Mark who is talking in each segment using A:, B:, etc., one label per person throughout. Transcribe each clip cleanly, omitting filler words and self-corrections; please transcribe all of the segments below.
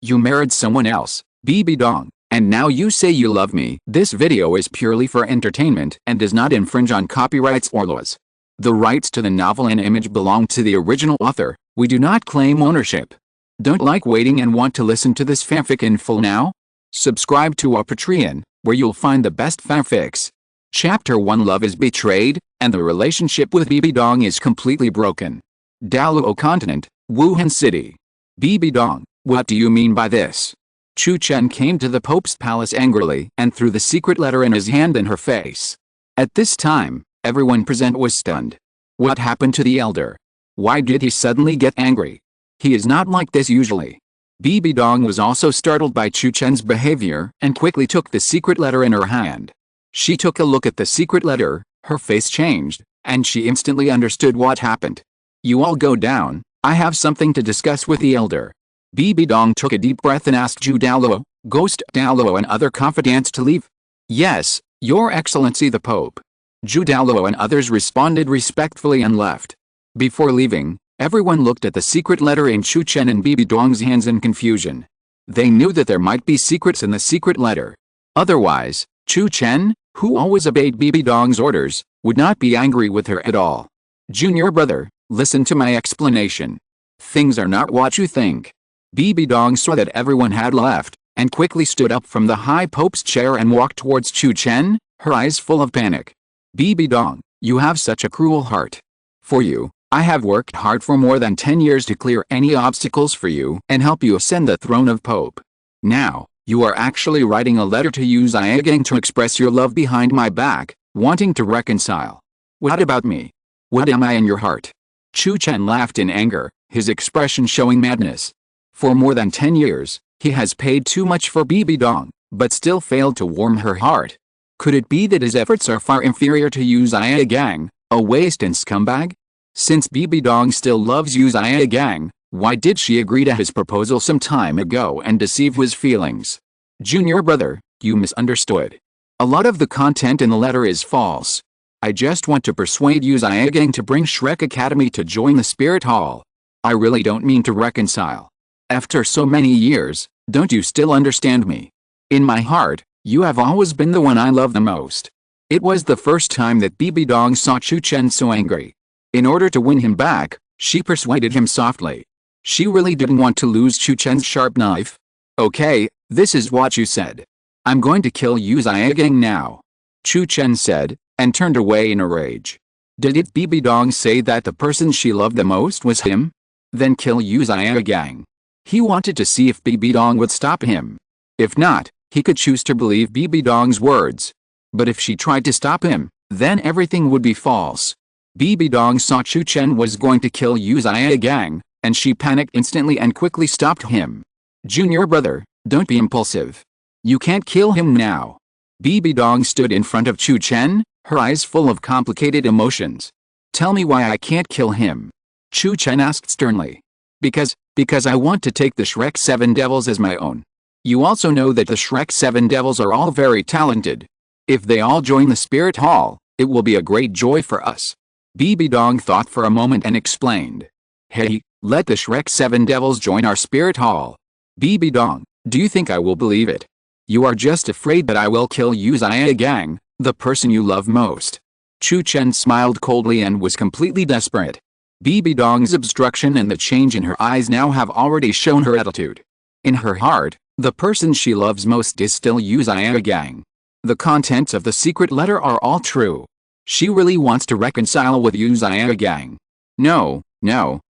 A: You married someone else, Bibi Dong, and now you say you love me. This video is purely for entertainment and does not infringe on copyrights or laws. The rights to the novel and image belong to the original author. We do not claim ownership. Don't like waiting and want to listen to this fanfic in full now? Subscribe to our Patreon, where you'll find the best fanfics. Chapter 1: Love is betrayed, and the relationship with Bibi Dong is completely broken. Douluo Continent, Wuhun City. Bibi Dong, what do you mean by this? Chu Chen came to the Pope's palace angrily and threw the secret letter in his hand in her face. At this time, everyone present was stunned. What happened to the elder? Why did he suddenly get angry? He is not like this usually. Bibi Dong was also startled by Chu Chen's behavior and quickly took the secret letter in her hand. She took a look at the secret letter, her face changed, and she instantly understood what happened. You all go down, I have something to discuss with the elder. Bibi Dong took a deep breath and asked Zhu Douluo, Ghost Douluo and other confidants to leave. Yes, Your Excellency the Pope. Zhu Douluo and others responded respectfully and left. Before leaving, everyone looked at the secret letter in Chu Chen and Bibi Dong's hands in confusion. They knew that there might be secrets in the secret letter. Otherwise, Chu Chen, who always obeyed Bibi Dong's orders, would not be angry with her at all. Junior brother, listen to my explanation. Things are not what you think. Bibi Dong saw that everyone had left, and quickly stood up from the high Pope's chair and walked towards Chu Chen, her eyes full of panic. Bibi Dong, you have such a cruel heart. For you, I have worked hard for more than 10 years to clear any obstacles for you and help you ascend the throne of Pope. Now, you are actually writing a letter to Yu Xiaogang to express your love behind my back, wanting to reconcile. What about me? What am I in your heart? Chu Chen laughed in anger, his expression showing madness. For more than 10 years, he has paid too much for Bibi Dong, but still failed to warm her heart. Could it be that his efforts are far inferior to Yu Xiaogang, a waste and scumbag? Since Bibi Dong still loves Yu Xiaogang, why did she agree to his proposal some time ago and deceive his feelings? Junior brother, you misunderstood. A lot of the content in the letter is false. I just want to persuade Yu Xiaogang to bring Shrek Academy to join the Spirit Hall. I really don't mean to reconcile. After so many years, don't you still understand me? In my heart, you have always been the one I love the most. It was the first time that Bibi Dong saw Chu Chen so angry. In order to win him back, she persuaded him softly. She really didn't want to lose Chu Chen's sharp knife. Okay, this is what you said. I'm going to kill Yu Xiaogang now. Chu Chen said, and turned away in a rage. Did Bibi Dong say that the person she loved the most was him? Then kill Yu Xiaogang. He wanted to see if Bibi Dong would stop him. If not, he could choose to believe Bibi Dong's words. But if she tried to stop him, then everything would be false. Bibi Dong saw Chu Chen was going to kill Yu Xiaogang, and she panicked instantly and quickly stopped him. Junior brother, don't be impulsive. You can't kill him now. Bibi Dong stood in front of Chu Chen, her eyes full of complicated emotions. Tell me why I can't kill him. Chu Chen asked sternly. Because I want to take the Shrek 7 Devils as my own. You also know that the Shrek 7 Devils are all very talented. If they all join the Spirit Hall, it will be a great joy for us. Bibi Dong thought for a moment and explained. Hey, let the Shrek 7 Devils join our Spirit Hall. Bibi Dong, do you think I will believe it? You are just afraid that I will kill Yu Xiaogang, the person you love most. Chu Chen smiled coldly and was completely desperate. Bibi Dong's obstruction and the change in her eyes now have already shown her attitude. In her heart, the person she loves most is still Yu Xiaogang. The contents of the secret letter are all true. She really wants to reconcile with Yu Xiaogang. No,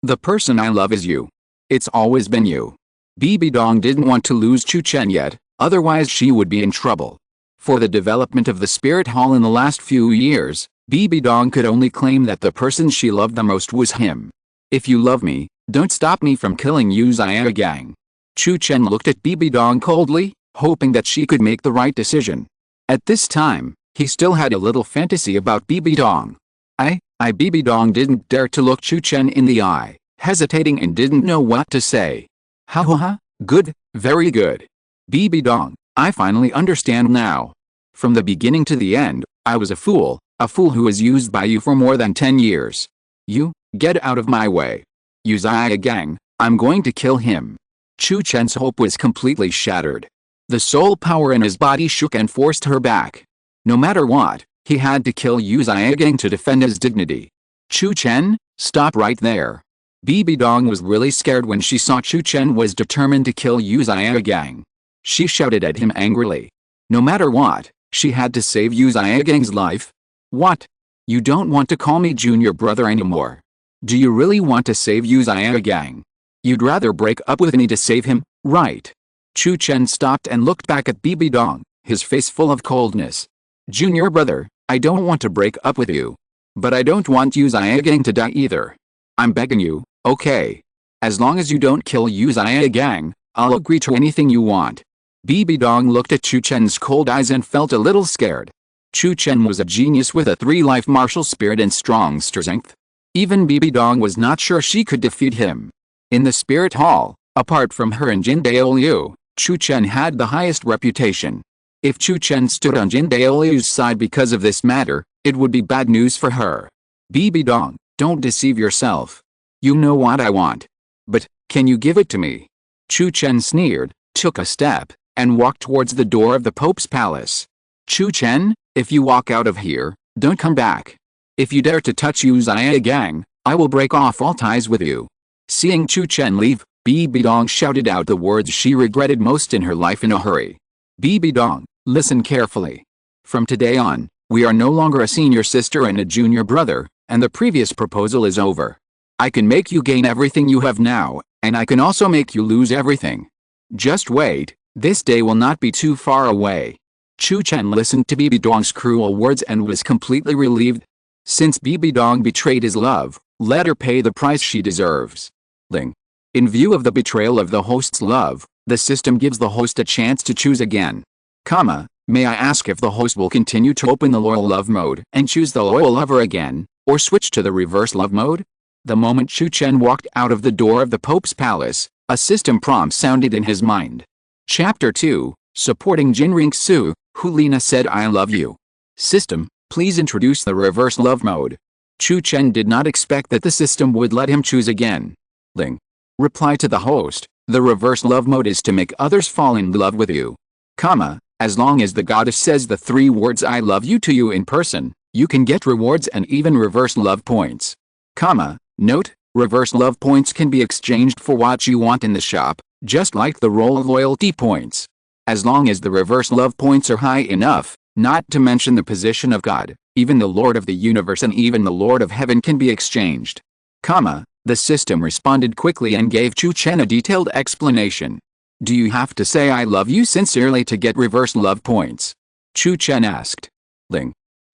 A: the person I love is you. It's always been you. Bibi Dong didn't want to lose Chu Chen yet, otherwise she would be in trouble. For the development of the Spirit Hall in the last few years, Bibi Dong could only claim that the person she loved the most was him. If you love me, don't stop me from killing Yu Xiaogang. Chu Chen looked at Bibi Dong coldly, hoping that she could make the right decision. At this time, he still had a little fantasy about Bibi Dong. Bibi Dong didn't dare to look Chu Chen in the eye, hesitating and didn't know what to say. Good, very good. Bibi Dong, I finally understand now. From the beginning to the end, I was a fool who was used by you for more than 10 years. You, get out of my way. Yu Xiaogang, I'm going to kill him. Chu Chen's hope was completely shattered. The soul power in his body shook and forced her back. No matter what, he had to kill Yu Xiaogang to defend his dignity. Chu Chen, stop right there. Bibi Dong was really scared when she saw Chu Chen was determined to kill Yu Xiaogang. She shouted at him angrily. No matter what, she had to save Yu Xiaogang's life. What? You don't want to call me junior brother anymore? Do you really want to save Yu Xiaogang? You'd rather break up with me to save him, right? Chu Chen stopped and looked back at Bibi Dong, his face full of coldness. Junior brother, I don't want to break up with you. But I don't want Yu Xiaogang to die either. I'm begging you, okay? As long as you don't kill Yu Xiaogang, I'll agree to anything you want. Bibi Dong looked at Chu Chen's cold eyes and felt a little scared. Chu Chen was a genius with a 3-life martial spirit and strong strength. Even Bibi Dong was not sure she could defeat him. In the spirit hall, apart from her and Jin Daoliu, Chu Chen had the highest reputation. If Chu Chen stood on Jin Daoliu's side because of this matter, it would be bad news for her. Bibi Dong, don't deceive yourself. You know what I want. But, can you give it to me? Chu Chen sneered, took a step, and walked towards the door of the Pope's palace. Chu Chen, if you walk out of here, don't come back. If you dare to touch Yu Xiaogang, I will break off all ties with you. Seeing Chu Chen leave, Bibi Dong shouted out the words she regretted most in her life in a hurry. Bibi Dong, listen carefully. From today on, we are no longer a senior sister and a junior brother, and the previous proposal is over. I can make you gain everything you have now, and I can also make you lose everything. Just wait, this day will not be too far away. Chu Chen listened to Bibi Dong's cruel words and was completely relieved. Since Bibi Dong betrayed his love, let her pay the price she deserves. In view of the betrayal of the host's love, the system gives the host a chance to choose again. May I ask if the host will continue to open the loyal love mode and choose the loyal lover again, or switch to the reverse love mode? The moment Chu Chen walked out of the door of the Pope's palace, a system prompt sounded in his mind. Chapter 2, Supporting Qian Renxue, who Liena said I love you. System, please introduce the reverse love mode. Chu Chen did not expect that the system would let him choose again. Reply to the host, the reverse love mode is to make others fall in love with you. As long as the goddess says the 3 words I love you to you in person, you can get rewards and even reverse love points. Note, reverse love points can be exchanged for what you want in the shop, just like the role of loyalty points. As long as the reverse love points are high enough, not to mention the position of God, even the Lord of the universe and even the Lord of heaven can be exchanged. The system responded quickly and gave Chu Chen a detailed explanation. Do you have to say I love you sincerely to get reverse love points? Chu Chen asked.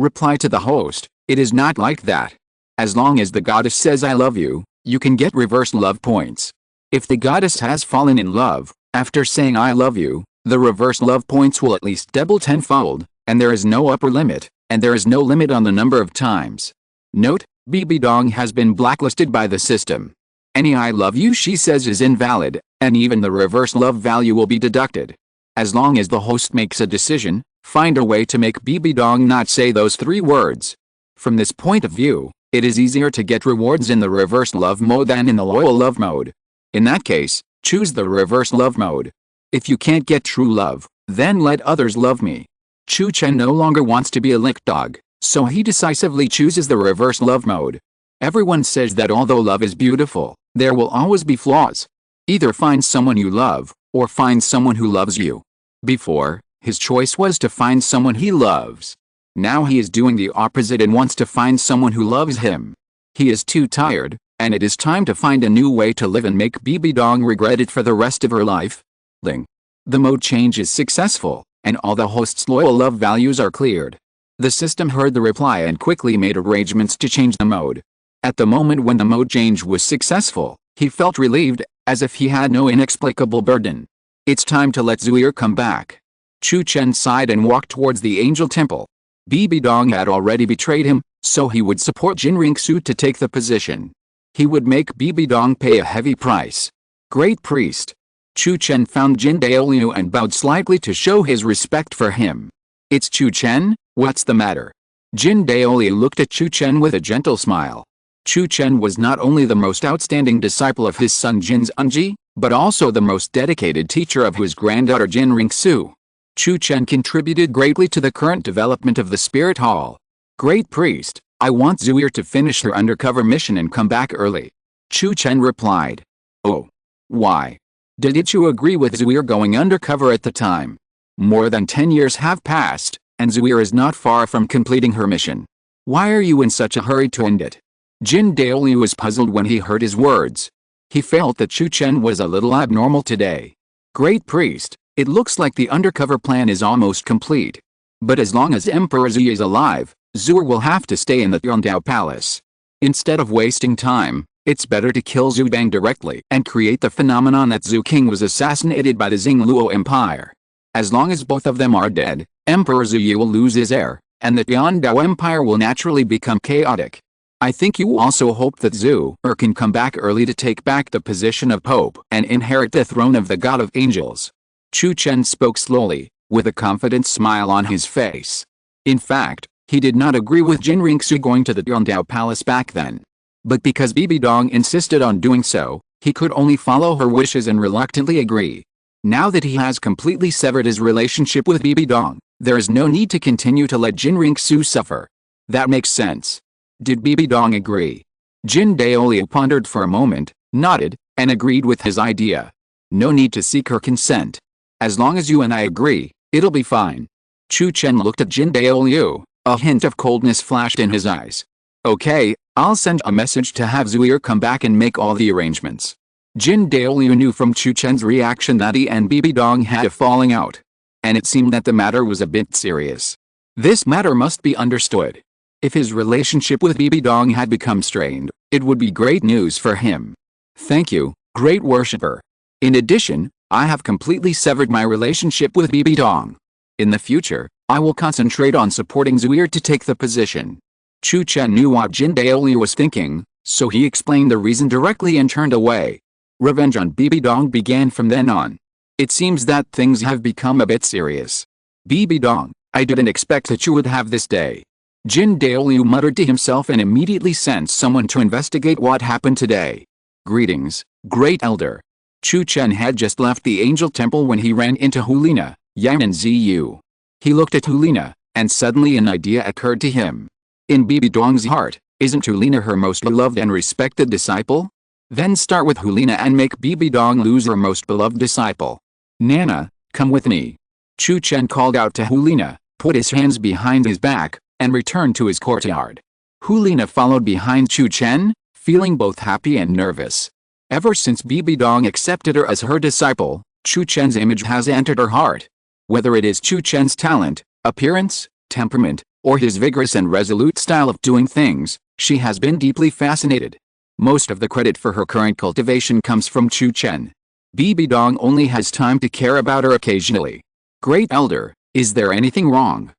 A: Reply to the host, it is not like that. As long as the goddess says I love you, you can get reverse love points. If the goddess has fallen in love, after saying I love you, the reverse love points will at least double tenfold, and there is no upper limit, and there is no limit on the number of times. Note, Bibi Dong has been blacklisted by the system. Any I love you she says is invalid, and even the reverse love value will be deducted. As long as the host makes a decision, find a way to make Bibi Dong not say those 3 words. From this point of view, it is easier to get rewards in the reverse love mode than in the loyal love mode. In that case, choose the reverse love mode. If you can't get true love, then let others love me. Chu Chen no longer wants to be a lick dog, so he decisively chooses the reverse love mode. Everyone says that although love is beautiful, there will always be flaws. Either find someone you love, or find someone who loves you. Before, his choice was to find someone he loves. Now he is doing the opposite and wants to find someone who loves him. He is too tired, and it is time to find a new way to live and make Bibi Dong regret it for the rest of her life. The mode change is successful, and all the host's loyal love values are cleared. The system heard the reply and quickly made arrangements to change the mode. At the moment when the mode change was successful, he felt relieved, as if he had no inexplicable burden. It's time to let Zuir come back. Chu Chen sighed and walked towards the angel temple. Bibi Dong had already betrayed him, so he would support Qian Renxue to take the position. He would make Bibi Dong pay a heavy price. Great priest. Chu Chen found Jin Daoliu and bowed slightly to show his respect for him. It's Chu Chen, what's the matter? Jin Daoliu looked at Chu Chen with a gentle smile. Chu Chen was not only the most outstanding disciple of his son Qian Xunji, but also the most dedicated teacher of his granddaughter Qian Renxue. Chu Chen contributed greatly to the current development of the Spirit Hall. Great priest, I want Zuir to finish her undercover mission and come back early. Chu Chen replied. Oh. Why? Did you agree with Zuir going undercover at the time? More than 10 years have passed, and Zuir is not far from completing her mission. Why are you in such a hurry to end it? Jin Daoliu was puzzled when he heard his words. He felt that Chu Chen was a little abnormal today. Great priest, it looks like the undercover plan is almost complete. But as long as Emperor Zhu is alive, Zuir will have to stay in the Yongdao Palace. Instead of wasting time, it's better to kill Zhu Bang directly and create the phenomenon that Zhu King was assassinated by the Xingluo Empire. As long as both of them are dead, Emperor Zhu will lose his heir, and the Yongdao Empire will naturally become chaotic. I think you also hope that Zhu can come back early to take back the position of Pope and inherit the throne of the God of Angels. Chu Chen spoke slowly, with a confident smile on his face. In fact, he did not agree with Jin Renxue going to the Yongdao Palace back then. But because Bibi Dong insisted on doing so, he could only follow her wishes and reluctantly agree. Now that he has completely severed his relationship with Bibi Dong, there is no need to continue to let Jin Renxue suffer. That makes sense. Did Bibi Dong agree? Jin Daoliu pondered for a moment, nodded, and agreed with his idea. No need to seek her consent. As long as you and I agree, it'll be fine. Chu Chen looked at Jin Daoliu, a hint of coldness flashed in his eyes. Okay, I'll send a message to have Zuir come back and make all the arrangements. Jin Daoliu knew from Chu Chen's reaction that he and Bibi Dong had a falling out. And it seemed that the matter was a bit serious. This matter must be understood. If his relationship with Bibi Dong had become strained, it would be great news for him. Thank you, great worshipper. In addition, I have completely severed my relationship with Bibi Dong. In the future, I will concentrate on supporting Zuir to take the position. Chu Chen knew what Jin Daoliu was thinking, so he explained the reason directly and turned away. Revenge on Bibi Dong began from then on. It seems that things have become a bit serious. Bibi Dong, I didn't expect that you would have this day. Jin Daoliu muttered to himself and immediately sent someone to investigate what happened today. Greetings, Great Elder. Chu Chen had just left the Angel Temple when he ran into Liena, Yang and Ziyu. He looked at Liena, and suddenly an idea occurred to him. In Bibi Dong's heart, isn't Liena her most beloved and respected disciple? Then start with Liena and make Bibi Dong lose her most beloved disciple. Nana, come with me. Chu Chen called out to Liena, put his hands behind his back, and returned to his courtyard. Liena followed behind Chu Chen, feeling both happy and nervous. Ever since Bibi Dong accepted her as her disciple, Chu Chen's image has entered her heart. Whether it is Chu Chen's talent, appearance, temperament, or his vigorous and resolute style of doing things, she has been deeply fascinated. Most of the credit for her current cultivation comes from Chu Chen. Bibi Dong only has time to care about her occasionally. Great Elder, is there anything wrong?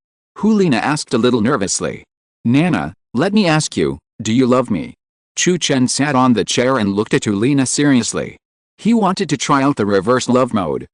A: Liena asked a little nervously. Nana, let me ask you, do you love me? Chu Chen sat on the chair and looked at Liena seriously. He wanted to try out the reverse love mode.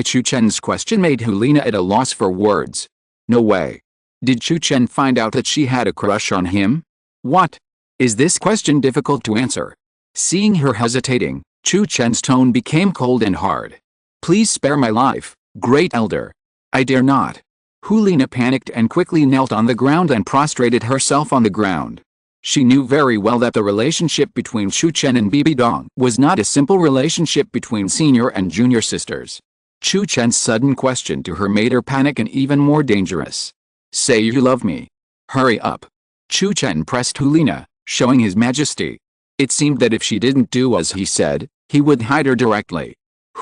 A: Chu Chen's question made Liena at a loss for words. No way. Did Chu Chen find out that she had a crush on him? What? Is this question difficult to answer? Seeing her hesitating, Chu Chen's tone became cold and hard. Please spare my life, Great Elder. I dare not. Liena panicked and quickly knelt on the ground and prostrated herself on the ground. She knew very well that the relationship between Chu Chen and Bibi Dong was not a simple relationship between senior and junior sisters. Chu Chen's sudden question to her made her panic and even more dangerous. Say you love me. Hurry up. Chu Chen pressed Liena, showing his majesty. It seemed that if she didn't do as he said, he would hide her directly.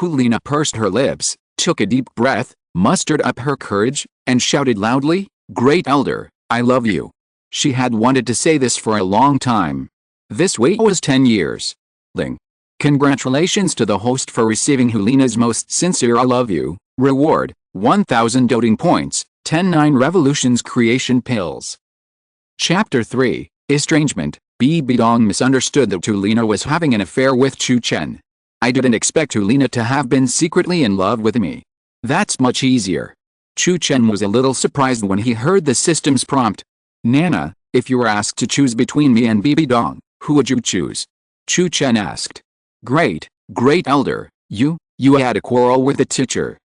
A: Liena pursed her lips, took a deep breath, mustered up her courage, and shouted loudly, Great Elder, I love you. She had wanted to say this for a long time. This wait was 10 years. Ling. Congratulations to the host for receiving Liena's most sincere I love you reward, 1000 doting points, 10 revolutions creation pills. Chapter 3, Estrangement. Bibi Dong misunderstood that Liena was having an affair with Chu Chen. I didn't expect Liena to have been secretly in love with me. That's much easier. Chu Chen was a little surprised when he heard the system's prompt. Nana, if you were asked to choose between me and Bibi Dong, who would you choose? Chu Chen asked. Great Elder, You had a quarrel with the teacher.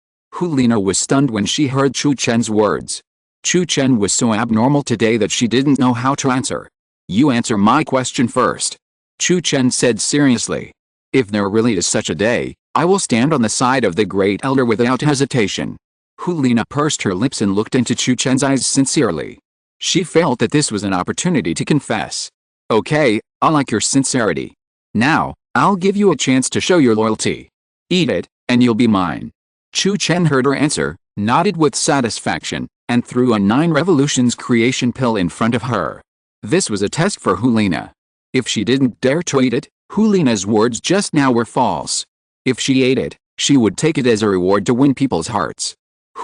A: Liena was stunned when she heard Chu Chen's words. Chu Chen was so abnormal today that she didn't know how to answer. You answer my question first. Chu Chen said seriously. If there really is such a day, I will stand on the side of the great elder without hesitation. Liena pursed her lips and looked into Chu Chen's eyes sincerely. She felt that this was an opportunity to confess. Okay, I like your sincerity. Now, I'll give you a chance to show your loyalty. Eat it, and you'll be mine. Chu Chen heard her answer, nodded with satisfaction, and threw a 9 revolutions creation pill in front of her. This was a test for Liena. If she didn't dare to eat it, Liena's words just now were false. If she ate it, she would take it as a reward to win people's hearts.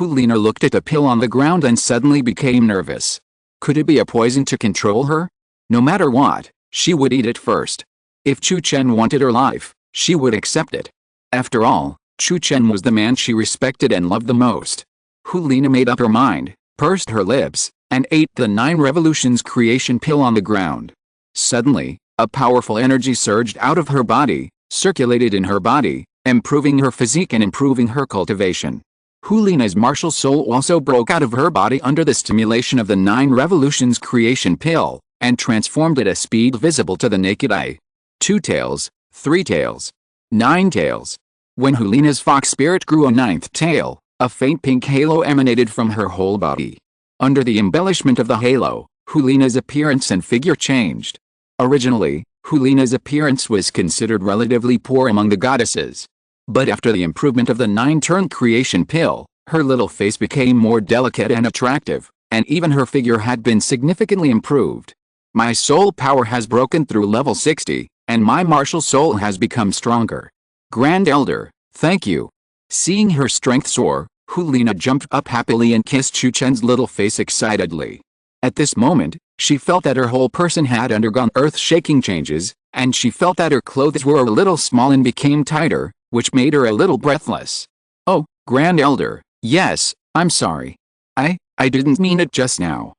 A: Liena looked at the pill on the ground and suddenly became nervous. Could it be a poison to control her? No matter what, she would eat it first. If Chu Chen wanted her life, she would accept it. After all, Chu Chen was the man she respected and loved the most. Liena made up her mind, pursed her lips, and ate the 9 revolutions creation pill on the ground. Suddenly, a powerful energy surged out of her body, circulated in her body, improving her physique and improving her cultivation. Liena's martial soul also broke out of her body under the stimulation of the 9 revolutions creation pill, and transformed at a speed visible to the naked eye. 2 tails, 3 tails, 9 tails. When Liena's fox spirit grew a 9th tail, a faint pink halo emanated from her whole body. Under the embellishment of the halo, Liena's appearance and figure changed. Originally, Liena's appearance was considered relatively poor among the goddesses. But after the improvement of the 9-turn creation pill, her little face became more delicate and attractive, and even her figure had been significantly improved. My soul power has broken through level 60, and my martial soul has become stronger. Grand Elder, thank you. Seeing her strength soar, Liena jumped up happily and kissed Chu Chen's little face excitedly. At this moment, she felt that her whole person had undergone earth-shaking changes, and she felt that her clothes were a little small and became tighter, which made her a little breathless. Oh, Grand Elder, yes, I'm sorry. I didn't mean it just now.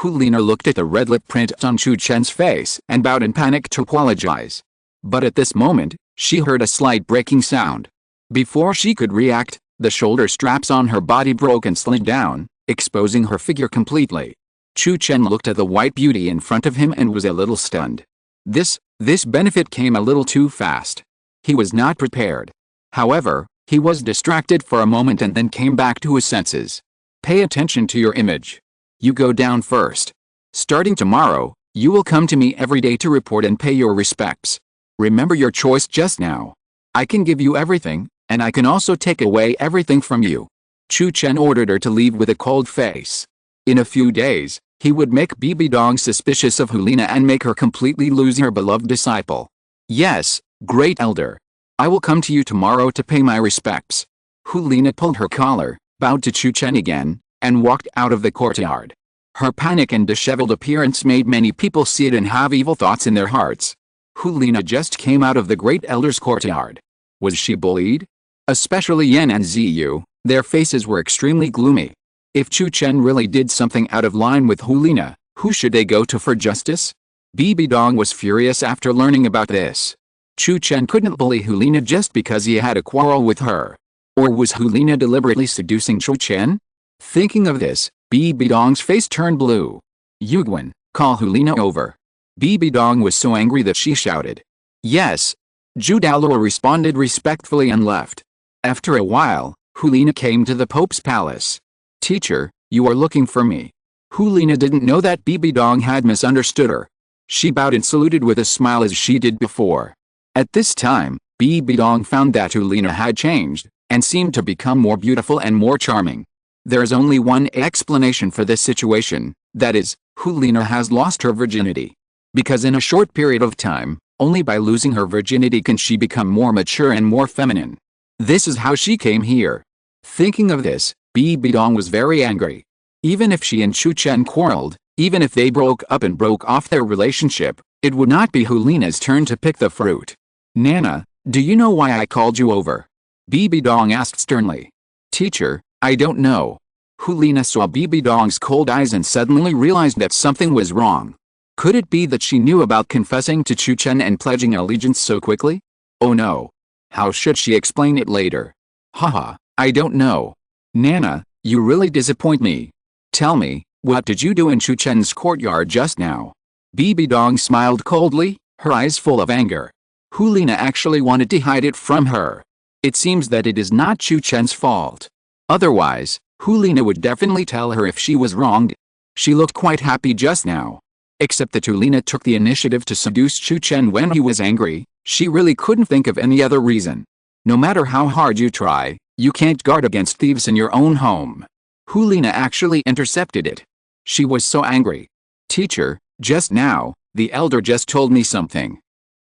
A: Liena looked at the red lip print on Chu Chen's face and bowed in panic to apologize. But at this moment, she heard a slight breaking sound. Before she could react, the shoulder straps on her body broke and slid down, exposing her figure completely. Chu Chen looked at the white beauty in front of him and was a little stunned. This benefit came a little too fast. He was not prepared. However, he was distracted for a moment and then came back to his senses. Pay attention to your image. You go down first. Starting tomorrow, you will come to me every day to report and pay your respects. Remember your choice just now. I can give you everything, and I can also take away everything from you. Chu Chen ordered her to leave with a cold face. In a few days, he would make Bibi Dong suspicious of Liena and make her completely lose her beloved disciple. Yes, Great Elder. I will come to you tomorrow to pay my respects. Liena pulled her collar, bowed to Chu Chen again, and walked out of the courtyard. Her panic and disheveled appearance made many people see it and have evil thoughts in their hearts. Liena just came out of the Great Elder's courtyard. Was she bullied? Especially Yan and Ziyu, their faces were extremely gloomy. If Chu Chen really did something out of line with Liena, who should they go to for justice? Bibi Dong was furious after learning about this. Chu Chen couldn't bully Liena just because he had a quarrel with her. Or was Liena deliberately seducing Chu Chen? Thinking of this, Bibi Dong's face turned blue. Yuguan, call Liena over. Bibi Dong was so angry that she shouted. Yes. Zhu Douluo responded respectfully and left. After a while, Liena came to the Pope's palace. Teacher, you are looking for me. Liena didn't know that Bibi Dong had misunderstood her. She bowed and saluted with a smile as she did before. At this time, Bibi Dong found that Liena had changed, and seemed to become more beautiful and more charming. There is only one explanation for this situation, that is, Liena has lost her virginity. Because in a short period of time, only by losing her virginity can she become more mature and more feminine. This is how she came here. Thinking of this, Bibi Dong was very angry. Even if she and Chu Chen quarreled, even if they broke up and broke off their relationship, it would not be Liena's turn to pick the fruit. Nana, do you know why I called you over? Bibi Dong asked sternly. Teacher, I don't know. Liena saw Bibi Dong's cold eyes and suddenly realized that something was wrong. Could it be that she knew about confessing to Chu Chen and pledging allegiance so quickly? Oh no. How should she explain it later? Haha, I don't know. Nana, you really disappoint me. Tell me, what did you do in Chu Chen's courtyard just now? Bibi Dong smiled coldly, her eyes full of anger. Liena actually wanted to hide it from her. It seems that it is not Chu Chen's fault. Otherwise, Liena would definitely tell her if she was wronged. She looked quite happy just now. Except that Liena took the initiative to seduce Chu Chen when he was angry, she really couldn't think of any other reason. No matter how hard you try, you can't guard against thieves in your own home. Liena actually intercepted it. She was so angry. Teacher, just now, the elder just told me something.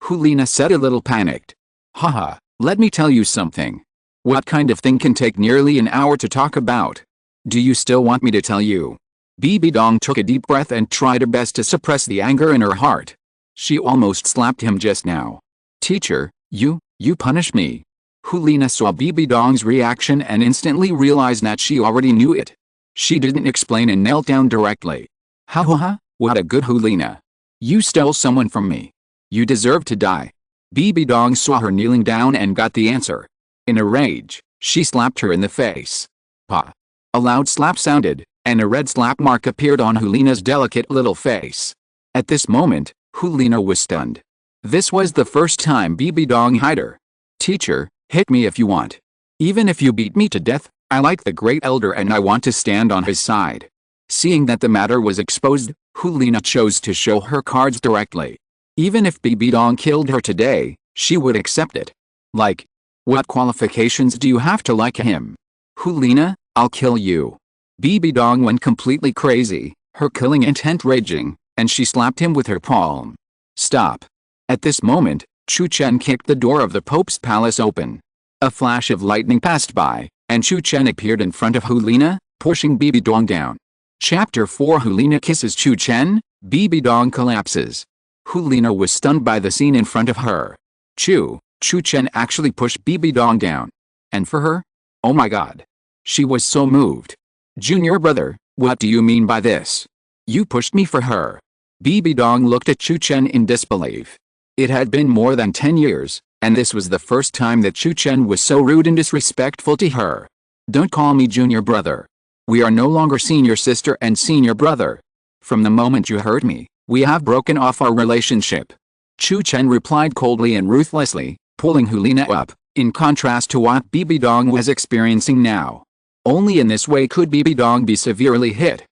A: Liena said a little panicked. Haha, let me tell you something. What kind of thing can take nearly an hour to talk about? Do you still want me to tell you? Bibi Dong took a deep breath and tried her best to suppress the anger in her heart. She almost slapped him just now. Teacher, you punish me. Liena saw Bibi Dong's reaction and instantly realized that she already knew it. She didn't explain and knelt down directly. Ha ha ha, what a good Liena. You stole someone from me. You deserve to die. Bibi Dong saw her kneeling down and got the answer. In a rage, she slapped her in the face. Pa. A loud slap sounded, and a red slap mark appeared on Liena's delicate little face. At this moment, Liena was stunned. This was the first time Bibi Dong hit her. Teacher, hit me if you want. Even if you beat me to death, I like the great elder and I want to stand on his side. Seeing that the matter was exposed, Liena chose to show her cards directly. Even if Bibi Dong killed her today, she would accept it. Like, what qualifications do you have to like him? Liena, I'll kill you. Bibi Dong went completely crazy, her killing intent raging, and she slapped him with her palm. Stop. At this moment, Chu Chen kicked the door of the Pope's palace open. A flash of lightning passed by, and Chu Chen appeared in front of Liena, pushing Bibi Dong down. Chapter 4 Liena kisses Chu Chen, Bibi Dong collapses. Liena was stunned by the scene in front of her. Chu Chen actually pushed Bibi Dong down. And for her? Oh my god. She was so moved. Junior brother, what do you mean by this? You pushed me for her. Bibi Dong looked at Chu Chen in disbelief. It had been more than 10 years, and this was the first time that Chu Chen was so rude and disrespectful to her. Don't call me junior brother. We are no longer senior sister and senior brother. From the moment you hurt me, we have broken off our relationship. Chu Chen replied coldly and ruthlessly, pulling Liena up, in contrast to what Bibi Dong was experiencing now. Only in this way could Bibi Dong be severely hit.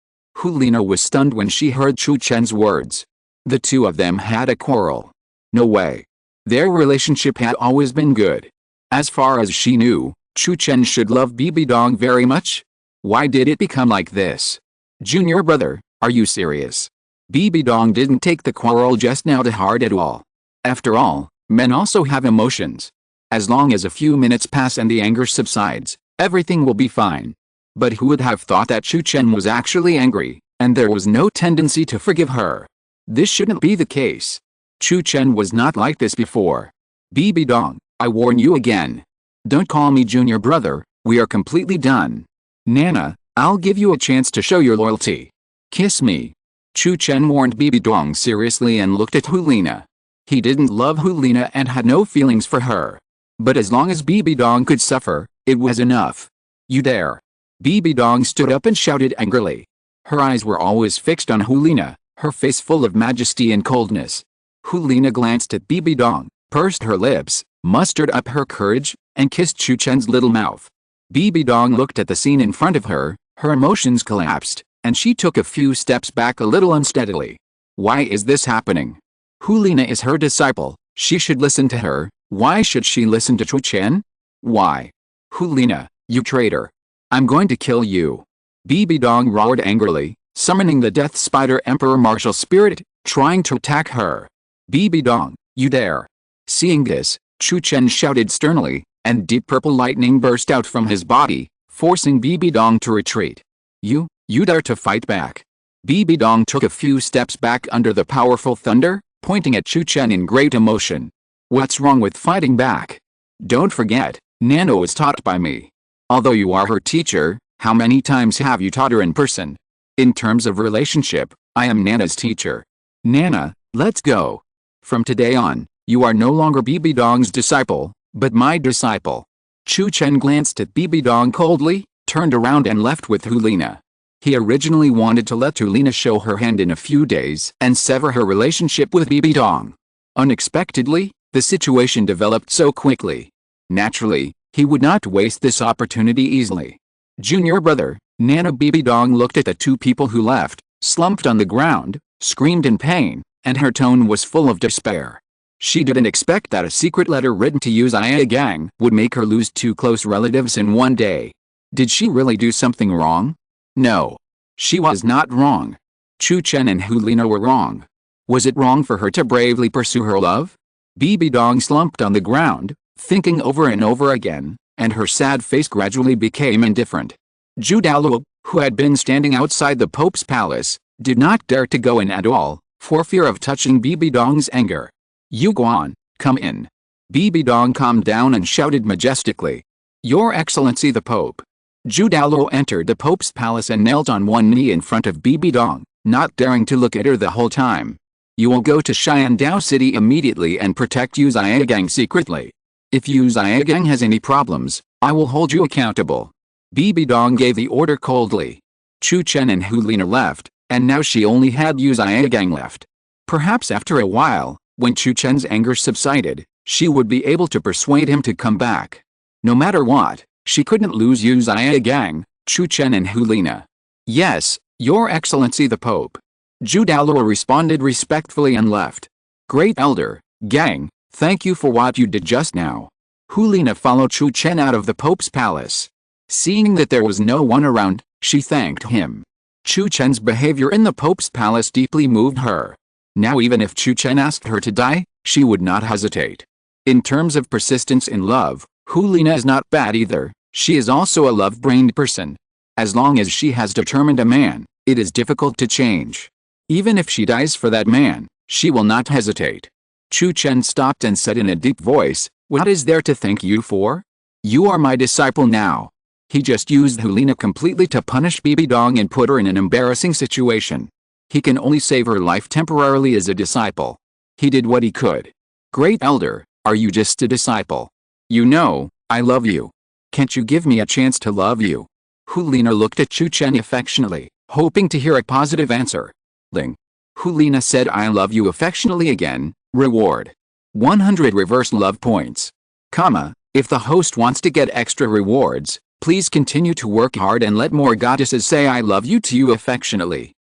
A: Liena was stunned when she heard Chu Chen's words. The two of them had a quarrel. No way. Their relationship had always been good. As far as she knew, Chu Chen should love Bibi Dong very much. Why did it become like this? Junior brother, are you serious? Bibi Dong didn't take the quarrel just now to heart at all. After all, men also have emotions. As long as a few minutes pass and the anger subsides, everything will be fine. But who would have thought that Chu Chen was actually angry, and there was no tendency to forgive her? This shouldn't be the case. Chu Chen was not like this before. Bibi Dong, I warn you again. Don't call me junior brother, we are completely done. Nana, I'll give you a chance to show your loyalty. Kiss me. Chu Chen warned Bibi Dong seriously and looked at Liena. He didn't love Liena and had no feelings for her. But as long as Bibi Dong could suffer, it was enough. You dare. Bibi Dong stood up and shouted angrily. Her eyes were always fixed on Liena, her face full of majesty and coldness. Liena glanced at Bibi Dong, pursed her lips, mustered up her courage, and kissed Chu Chen's little mouth. Bibi Dong looked at the scene in front of her, her emotions collapsed, and she took a few steps back a little unsteadily. Why is this happening? Liena is her disciple, she should listen to her. Why should she listen to Chu Chen? Why? Liena, you traitor. I'm going to kill you. Bibi Dong roared angrily, summoning the Death Spider Emperor martial spirit, trying to attack her. Bibi Dong, you dare. Seeing this, Chu Chen shouted sternly, and deep purple lightning burst out from his body, forcing Bibi Dong to retreat. You dare to fight back. Bibi Dong took a few steps back under the powerful thunder, pointing at Chu Chen in great emotion. What's wrong with fighting back? Don't forget, Nana was taught by me. Although you are her teacher, how many times have you taught her in person? In terms of relationship, I am Nana's teacher. Nana, let's go. From today on, you are no longer Bibi Dong's disciple, But my disciple. Chu Chen glanced at Bibi Dong coldly, turned around and left with Liena. He originally wanted to let Liena show her hand in a few days and sever her relationship with Bibi Dong. Unexpectedly, the situation developed so quickly. Naturally, he would not waste this opportunity easily. Junior brother, Nana Bibi Dong looked at the two people who left, slumped on the ground, screamed in pain, and her tone was full of despair. She didn't expect that a secret letter written to Yu Xiaogang would make her lose two close relatives in one day. Did she really do something wrong? No. She was not wrong. Chu Chen and Liena were wrong. Was it wrong for her to bravely pursue her love? Bibi Dong slumped on the ground, thinking over and over again, and her sad face gradually became indifferent. Zhu Douluo, who had been standing outside the Pope's palace, did not dare to go in at all, for fear of touching Bibi Dong's anger. "Yu Guan, come in." Bibi Dong calmed down and shouted majestically. "Your Excellency the Pope." Zhu Douluo entered the Pope's palace and knelt on one knee in front of Bibi Dong, not daring to look at her the whole time. "You will go to Xiandao City immediately and protect Yu Xiaogang secretly. If Yu Xiaogang has any problems, I will hold you accountable." Bibi Dong gave the order coldly. Chu Chen and Liena left, and now she only had Yu Xiaogang left. Perhaps after a while, when Chu Chen's anger subsided, she would be able to persuade him to come back. No matter what, she couldn't lose Yu Xiaogang, Chu Chen and Liena. "Yes, Your Excellency the Pope." Zhu Douluo responded respectfully and left. "Great Elder, Gang, thank you for what you did just now." Liena followed Chu Chen out of the Pope's palace. Seeing that there was no one around, she thanked him. Chu Chen's behavior in the Pope's palace deeply moved her. Now even if Chu Chen asked her to die, she would not hesitate. In terms of persistence in love, Liena is not bad either. She is also a love-brained person. As long as she has determined a man, it is difficult to change. Even if she dies for that man, she will not hesitate. Chu Chen stopped and said in a deep voice, "What is there to thank you for? You are my disciple now." He just used Liena completely to punish Bibi Dong and put her in an embarrassing situation. He can only save her life temporarily as a disciple. He did what he could. "Great Elder, are you just a disciple? You know, I love you. Can't you give me a chance to love you?" Liena looked at Chu Chen affectionately, hoping to hear a positive answer. Liena said "I love you" affectionately again. Reward. 100 reverse love points. If the host wants to get extra rewards, please continue to work hard and let more goddesses say "I love you" to you affectionately.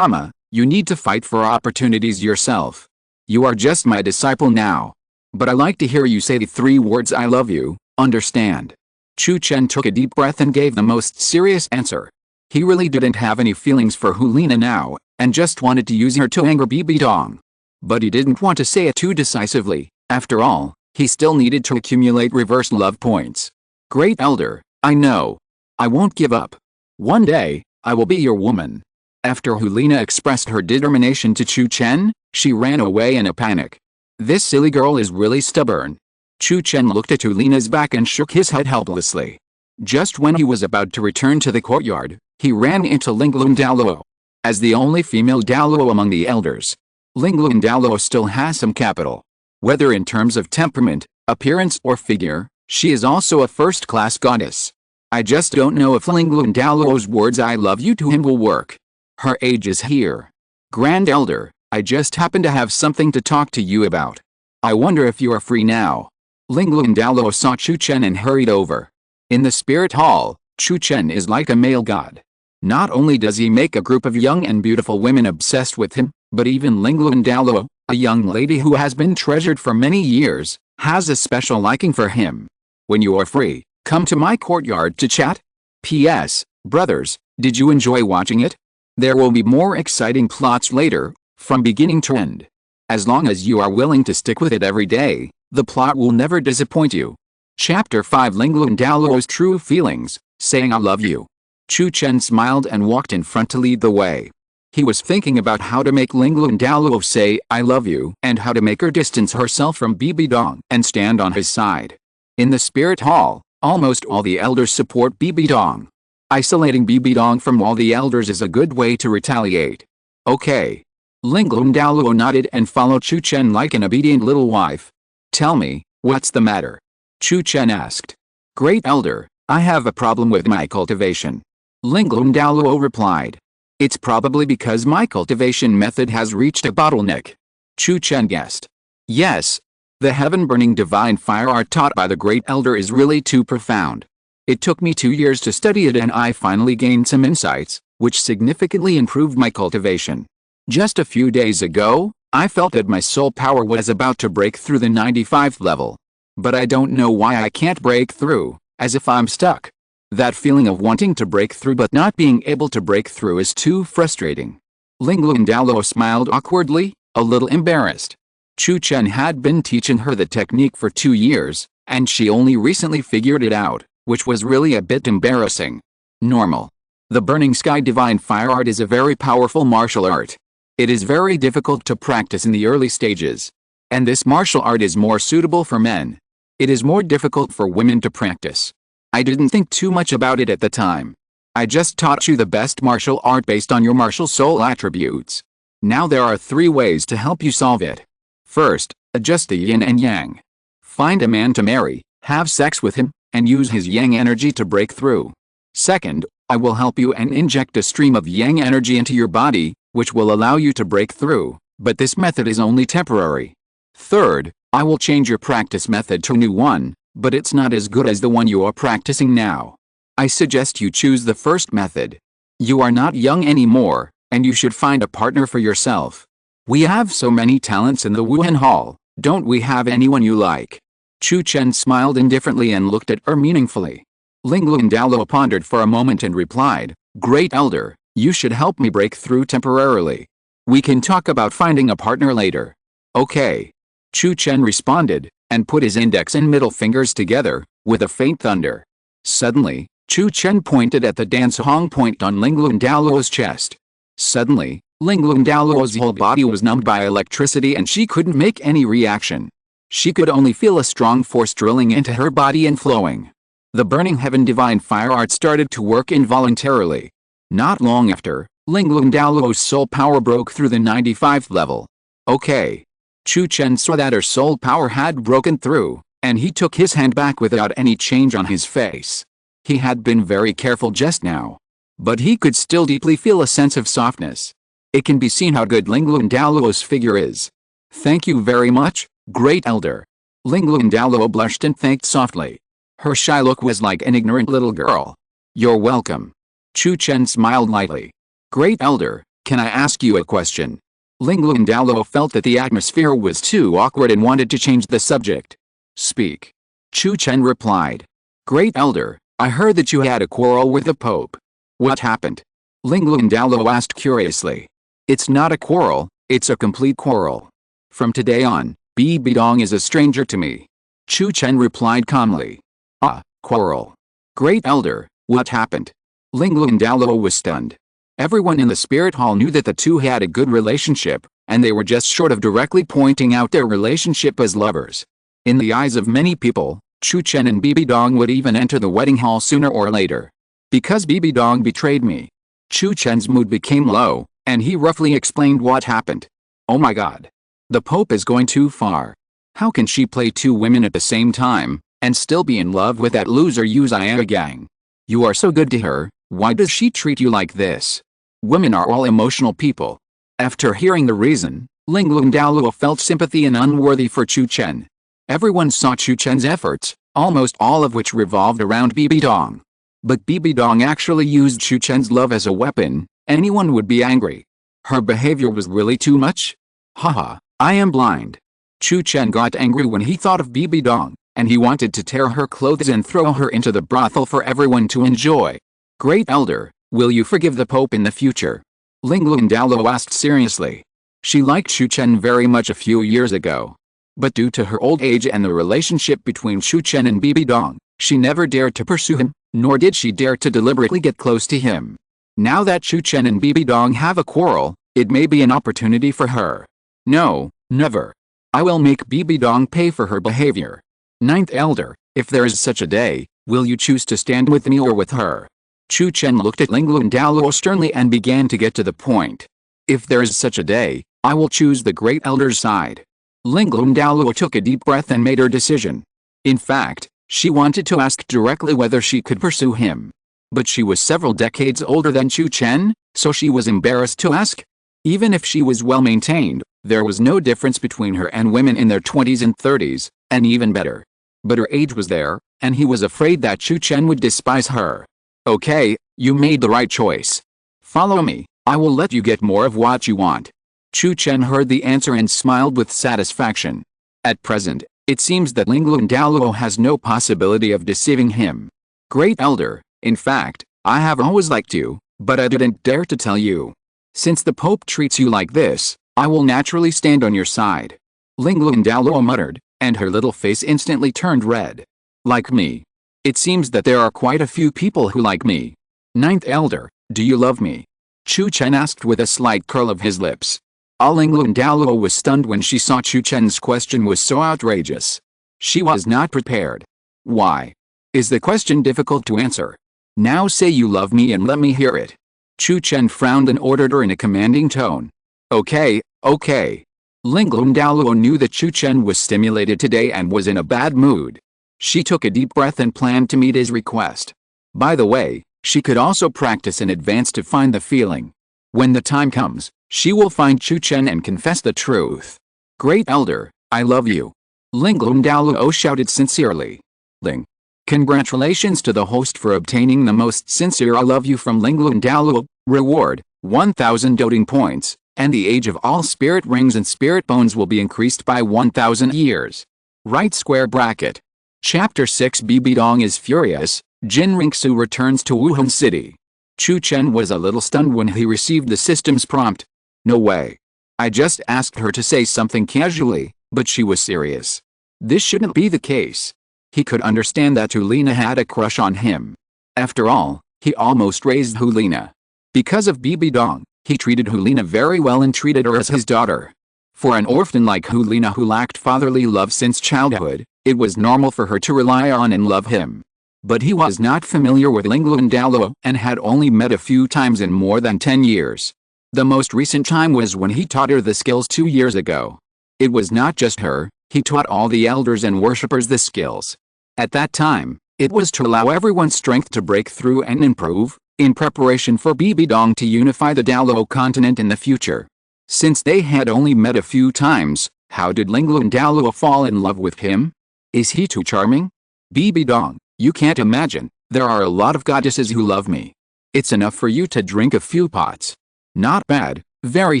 A: You need to fight for opportunities yourself. You are just my disciple now. But I like to hear you say the 3 words "I love you," understand? Chu Chen took a deep breath and gave the most serious answer. He really didn't have any feelings for Liena now, and just wanted to use her to anger Bibi Dong. But he didn't want to say it too decisively. After all, he still needed to accumulate reverse love points. "Great Elder, I know. I won't give up. One day, I will be your woman." After Liena expressed her determination to Chu Chen, she ran away in a panic. This silly girl is really stubborn. Chu Chen looked at Liena's back and shook his head helplessly. Just when he was about to return to the courtyard, he ran into Lingluan Douluo. As the only female Douluo among the elders, Lingluan Douluo still has some capital. Whether in terms of temperament, appearance or figure, she is also a first-class goddess. I just don't know if Lingluan Douluo's words "I love you" to him will work. Her age is here. "Grand Elder, I just happen to have something to talk to you about. I wonder if you are free now." Lingluan Douluo saw Chu Chen and hurried over. In the spirit hall, Chu Chen is like a male god. Not only does he make a group of young and beautiful women obsessed with him, but even Lingluan Douluo, a young lady who has been treasured for many years, has a special liking for him. When you are free, come to my courtyard to chat. P.S. Brothers, did you enjoy watching it? There will be more exciting plots later, from beginning to end. As long as you are willing to stick with it every day, the plot will never disappoint you. Chapter 5 Lingluan Douluo's True Feelings, Saying "I Love You." Chu Chen smiled and walked in front to lead the way. He was thinking about how to make Lingluan Douluo say "I love you" and how to make her distance herself from Bibi Dong and stand on his side. In the spirit hall, almost all the elders support Bibi Dong. Isolating Bibi Dong from all the elders is a good way to retaliate. Okay. Lingluan Douluo nodded and followed Chu Chen like an obedient little wife. "Tell me, what's the matter?" Chu Chen asked. Great Elder, I have a problem with my cultivation. Lingluan Douluo replied. It's probably because my cultivation method has reached a bottleneck. Chu Chen guessed. Yes. The heaven-burning divine fire art taught by the Great Elder is really too profound. It took me 2 years to study it and I finally gained some insights, which significantly improved my cultivation. Just a few days ago, I felt that my soul power was about to break through the 95th level. But I don't know why I can't break through, as if I'm stuck. That feeling of wanting to break through but not being able to break through is too frustrating. Lingluan Douluo smiled awkwardly, a little embarrassed. Chu Chen had been teaching her the technique for 2 years, and she only recently figured it out, which was really a bit embarrassing. Normal. The Burning Sky Divine Fire Art is a very powerful martial art. It is very difficult to practice in the early stages. And this martial art is more suitable for men. It is more difficult for women to practice. I didn't think too much about it at the time. I just taught you the best martial art based on your martial soul attributes. Now there are 3 ways to help you solve it. First, adjust the yin and yang. Find a man to marry, have sex with him, and use his yang energy to break through. Second, I will help you and inject a stream of yang energy into your body, which will allow you to break through, but this method is only temporary. Third, I will change your practice method to a new one, but it's not as good as the one you are practicing now. I suggest you choose the first method. You are not young anymore, and you should find a partner for yourself. We have so many talents in the Wuhun Hall, don't we have anyone you like? Chu Chen smiled indifferently and looked at her meaningfully. Lingluan Douluo pondered for a moment and replied, Great Elder, you should help me break through temporarily. We can talk about finding a partner later. Okay. Chu Chen responded, and put his index and middle fingers together, with a faint thunder. Suddenly, Chu Chen pointed at the dance hong point on Lingluan Douluo's chest. Suddenly, Lingluan Douluo's whole body was numbed by electricity and she couldn't make any reaction. She could only feel a strong force drilling into her body and flowing. The Burning Heaven Divine Fire Art started to work involuntarily. Not long after, Lingluan Douluo's soul power broke through the 95th level. Okay. Chu Chen saw that her soul power had broken through, and he took his hand back without any change on his face. He had been very careful just now. But he could still deeply feel a sense of softness. It can be seen how good Lingluan Douluo's figure is. Thank you very much, Great Elder. Lingluan Douluo blushed and thanked softly. Her shy look was like an ignorant little girl. You're welcome. Chu Chen smiled lightly. Great Elder, can I ask you a question? Lingluan Douluo felt that the atmosphere was too awkward and wanted to change the subject. Speak. Chu Chen replied. Great Elder, I heard that you had a quarrel with the Pope. What happened? Lingluan Douluo asked curiously. It's not a quarrel, it's a complete quarrel. From today on, Bibi Dong is a stranger to me. Chu Chen replied calmly. Ah, quarrel. Great Elder, what happened? Lingluan Douluo was stunned. Everyone in the spirit hall knew that the two had a good relationship, and they were just short of directly pointing out their relationship as lovers. In the eyes of many people, Chu Chen and Bibi Dong would even enter the wedding hall sooner or later. Because Bibi Dong betrayed me. Chu Chen's mood became low, and he roughly explained what happened. Oh my god. The Pope is going too far. How can she play 2 women at the same time, and still be in love with that loser Yu Xiaogang? You are so good to her, why does she treat you like this? Women are all emotional people. After hearing the reason, Lingluan Douluo felt sympathy and unworthy for Chu Chen. Everyone saw Chu Chen's efforts, almost all of which revolved around Bibi Dong. But Bibi Dong actually used Chu Chen's love as a weapon. Anyone would be angry. Her behavior was really too much. Haha, I am blind. Chu Chen got angry when he thought of Bibi Dong, and he wanted to tear her clothes and throw her into the brothel for everyone to enjoy. Great Elder, will you forgive the Pope in the future? Lingluan Douluo asked seriously. She liked Chu Chen very much a few years ago. But due to her old age and the relationship between Chu Chen and Bibi Dong, she never dared to pursue him, nor did she dare to deliberately get close to him. Now that Chu Chen and Bibi Dong have a quarrel, it may be an opportunity for her. No, never. I will make Bibi Dong pay for her behavior. 9th Elder, if there is such a day, will you choose to stand with me or with her? Chu Chen looked at Lingluan Douluo sternly and began to get to the point. If there is such a day, I will choose the Great Elder's side. Lingluan Douluo took a deep breath and made her decision. In fact, She wanted to ask directly whether she could pursue him. But she was several decades older than Chu Chen, so she was embarrassed to ask. Even if she was well maintained, there was no difference between her and women in their 20s and 30s, and even better. But her age was there, and he was afraid that Chu Chen would despise her. Okay, you made the right choice. Follow me, I will let you get more of what you want. Chu Chen heard the answer and smiled with satisfaction. At present, it seems that Lingluan Douluo has no possibility of deceiving him. Great Elder, in fact, I have always liked you, but I didn't dare to tell you. Since the Pope treats you like this, I will naturally stand on your side. Lingluan Douluo muttered, and her little face instantly turned red. Like me. It seems that there are quite a few people who like me. Ninth Elder, do you love me? Chu Chen asked with a slight curl of his lips. Lingluan Douluo was stunned when she saw Chu Chen's question was so outrageous. She was not prepared. Why? Is the question difficult to answer? Now say you love me and let me hear it. Chu Chen frowned and ordered her in a commanding tone. Okay, okay. Lingluan Douluo knew that Chu Chen was stimulated today and was in a bad mood. She took a deep breath and planned to meet his request. By the way, she could also practice in advance to find the feeling. When the time comes, she will find Chu Chen and confess the truth. Great Elder, I love you. Lingluan Douluo shouted sincerely. Ling. Congratulations to the host for obtaining the most sincere I love you from Lingluan Douluo. Reward, 1,000 doting points, and the age of all spirit rings and spirit bones will be increased by 1,000 years. Right square bracket. Chapter 6 Bibi Dong is furious, Qian Renxue returns to Wuhun City. Chu Chen was a little stunned when he received the system's prompt. No way. I just asked her to say something casually, but she was serious. This shouldn't be the case. He could understand that Liena had a crush on him. After all, he almost raised Liena. Because of Bibi Dong, he treated Liena very well and treated her as his daughter. For an orphan like Liena who lacked fatherly love since childhood, it was normal for her to rely on and love him. But he was not familiar with Lingluan Douluo and had only met a few times in more than 10 years. The most recent time was when he taught her the skills 2 years ago. It was not just her, he taught all the elders and worshippers the skills. At that time, it was to allow everyone's strength to break through and improve, in preparation for Bibi Dong to unify the Douluo Continent in the future. Since they had only met a few times, how did Lingluan Douluo fall in love with him? Is he too charming? Bibi Dong, you can't imagine, there are a lot of goddesses who love me. It's enough for you to drink a few pots. Not bad, very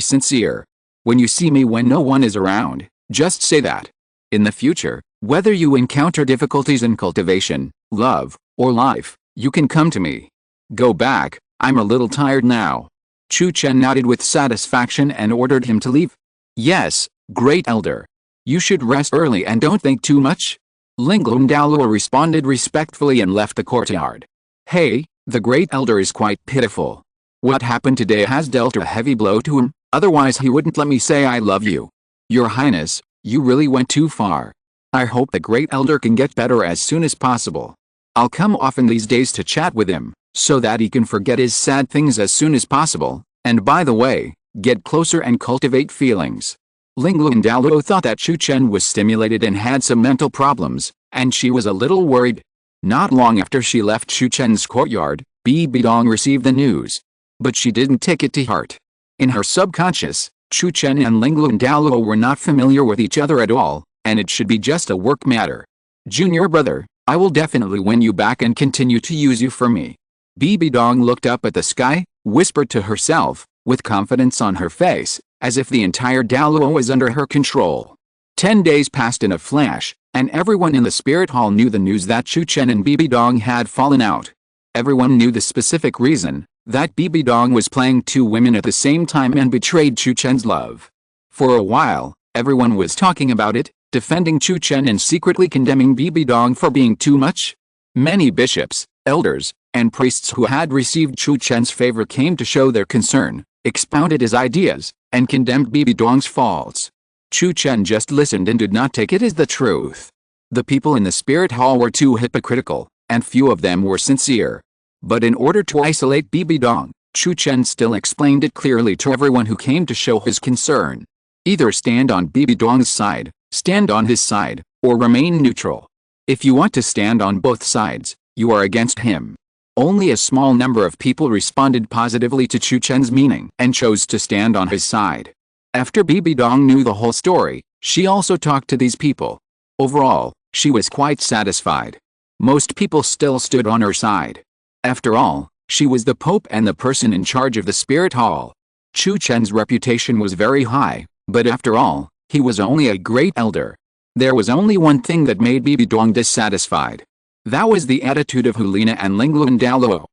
A: sincere. When you see me when no one is around, just say that. In the future, whether you encounter difficulties in cultivation, love, or life, you can come to me. Go back, I'm a little tired now. Chu Chen nodded with satisfaction and ordered him to leave. Yes, Great Elder. You should rest early and don't think too much. Lingluan Douluo responded respectfully and left the courtyard. Hey, the Great Elder is quite pitiful. What happened today has dealt a heavy blow to him, otherwise he wouldn't let me say I love you. Your Highness, you really went too far. I hope the Great Elder can get better as soon as possible. I'll come often these days to chat with him, so that he can forget his sad things as soon as possible, and by the way, get closer and cultivate feelings. Lingluan Douluo thought that Chu Chen was stimulated and had some mental problems, and she was a little worried. Not long after she left Chu Chen's courtyard, Bibi Dong received the news. But she didn't take it to heart. In her subconscious, Chu Chen and Lingluan Douluo were not familiar with each other at all, and it should be just a work matter. Junior brother, I will definitely win you back and continue to use you for me. Bibi Dong looked up at the sky, whispered to herself, with confidence on her face, as if the entire Douluo was under her control. 10 days passed in a flash, and everyone in the spirit hall knew the news that Chu Chen and Bibi Dong had fallen out. Everyone knew the specific reason, that Bibi Dong was playing 2 women at the same time and betrayed Chu Chen's love. For a while, everyone was talking about it, defending Chu Chen and secretly condemning Bibi Dong for being too much. Many bishops, elders, and priests who had received Chu Chen's favor came to show their concern, expounded his ideas, and condemned Bibi Dong's faults. Chu Chen just listened and did not take it as the truth. The people in the spirit hall were too hypocritical, and few of them were sincere. But in order to isolate Bibi Dong, Chu Chen still explained it clearly to everyone who came to show his concern. Either stand on Bibi Dong's side, stand on his side, or remain neutral. If you want to stand on both sides, you are against him. Only a small number of people responded positively to Chu Chen's meaning and chose to stand on his side. After Bibi Dong knew the whole story, she also talked to these people. Overall, she was quite satisfied. Most people still stood on her side. After all, she was the Pope and the person in charge of the Spirit Hall. Chu Chen's reputation was very high, but after all, he was only a great elder. There was only one thing that made Bibi Dong dissatisfied. That was the attitude of Liena and Lingluan Douluo.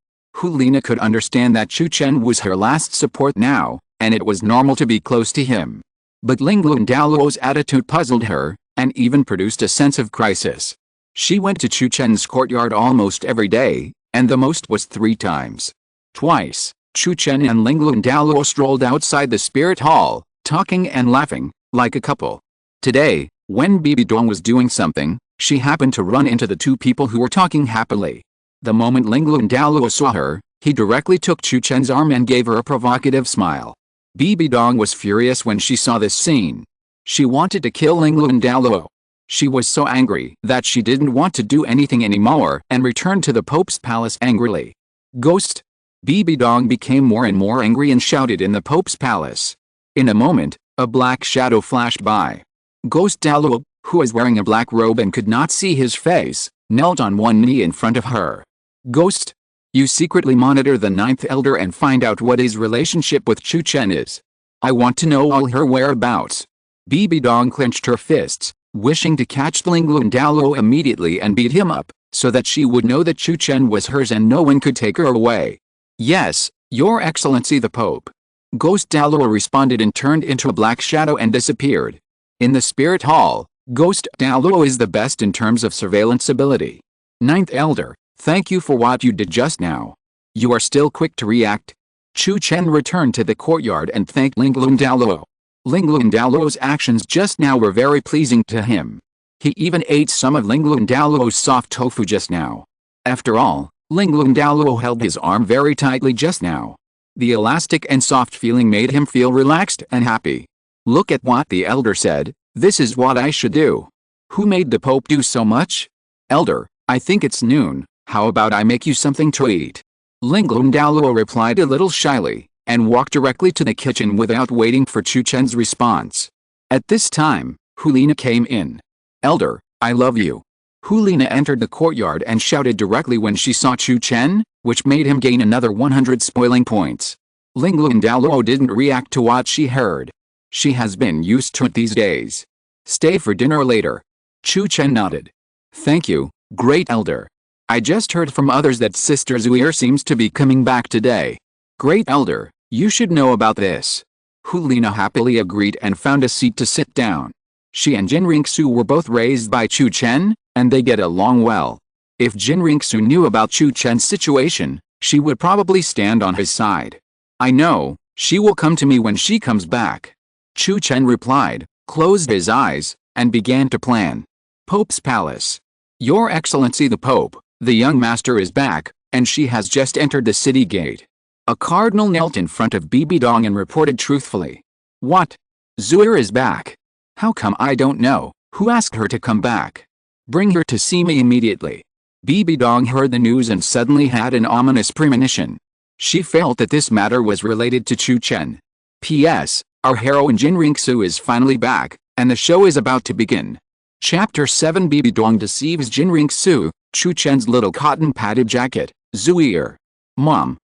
A: Liena could understand that Chu Chen was her last support now, and it was normal to be close to him. But Lingluan Douluo's attitude puzzled her, and even produced a sense of crisis. She went to Chu Chen's courtyard almost every day, and the most was 3 times. Twice, Chu Chen and Lingluan Douluo strolled outside the Spirit Hall, talking and laughing, like a couple. Today, when Bibi Dong was doing something, she happened to run into the 2 people who were talking happily. The moment Lingluan Douluo saw her, he directly took Chu Chen's arm and gave her a provocative smile. Bibi Dong was furious when she saw this scene. She wanted to kill Lingluan Douluo. She was so angry that she didn't want to do anything anymore and returned to the Pope's palace angrily. Ghost! Bibi Dong became more and more angry and shouted in the Pope's palace. In a moment, a black shadow flashed by. Ghost Douluo, who was wearing a black robe and could not see his face, knelt on one knee in front of her. Ghost! You secretly monitor the 9th elder and find out what his relationship with Chu Chen is. I want to know all her whereabouts. Bibi Dong clenched her fists, wishing to catch Lingluan Douluo immediately and beat him up, so that she would know that Chu Chen was hers and no one could take her away. Yes, Your Excellency the Pope. Ghost Douluo responded and turned into a black shadow and disappeared. In the Spirit Hall, Ghost Douluo is the best in terms of surveillance ability. 9th Elder, thank you for what you did just now. You are still quick to react. Chu Chen returned to the courtyard and thanked Lingluan Douluo. Lingluan Douluo's actions just now were very pleasing to him. He even ate some of Lingluan Douluo's soft tofu just now. After all, Lingluan Douluo held his arm very tightly just now. The elastic and soft feeling made him feel relaxed and happy. Look at what the elder said, this is what I should do. Who made the Pope do so much? Elder, I think it's noon, how about I make you something to eat? Lingluan Douluo replied a little shyly, and walked directly to the kitchen without waiting for Chu Chen's response. At this time, Liena came in. Elder, I love you. Liena entered the courtyard and shouted directly when she saw Chu Chen, which made him gain another 100 spoiling points. Lingluan Douluo didn't react to what she heard. She has been used to it these days. Stay for dinner later. Chu Chen nodded. Thank you, great elder. I just heard from others that Sister Zuir seems to be coming back today. Great elder, you should know about this. Liena happily agreed and found a seat to sit down. She and Qian Renxue were both raised by Chu Chen, and they get along well. If Qian Renxue knew about Chu Chen's situation, she would probably stand on his side. I know, she will come to me when she comes back. Chu Chen replied, closed his eyes, and began to plan. Pope's Palace. Your Excellency the Pope, the young master is back, and she has just entered the city gate. A cardinal knelt in front of Bibi Dong and reported truthfully. What? Zuir is back. How come I don't know? Who asked her to come back? Bring her to see me immediately. Bibi Dong heard the news and suddenly had an ominous premonition. She felt that this matter was related to Chu Chen. P.S. Our heroine Qian Renxue is finally back, and the show is about to begin. Chapter 7 Bibi Dong deceives Qian Renxue, Chu Chen's little cotton-padded jacket, Zuir. Mom,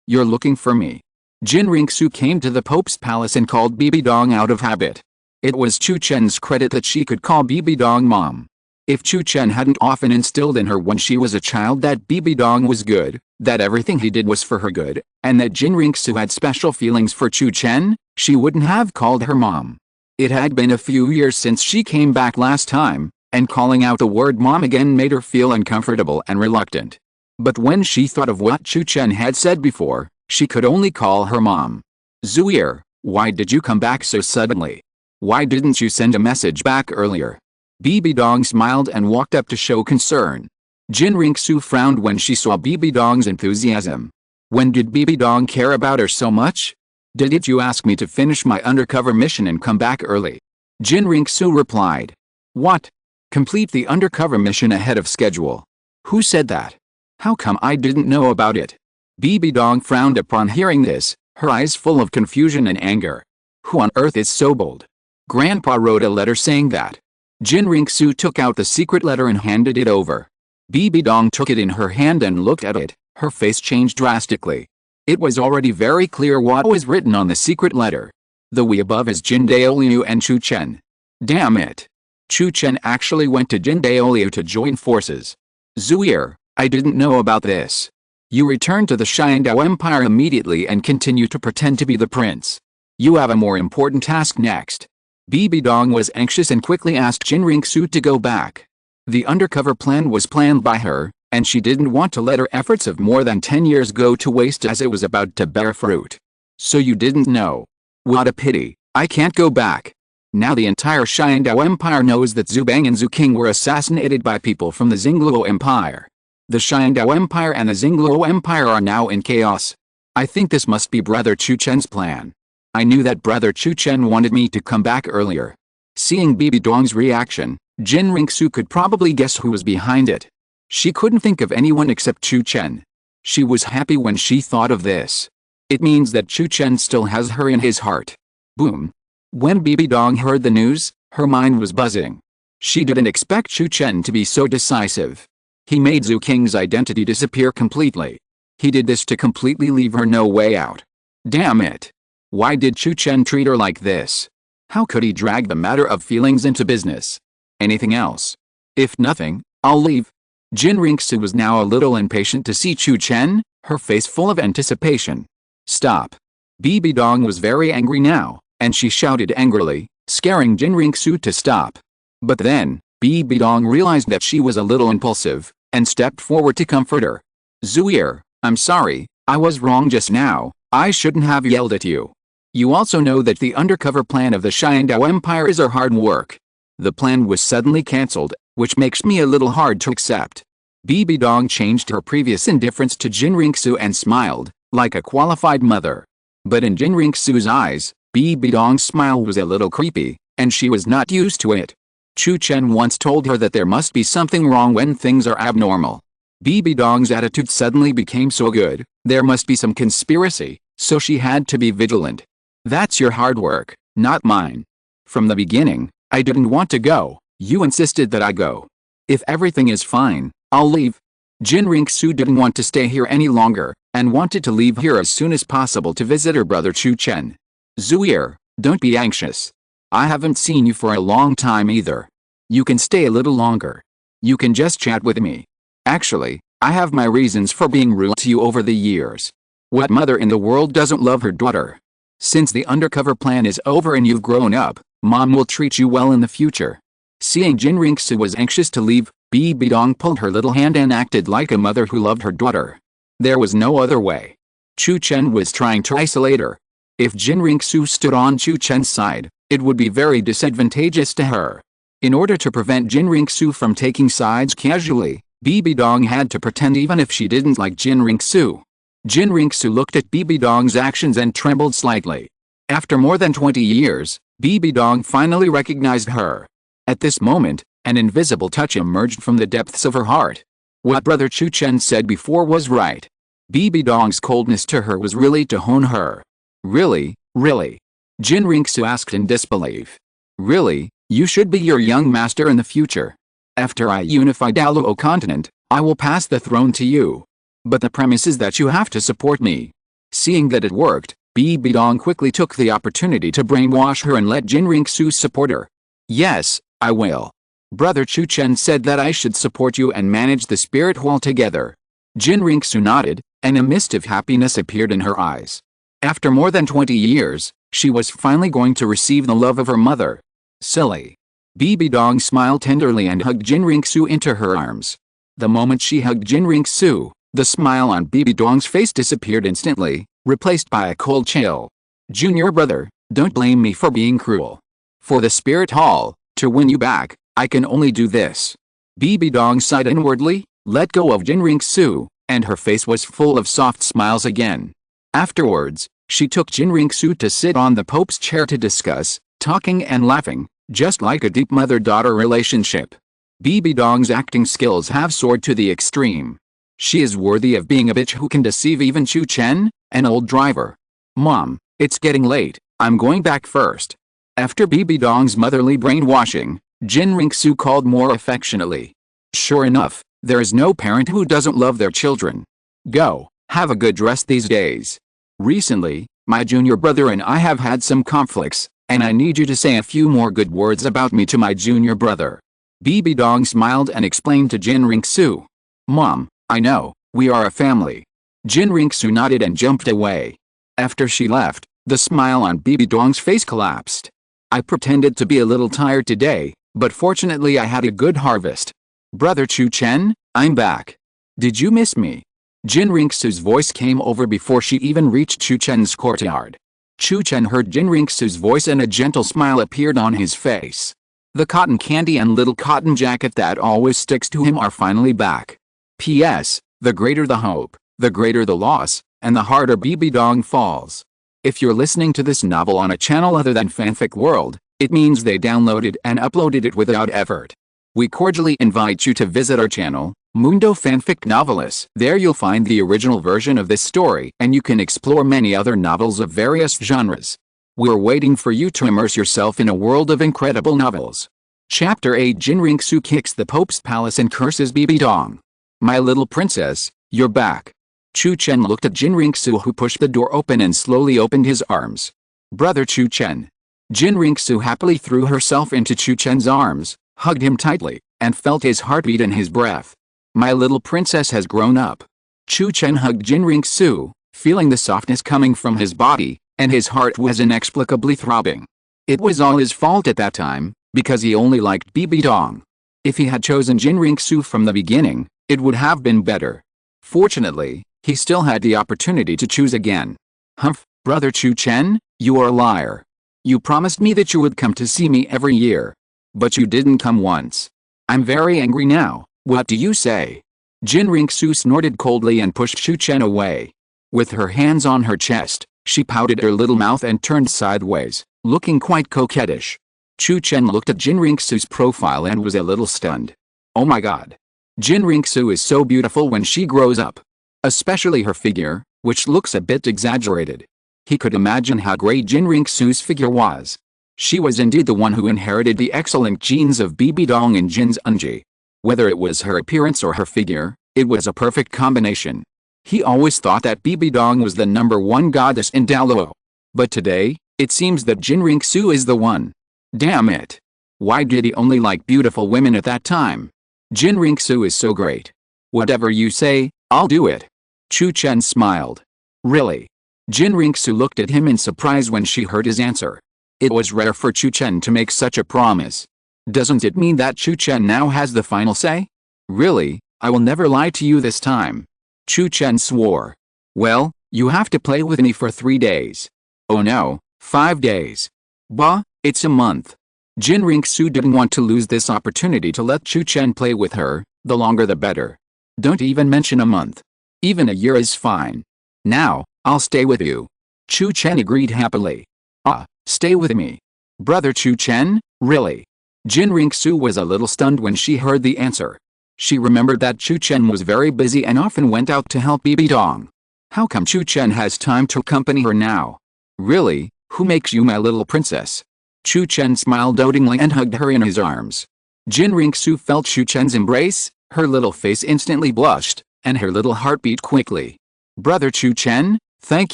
A: you're looking for me. Qian Renxue came to the Pope's palace and called Bibi Dong out of habit. It was Chu Chen's credit that she could call Bibi Dong Mom. If Chu Chen hadn't often instilled in her when she was a child that Bibi Dong was good, that everything he did was for her good, and that Qian Renxue had special feelings for Chu Chen, she wouldn't have called her mom. It had been a few years since she came back last time, and calling out the word mom again made her feel uncomfortable and reluctant. But when she thought of what Chu Chen had said before, she could only call her mom. Zuir, why did you come back so suddenly? Why didn't you send a message back earlier? Bibi Dong smiled and walked up to show concern. Qian Renxue frowned when she saw Bibi Dong's enthusiasm. When did Bibi Dong care about her so much? Didn't you ask me to finish my undercover mission and come back early? Qian Renxue replied. What? Complete the undercover mission ahead of schedule. Who said that? How come I didn't know about it? Bibi Dong frowned upon hearing this, her eyes full of confusion and anger. Who on earth is so bold? Grandpa wrote a letter saying that. Qian Renxue took out the secret letter and handed it over. Bibi Dong took it in her hand and looked at it, her face changed drastically. It was already very clear what was written on the secret letter. The we above is Jin Douluo and Chu Chen. Damn it. Chu Chen actually went to Jin Douluo to join forces. Zuier, I didn't know about this. You return to the Xiandao Empire immediately and continue to pretend to be the prince. You have a more important task next. Bibi Dong was anxious and quickly asked Qian Renxue to go back. The undercover plan was planned by her, and she didn't want to let her efforts of more than 10 years go to waste as it was about to bear fruit. So you didn't know. What a pity, I can't go back. Now the entire Xiandao Empire knows that Zhu Bang and Zhu King were assassinated by people from the Lingluan Empire. The Xiandao Empire and the Lingluan Empire are now in chaos. I think this must be Brother Chu Chen's plan. I knew that Brother Chu Chen wanted me to come back earlier. Seeing Bibi Dong's reaction, Qian Renxue could probably guess who was behind it. She couldn't think of anyone except Chu Chen. She was happy when she thought of this. It means that Chu Chen still has her in his heart. Boom. When Bibi Dong heard the news, her mind was buzzing. She didn't expect Chu Chen to be so decisive. He made Zhu King's identity disappear completely. He did this to completely leave her no way out. Damn it. Why did Chu Chen treat her like this? How could he drag the matter of feelings into business? Anything else? If nothing, I'll leave. Qian Renxue was now a little impatient to see Chu Chen, her face full of anticipation. Stop. Bibi Dong was very angry now, and she shouted angrily, scaring Qian Renxue to stop. But then, Bibi Dong realized that she was a little impulsive, and stepped forward to comfort her. Zuier, I'm sorry, I was wrong just now, I shouldn't have yelled at you. You also know that the undercover plan of the Xiandao Empire is our hard work. The plan was suddenly cancelled, which makes me a little hard to accept. Bibi Dong changed her previous indifference to Qian Renxue and smiled, like a qualified mother. But in Qian Renxue's eyes, Bibi Dong's smile was a little creepy, and she was not used to it. Chu Chen once told her that there must be something wrong when things are abnormal. Bibi Dong's attitude suddenly became so good, there must be some conspiracy, so she had to be vigilant. That's your hard work, not mine. From the beginning, I didn't want to go, you insisted that I go. If everything is fine, I'll leave. Qian Renxue didn't want to stay here any longer, and wanted to leave here as soon as possible to visit her brother Chu Chen. Zuier, don't be anxious. I haven't seen you for a long time either. You can stay a little longer. You can just chat with me. Actually, I have my reasons for being rude to you over the years. What mother in the world doesn't love her daughter? Since the undercover plan is over and you've grown up, Mom will treat you well in the future. Seeing Qian Renxue was anxious to leave, Bibi Dong pulled her little hand and acted like a mother who loved her daughter. There was no other way. Chu Chen was trying to isolate her. If Qian Renxue stood on Chu Chen's side, it would be very disadvantageous to her. In order to prevent Qian Renxue from taking sides casually, Bibi Dong had to pretend even if she didn't like Qian Renxue. Qian Renxue looked at Bibi Dong's actions and trembled slightly. After more than 20 years, Bibi Dong finally recognized her. At this moment, an invisible touch emerged from the depths of her heart. What Brother Chu Chen said before was right. Bibi Dong's coldness to her was really to hone her. Really, really? Qian Renxue asked in disbelief. Really, you should be your young master in the future. After I unify Douluo Continent, I will pass the throne to you. But the premise is that you have to support me. Seeing that it worked, Bibi Dong quickly took the opportunity to brainwash her and let Qian Renxue support her. Yes, I will. Brother Chu Chen said that I should support you and manage the spirit hall together. Qian Renxue nodded, and a mist of happiness appeared in her eyes. After more than 20 years, she was finally going to receive the love of her mother. Silly. Bibi Dong smiled tenderly and hugged Qian Renxue into her arms. The moment she hugged Qian Renxue, the smile on Bibi Dong's face disappeared instantly, replaced by a cold chill. Junior brother, don't blame me for being cruel. For the spirit hall, to win you back, I can only do this. Bibi Dong sighed inwardly, let go of Qian Renxue, and her face was full of soft smiles again. Afterwards, she took Qian Renxue to sit on the Pope's chair to discuss, talking and laughing, just like a deep mother-daughter relationship. Bibi Dong's acting skills have soared to the extreme. She is worthy of being a bitch who can deceive even Chu Chen, an old driver. Mom, it's getting late, I'm going back first. After Bibi Dong's motherly brainwashing, Qian Renxue called more affectionately. Sure enough, there is no parent who doesn't love their children. Go, have a good rest these days. Recently, my junior brother and I have had some conflicts, and I need you to say a few more good words about me to my junior brother. Bibi Dong smiled and explained to Qian Renxue. Mom, I know, we are a family. Qian Renxue nodded and jumped away. After she left, the smile on Bibi Dong's face collapsed. I pretended to be a little tired today, but fortunately I had a good harvest. Brother Chu Chen, I'm back. Did you miss me? Qian Renxue's voice came over before she even reached Chu Chen's courtyard. Chu Chen heard Qian Renxue's voice and a gentle smile appeared on his face. The cotton candy and little cotton jacket that always sticks to him are finally back. P.S. The greater the hope, the greater the loss, and the harder Bibi Dong falls. If you're listening to this novel on a channel other than Fanfic World, it means they downloaded and uploaded it without effort. We cordially invite you to visit our channel, Mundo Fanfic Novelis. There you'll find the original version of this story and you can explore many other novels of various genres. We're waiting for you to immerse yourself in a world of incredible novels. Chapter 8 Qian Renxue kicks the Pope's palace and curses Bibi Dong. My little princess, you're back. Chu Chen looked at Qian Renxue who pushed the door open and slowly opened his arms. Brother Chu Chen. Qian Renxue happily threw herself into Chu Chen's arms, hugged him tightly, and felt his heartbeat and his breath. My little princess has grown up. Chu Chen hugged Qian Renxue, feeling the softness coming from his body, and his heart was inexplicably throbbing. It was all his fault at that time, because he only liked Bibi Dong. If he had chosen Qian Renxue from the beginning, it would have been better. Fortunately, he still had the opportunity to choose again. Humph, Brother Chu Chen, you are a liar. You promised me that you would come to see me every year. But you didn't come once. I'm very angry now, what do you say? Qian Renxue snorted coldly and pushed Chu Chen away. With her hands on her chest, she pouted her little mouth and turned sideways, looking quite coquettish. Chu Chen looked at Qian Renxue's profile and was a little stunned. Oh my god. Qian Renxue is so beautiful when she grows up. Especially her figure, which looks a bit exaggerated. He could imagine how great Qian Renxue's figure was. She was indeed the one who inherited the excellent genes of Bibi Dong and Qian Xunji. Whether it was her appearance or her figure, it was a perfect combination. He always thought that Bibi Dong was the #1 goddess in Douluo. But today, it seems that Qian Renxue is the one. Damn it. Why did he only like beautiful women at that time? Qian Renxue is so great. Whatever you say, I'll do it. Chu Chen smiled. Really? Qian Renxue looked at him in surprise when she heard his answer. It was rare for Chu Chen to make such a promise. Doesn't it mean that Chu Chen now has the final say? Really, I will never lie to you this time. Chu Chen swore. Well, you have to play with me for 3 days. Oh no, 5 days. Bah, it's a month. Qian Renxue didn't want to lose this opportunity to let Chu Chen play with her, the longer the better. Don't even mention a month. Even a year is fine. Now, I'll stay with you. Chu Chen agreed happily. Ah, stay with me. Brother Chu Chen, really? Qian Renxue was a little stunned when she heard the answer. She remembered that Chu Chen was very busy and often went out to help Bibi Dong. How come Chu Chen has time to accompany her now? Really, who makes you my little princess? Chu Chen smiled dotingly and hugged her in his arms. Qian Renxue felt Chu Chen's embrace, her little face instantly blushed, and her little heart beat quickly. Brother Chu Chen, thank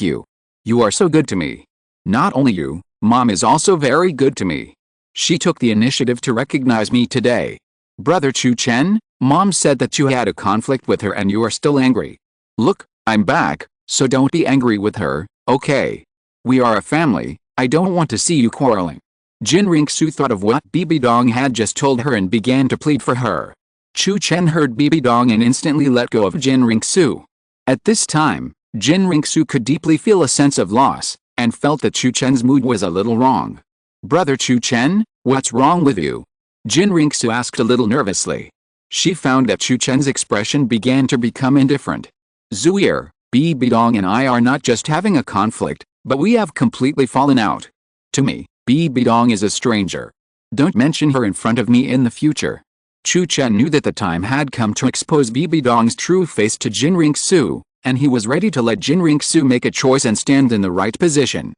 A: you. You are so good to me. Not only you, Mom is also very good to me. She took the initiative to recognize me today. Brother Chu Chen, Mom said that you had a conflict with her and you are still angry. Look, I'm back, so don't be angry with her, okay? We are a family, I don't want to see you quarreling. Qian Renxue thought of what Bibi Dong had just told her and began to plead for her. Chu Chen heard Bibi Dong and instantly let go of Qian Renxue. At this time, Qian Renxue could deeply feel a sense of loss, and felt that Chu Chen's mood was a little wrong. Brother Chu Chen, what's wrong with you? Qian Renxue asked a little nervously. She found that Chu Chen's expression began to become indifferent. Zuier, Bibi Dong and I are not just having a conflict, but we have completely fallen out. To me, Bibi Dong is a stranger. Don't mention her in front of me in the future. Chu Chen knew that the time had come to expose Bibi Dong's true face to Qian Renxue, and he was ready to let Qian Renxue make a choice and stand in the right position.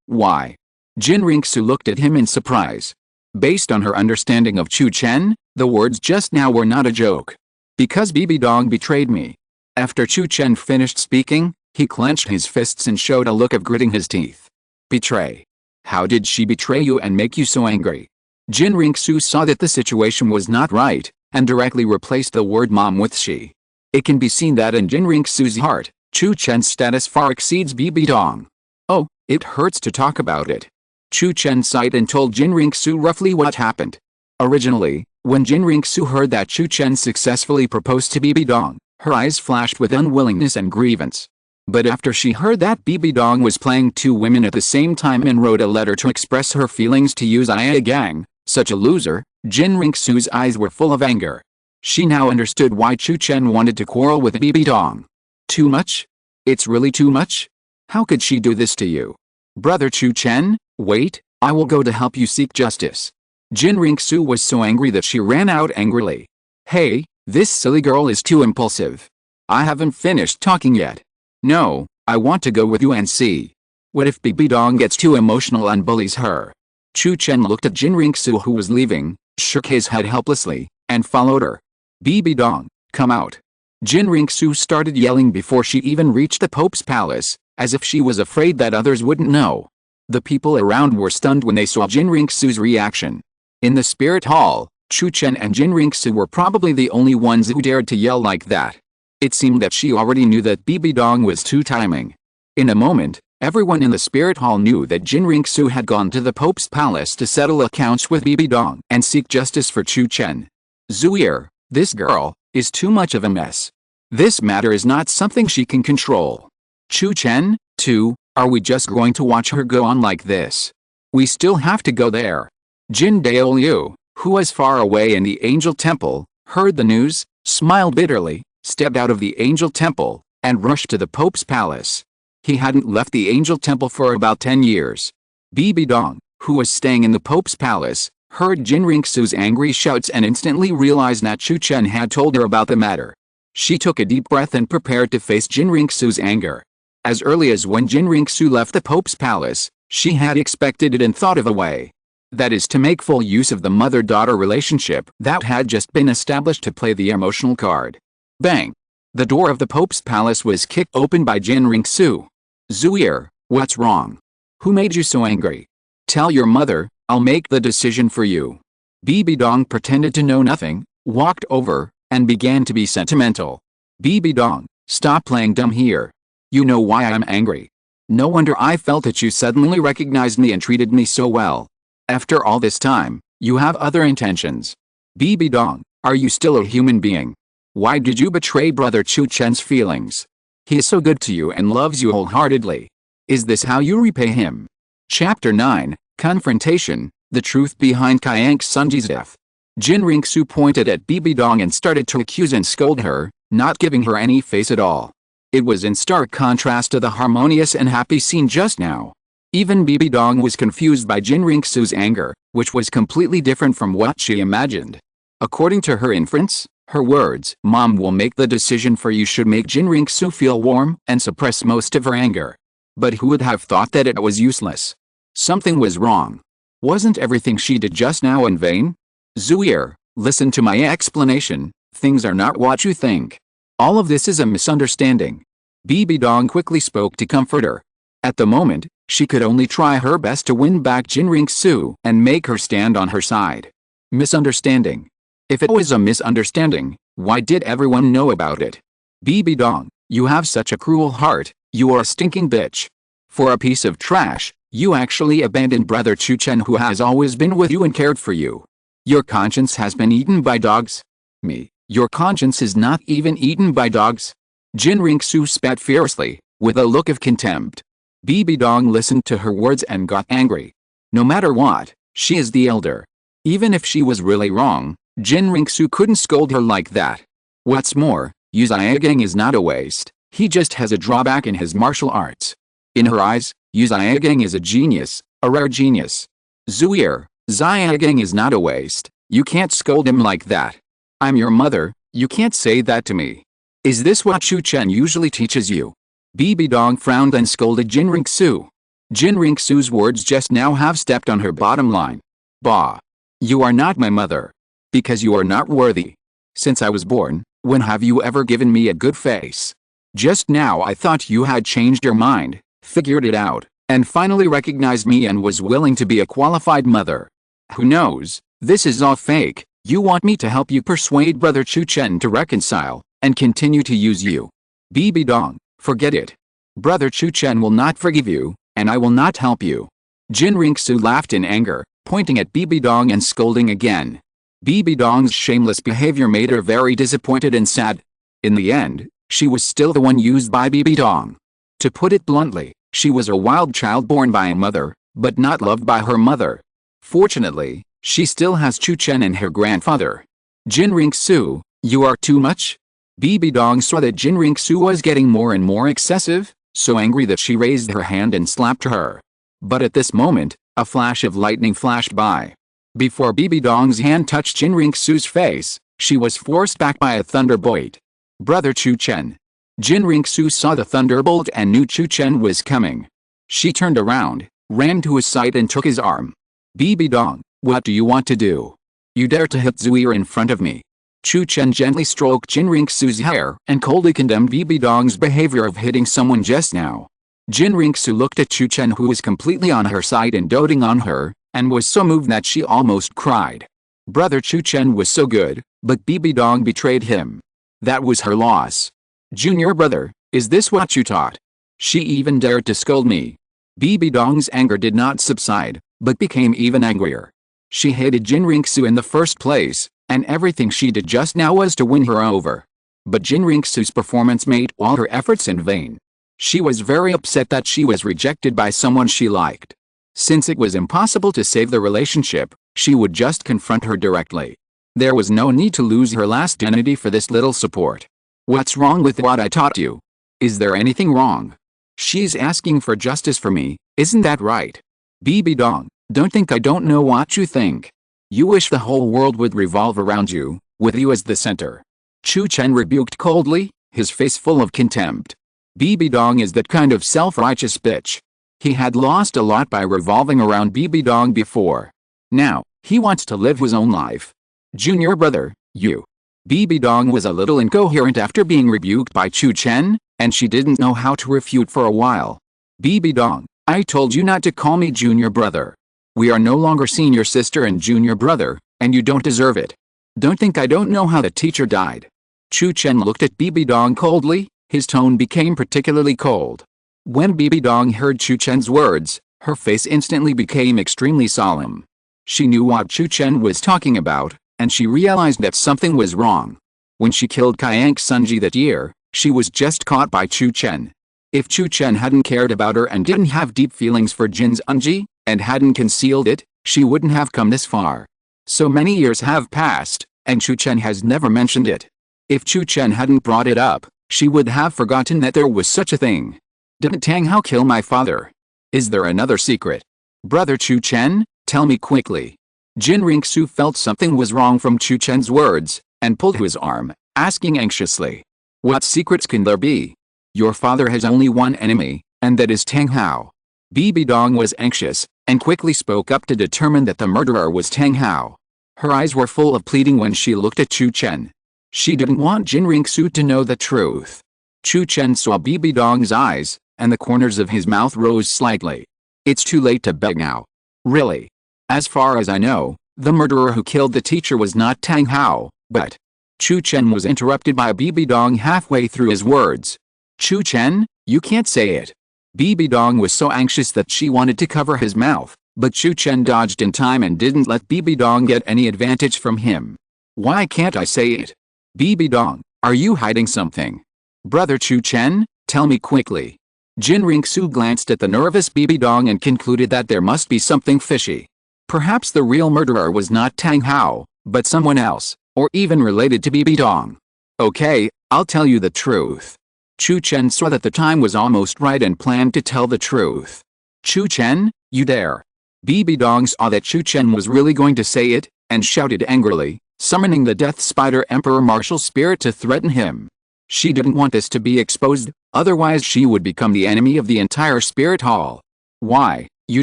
A: Why? Qian Renxue looked at him in surprise. Based on her understanding of Chu Chen, the words just now were not a joke. Because Bibi Dong betrayed me. After Chu Chen finished speaking, he clenched his fists and showed a look of gritting his teeth. Betray? How did she betray you and make you so angry? Qian Renxue saw that the situation was not right, and directly replaced the word mom with she. It can be seen that in Qian Renxue's heart, Chu Chen's status far exceeds Bibi Dong. Oh, it hurts to talk about it. Chu Chen sighed and told Qian Renxue roughly what happened. Originally, when Qian Renxue heard that Chu Chen successfully proposed to Bibi Dong, her eyes flashed with unwillingness and grievance. But after she heard that Bibi Dong was playing two women at the same time and wrote a letter to express her feelings to Yu Xiaogang, such a loser, Qian Renxue's eyes were full of anger. She now understood why Chu Chen wanted to quarrel with Bibi Dong. Too much? It's really too much? How could she do this to you? Brother Chu Chen, wait, I will go to help you seek justice. Qian Renxue was so angry that she ran out angrily. Hey, this silly girl is too impulsive. I haven't finished talking yet. No, I want to go with you and see. What if Bibi Dong gets too emotional and bullies her? Chu Chen looked at Qian Renxue who was leaving, shook his head helplessly, and followed her. Bibi Dong, come out. Qian Renxue started yelling before she even reached the Pope's palace, as if she was afraid that others wouldn't know. The people around were stunned when they saw Qian Renxue's reaction. In the spirit hall, Chu Chen and Qian Renxue were probably the only ones who dared to yell like that. It seemed that she already knew that Bibi Dong was two-timing. In a moment, everyone in the spirit hall knew that Qian Renxue had gone to the Pope's palace to settle accounts with Bibi Dong and seek justice for Chu Chen. Zuier, this girl, is too much of a mess. This matter is not something she can control. Chu Chen, too, are we just going to watch her go on like this? We still have to go there. Jin Daoliu, who was far away in the angel temple, heard the news, smiled bitterly, stepped out of the angel temple, and rushed to the Pope's palace. He hadn't left the angel temple for about 10 years. Bibi Dong, who was staying in the Pope's palace, heard Qian Renxue's angry shouts and instantly realized that Chu Chen had told her about the matter. She took a deep breath and prepared to face Qian Renxue's anger. As early as when Qian Renxue left the Pope's palace, she had expected it and thought of a way. That is to make full use of the mother-daughter relationship that had just been established to play the emotional card. Bang! The door of the Pope's palace was kicked open by Qian Renxue. Zuier, what's wrong? Who made you so angry? Tell your mother, I'll make the decision for you. Bibi Dong pretended to know nothing, walked over, and began to be sentimental. Bibi Dong, stop playing dumb here. You know why I'm angry. No wonder I felt that you suddenly recognized me and treated me so well. After all this time, you have other intentions. Bibi Dong, are you still a human being? Why did you betray brother Chu Chen's feelings? He is so good to you and loves you wholeheartedly. Is this how you repay him? Chapter 9, Confrontation, the truth behind Qian Xunji's death. Qian Renxue pointed at Bibi Dong and started to accuse and scold her, not giving her any face at all. It was in stark contrast to the harmonious and happy scene just now. Even Bibi Dong was confused by Qian Renxue's anger, which was completely different from what she imagined. According to her inference, her words, "Mom will make the decision for you," should make Qian Renxue feel warm and suppress most of her anger. But who would have thought that it was useless? Something was wrong. Wasn't everything she did just now in vain? Zuier, listen to my explanation, things are not what you think. All of this is a misunderstanding. Bibi Dong quickly spoke to comfort her. At the moment, she could only try her best to win back Qian Renxue and make her stand on her side. Misunderstanding. If it was a misunderstanding, why did everyone know about it? Bibi Dong, you have such a cruel heart, you are a stinking bitch. For a piece of trash, you actually abandoned brother Chu Chen who has always been with you and cared for you. Your conscience has been eaten by dogs? Me, your conscience is not even eaten by dogs? Qian Renxue spat fiercely, with a look of contempt. Bibi Dong listened to her words and got angry. No matter what, she is the elder. Even if she was really wrong, Qian Renxue couldn't scold her like that. What's more, Yu Xiaogang is not a waste, he just has a drawback in his martial arts. In her eyes, Yu Xiaogang is a genius, a rare genius. Zuier, Xiaogang is not a waste, You can't scold him like that. I'm your mother, you can't say that to me. Is this what Chu Chen usually teaches you? Bibi Dong frowned and scolded Qian Renxue. Qian Renxue's words just now have stepped on her bottom line. Bah! You are not my mother. Because you are not worthy. Since I was born, when have you ever given me a good face? Just now I thought you had changed your mind, figured it out, and finally recognized me and was willing to be a qualified mother. Who knows, this is all fake. You want me to help you persuade Brother Chu Chen to reconcile, and continue to use you. Bibi Dong, forget it. Brother Chu Chen will not forgive you, and I will not help you. Qian Renxue laughed in anger, pointing at Bibi Dong and scolding again. Bibi Dong's shameless behavior made her very disappointed and sad. In the end, she was still the one used by Bibi Dong. To put it bluntly, she was a wild child born by a mother, but not loved by her mother. Fortunately, she still has Chu Chen and her grandfather. Qian Renxue, you are too much? Bibi Dong saw that Qian Renxue was getting more and more excessive, so angry that she raised her hand and slapped her. But at this moment, a flash of lightning flashed by. Before Bibi Dong's hand touched Qian Renxue's face, she was forced back by a thunderbolt. Brother Chu Chen. Qian Renxue saw the thunderbolt and knew Chu Chen was coming. She turned around, ran to his side and took his arm. Bibi Dong, what do you want to do? You dare to hit Zuir in front of me. Chu Chen gently stroked Qian Renxue's hair and coldly condemned Bibi Dong's behavior of hitting someone just now. Qian Renxue looked at Chu Chen, who was completely on her side and doting on her, and was so moved that she almost cried. Brother Chu Chen was so good, but Bibi Dong betrayed him. That was her loss. Junior brother, is this what you taught? She even dared to scold me. Bibi Dong's anger did not subside, but became even angrier. She hated Qian Renxue in the first place, and everything she did just now was to win her over. But Qian Renxue's performance made all her efforts in vain. She was very upset that she was rejected by someone she liked. Since it was impossible to save the relationship, she would just confront her directly. There was no need to lose her last dignity for this little support. What's wrong with what I taught you? Is there anything wrong? She's asking for justice for me, isn't that right? Bibi Dong, don't think I don't know what you think. You wish the whole world would revolve around you, with you as the center. Chu Chen rebuked coldly, his face full of contempt. Bibi Dong is that kind of self-righteous bitch. He had lost a lot by revolving around Bibi Dong before. Now, he wants to live his own life. Junior brother, you. Bibi Dong was a little incoherent after being rebuked by Chu Chen, and she didn't know how to refute for a while. Bibi Dong, I told you not to call me junior brother. We are no longer senior sister and junior brother, and you don't deserve it. Don't think I don't know how the teacher died. Chu Chen looked at Bibi Dong coldly, his tone became particularly cold. When Bibi Dong heard Chu Chen's words, her face instantly became extremely solemn. She knew what Chu Chen was talking about, and she realized that something was wrong. When she killed Qian Xunji that year, she was just caught by Chu Chen. If Chu Chen hadn't cared about her and didn't have deep feelings for Qian Xunji, and hadn't concealed it, she wouldn't have come this far. So many years have passed, and Chu Chen has never mentioned it. If Chu Chen hadn't brought it up, she would have forgotten that there was such a thing. Didn't Tang Hao kill my father? Is there another secret? Brother Chu Chen, tell me quickly. Qian Renxue felt something was wrong from Chu Chen's words, and pulled his arm, asking anxiously. What secrets can there be? Your father has only one enemy, and that is Tang Hao. Bibi Dong was anxious, and quickly spoke up to determine that the murderer was Tang Hao. Her eyes were full of pleading when she looked at Chu Chen. She didn't want Qian Renxue to know the truth. Chu Chen saw Bibi Dong's eyes, and the corners of his mouth rose slightly. It's too late to beg now. Really? As far as I know, the murderer who killed the teacher was not Tang Hao, but... Chu Chen was interrupted by Bibi Dong halfway through his words. Chu Chen, you can't say it. Bibi Dong was so anxious that she wanted to cover his mouth, but Chu Chen dodged in time and didn't let Bibi Dong get any advantage from him. Why can't I say it? Bibi Dong, are you hiding something? Brother Chu Chen, tell me quickly. Qian Renxue glanced at the nervous Bibi Dong and concluded that there must be something fishy. Perhaps the real murderer was not Tang Hao, but someone else, or even related to Bibi Dong. Okay, I'll tell you the truth. Chu Chen saw that the time was almost right and planned to tell the truth. Chu Chen, you dare. Bibi Dong saw that Chu Chen was really going to say it, and shouted angrily, summoning the Death Spider Emperor Martial Spirit to threaten him. She didn't want this to be exposed, otherwise she would become the enemy of the entire Spirit Hall. Why, you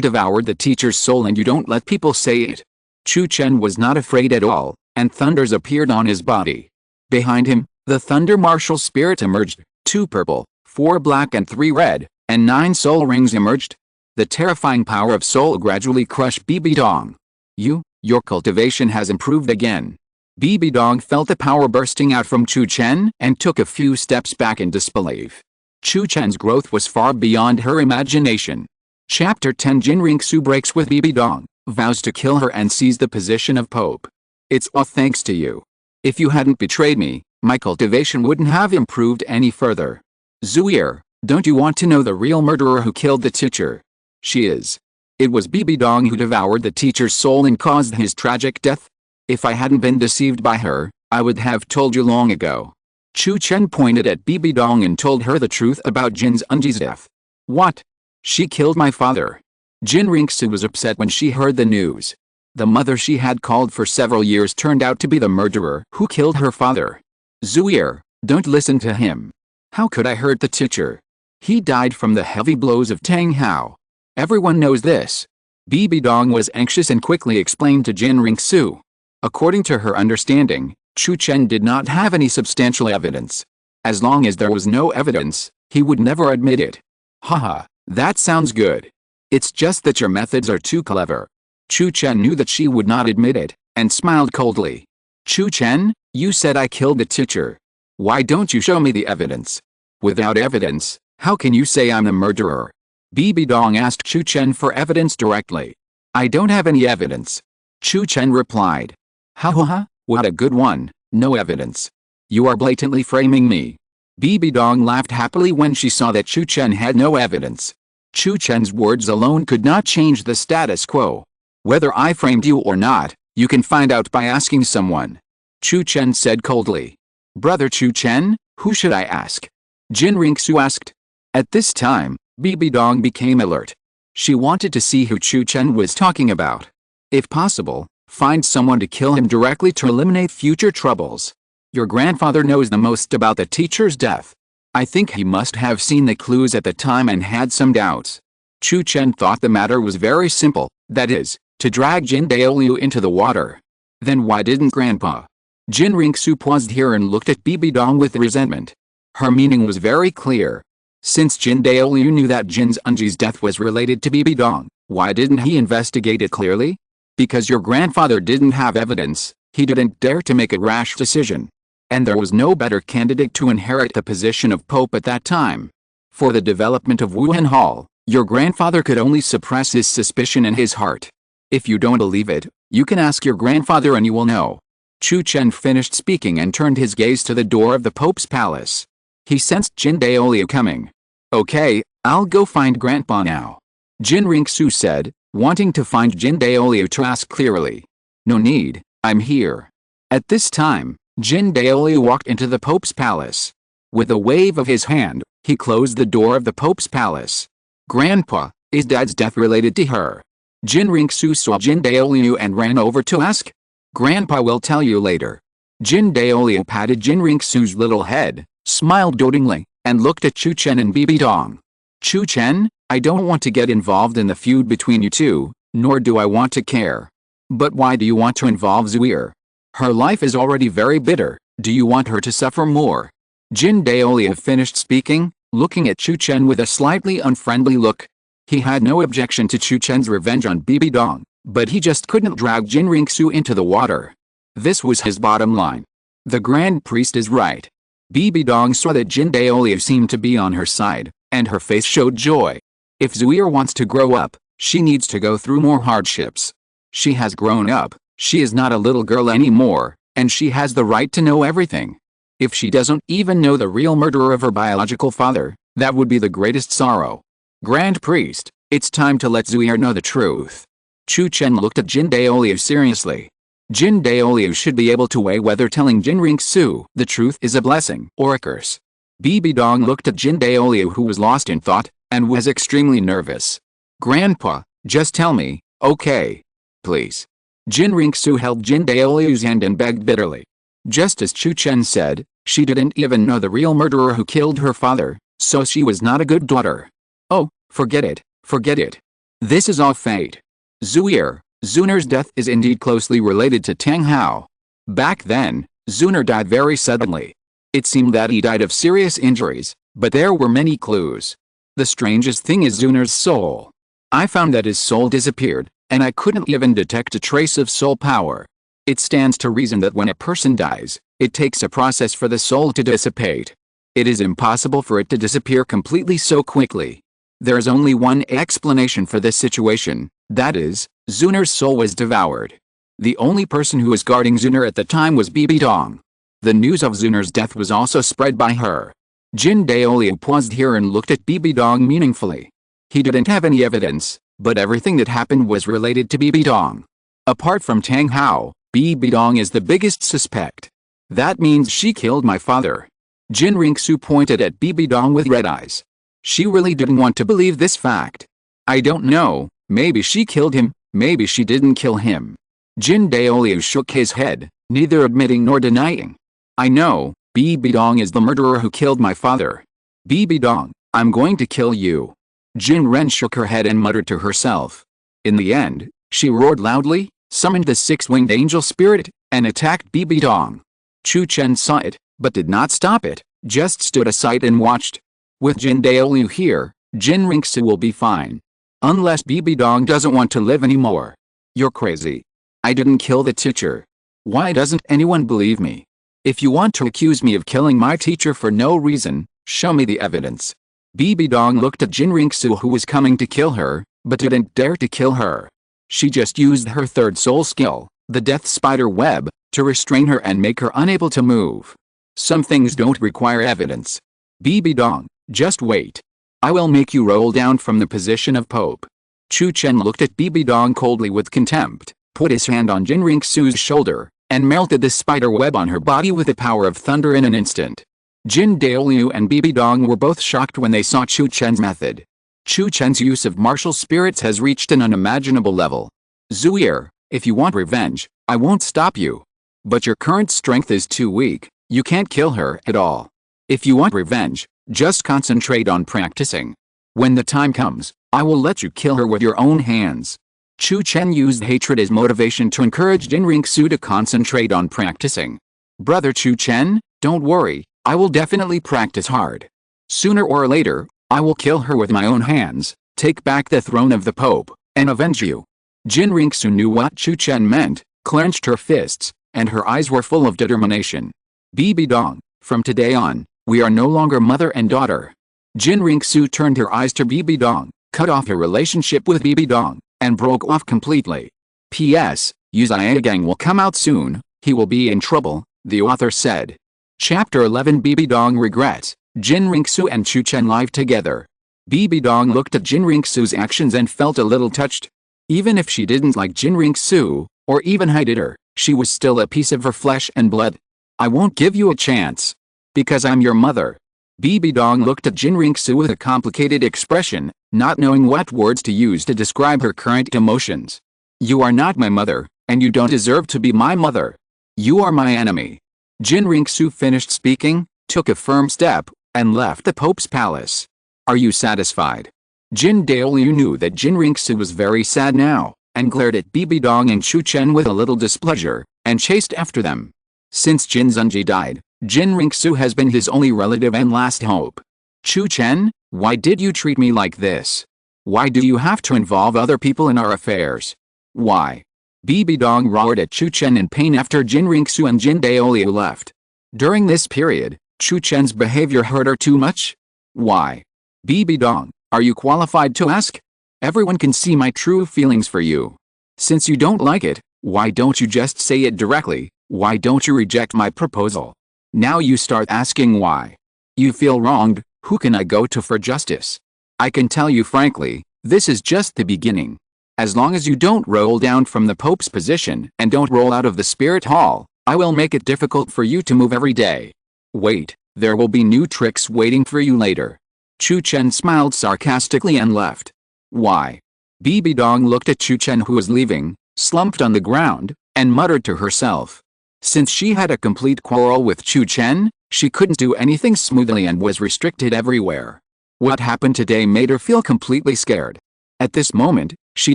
A: devoured the teacher's soul and you don't let people say it. Chu Chen was not afraid at all, and thunders appeared on his body. Behind him, the Thunder Martial Spirit emerged, 2 purple, 4 black and 3 red, and 9 soul rings emerged. The terrifying power of soul gradually crushed Bibi Dong. Your cultivation has improved again. Bibi Dong felt the power bursting out from Chu Chen and took a few steps back in disbelief. Chu Chen's growth was far beyond her imagination. Chapter 10 Qian Renxue breaks with Bibi Dong, vows to kill her and seize the position of Pope. It's all thanks to you. If you hadn't betrayed me, my cultivation wouldn't have improved any further. Zuier, don't you want to know the real murderer who killed the teacher? She is. It was Bibi Dong who devoured the teacher's soul and caused his tragic death. If I hadn't been deceived by her, I would have told you long ago. Chu Chen pointed at Bibi Dong and told her the truth about Qian Xunji's death. What? She killed my father. Qian Renxue was upset when she heard the news. The mother she had called for several years turned out to be the murderer who killed her father. Zuier, don't listen to him. How could I hurt the teacher? He died from the heavy blows of Tang Hao. Everyone knows this. Bibi Dong was anxious and quickly explained to Qian Renxue. According to her understanding, Chu Chen did not have any substantial evidence. As long as there was no evidence, he would never admit it. Haha, that sounds good. It's just that your methods are too clever. Chu Chen knew that she would not admit it, and smiled coldly. Chu Chen, you said I killed the teacher. Why don't you show me the evidence? Without evidence, how can you say I'm the murderer? Bibi Dong asked Chu Chen for evidence directly. I don't have any evidence. Chu Chen replied. Ha, what a good one, no evidence. You are blatantly framing me. Bibi Dong laughed happily when she saw that Chu Chen had no evidence. Chu Chen's words alone could not change the status quo. Whether I framed you or not, you can find out by asking someone. Chu Chen said coldly. Brother Chu Chen, who should I ask? Qian Renxue asked. At this time, Bibi Dong became alert. She wanted to see who Chu Chen was talking about. If possible, find someone to kill him directly to eliminate future troubles. Your grandfather knows the most about the teacher's death. I think he must have seen the clues at the time and had some doubts. Chu Chen thought the matter was very simple, that is, to drag Qian Douluo into the water. Then why didn't Grandpa? Qian Renxue paused here and looked at Bibi Dong with resentment. Her meaning was very clear. Since Qian Douluo knew that Qian Xunji's death was related to Bibi Dong, why didn't he investigate it clearly? Because your grandfather didn't have evidence, he didn't dare to make a rash decision. And there was no better candidate to inherit the position of Pope at that time. For the development of Wuhun Hall, your grandfather could only suppress his suspicion in his heart. If you don't believe it, you can ask your grandfather and you will know. Chu Chen finished speaking and turned his gaze to the door of the Pope's palace. He sensed Qian Douluo coming. Okay, I'll go find Grandpa now. Qian Renxue said, wanting to find Qian Douluo to ask clearly. No need, I'm here. At this time, Qian Douluo walked into the Pope's palace. With a wave of his hand, he closed the door of the Pope's palace. Grandpa, is Dad's death related to her? Qian Renxue saw Qian Douluo and ran over to ask. Grandpa will tell you later. Qian Douluo patted Qian Renxue's little head, smiled dotingly, and looked at Chu Chen and Bibi Dong. Chu Chen, I don't want to get involved in the feud between you two, nor do I want to care. But why do you want to involve Zuier? Her life is already very bitter, do you want her to suffer more? Qian Douluo finished speaking, looking at Chu Chen with a slightly unfriendly look. He had no objection to Chu Chen's revenge on Bibi Dong, but he just couldn't drag Qian Renxue into the water. This was his bottom line. The Grand Priest is right. Bibi Dong saw that Qian Douluo seemed to be on her side, and her face showed joy. If Zuier wants to grow up, she needs to go through more hardships. She has grown up, she is not a little girl anymore, and she has the right to know everything. If she doesn't even know the real murderer of her biological father, that would be the greatest sorrow. Grand Priest, it's time to let Zuier know the truth. Chu Chen looked at Qian Douluo seriously. Qian Douluo should be able to weigh whether telling Qian Renxue the truth is a blessing or a curse. Bibi Dong looked at Qian Douluo, who was lost in thought, and was extremely nervous. Grandpa, just tell me, Okay. Please. Jin Renxue held Jin Daoliu's hand and begged bitterly. Just as Chu Chen said, she didn't even know the real murderer who killed her father, so she was not a good daughter. Oh, forget it, forget it. This is all fate. Zunar's death is indeed closely related to Tang Hao. Back then, Zunar died very suddenly. It seemed that he died of serious injuries, but there were many clues. The strangest thing is Zunar's soul. I found that his soul disappeared, and I couldn't even detect a trace of soul power. It stands to reason that when a person dies, it takes a process for the soul to dissipate. It is impossible for it to disappear completely so quickly. There is only one explanation for this situation, that is, Zunar's soul was devoured. The only person who was guarding Zunar at the time was Bibi Dong. The news of Zunar's death was also spread by her. Jin Daoliu paused here and looked at Bibi Dong meaningfully. He didn't have any evidence, but everything that happened was related to Bibi Dong. Apart from Tang Hao, Bibi Dong is the biggest suspect. That means she killed my father. Jin Renxue pointed at Bibi Dong with red eyes. She really didn't want to believe this fact. I don't know, maybe she killed him, maybe she didn't kill him. Jin Daoliu shook his head, neither admitting nor denying. I know, Bibi Dong is the murderer who killed my father. Bibi Dong, I'm going to kill you. Jin Ren shook her head and muttered to herself. In the end, she roared loudly, summoned the six-winged angel spirit, and attacked Bibi Dong. Chu Chen saw it, but did not stop it, just stood aside and watched. With Jin Daoliu here, Jin Renxue will be fine. Unless Bibi Dong doesn't want to live anymore. You're crazy. I didn't kill the teacher. Why doesn't anyone believe me? If you want to accuse me of killing my teacher for no reason, show me the evidence. Bibi Dong looked at Jin Renxue, who was coming to kill her, but didn't dare to kill her. She just used her third soul skill, the death spider web, to restrain her and make her unable to move. Some things don't require evidence. Bibi Dong, just wait. I will make you roll down from the position of Pope. Chu Chen looked at Bibi Dong coldly with contempt, put his hand on Jin Renxue's shoulder, and melted the spider web on her body with the power of thunder in an instant. Jin Daoliu and Bibi Dong were both shocked when they saw Chu Chen's method. Chu Chen's use of martial spirits has reached an unimaginable level. Zuier, if you want revenge, I won't stop you. But your current strength is too weak, you can't kill her at all. If you want revenge, just concentrate on practicing. When the time comes, I will let you kill her with your own hands. Chu Chen used hatred as motivation to encourage Jin Renxue to concentrate on practicing. Brother Chu Chen, don't worry, I will definitely practice hard. Sooner or later, I will kill her with my own hands, take back the throne of the Pope, and avenge you. Jin Renxue knew what Chu Chen meant, clenched her fists, and her eyes were full of determination. Bibi Dong, from today on, we are no longer mother and daughter. Jin Renxue turned her eyes to Bibi Dong, cut off her relationship with Bibi Dong, and broke off completely. P.S. Yu Xiaogang will come out soon, he will be in trouble, the author said. Chapter 11 Bibi Dong regrets, Jin Renxue and Chu Chen live together. Bibi Dong looked at Jin Renxue's actions and felt a little touched. Even if she didn't like Jin Renxue, or even hated her, she was still a piece of her flesh and blood. I won't give you a chance. Because I'm your mother. Bibi Dong looked at Jin Renxue with a complicated expression, not knowing what words to use to describe her current emotions. You are not my mother, and you don't deserve to be my mother. You are my enemy. Jin Renxue finished speaking, took a firm step, and left the Pope's palace. Are you satisfied? Jin Daoliu knew that Jin Renxue was very sad now, and glared at Bibi Dong and Chu Chen with a little displeasure, and chased after them. Since Qian Xunji died, Jin Renxue has been his only relative and last hope. Chu Chen, why did you treat me like this? Why do you have to involve other people in our affairs? Why? Bibi Dong roared at Chu Chen in pain after Jin Renxue and Jin Daoliu left. During this period, Chu Chen's behavior hurt her too much? Why? Bibi Dong, are you qualified to ask? Everyone can see my true feelings for you. Since you don't like it, why don't you just say it directly? Why don't you reject my proposal? Now you start asking why. You feel wronged, who can I go to for justice? I can tell you frankly, this is just the beginning. As long as you don't roll down from the Pope's position and don't roll out of the Spirit Hall, I will make it difficult for you to move every day. Wait, there will be new tricks waiting for you later. Chu Chen smiled sarcastically and left. Why? Bibi Dong looked at Chu Chen, who was leaving, slumped on the ground, and muttered to herself. Since she had a complete quarrel with Chu Chen, she couldn't do anything smoothly and was restricted everywhere. What happened today made her feel completely scared. At this moment, she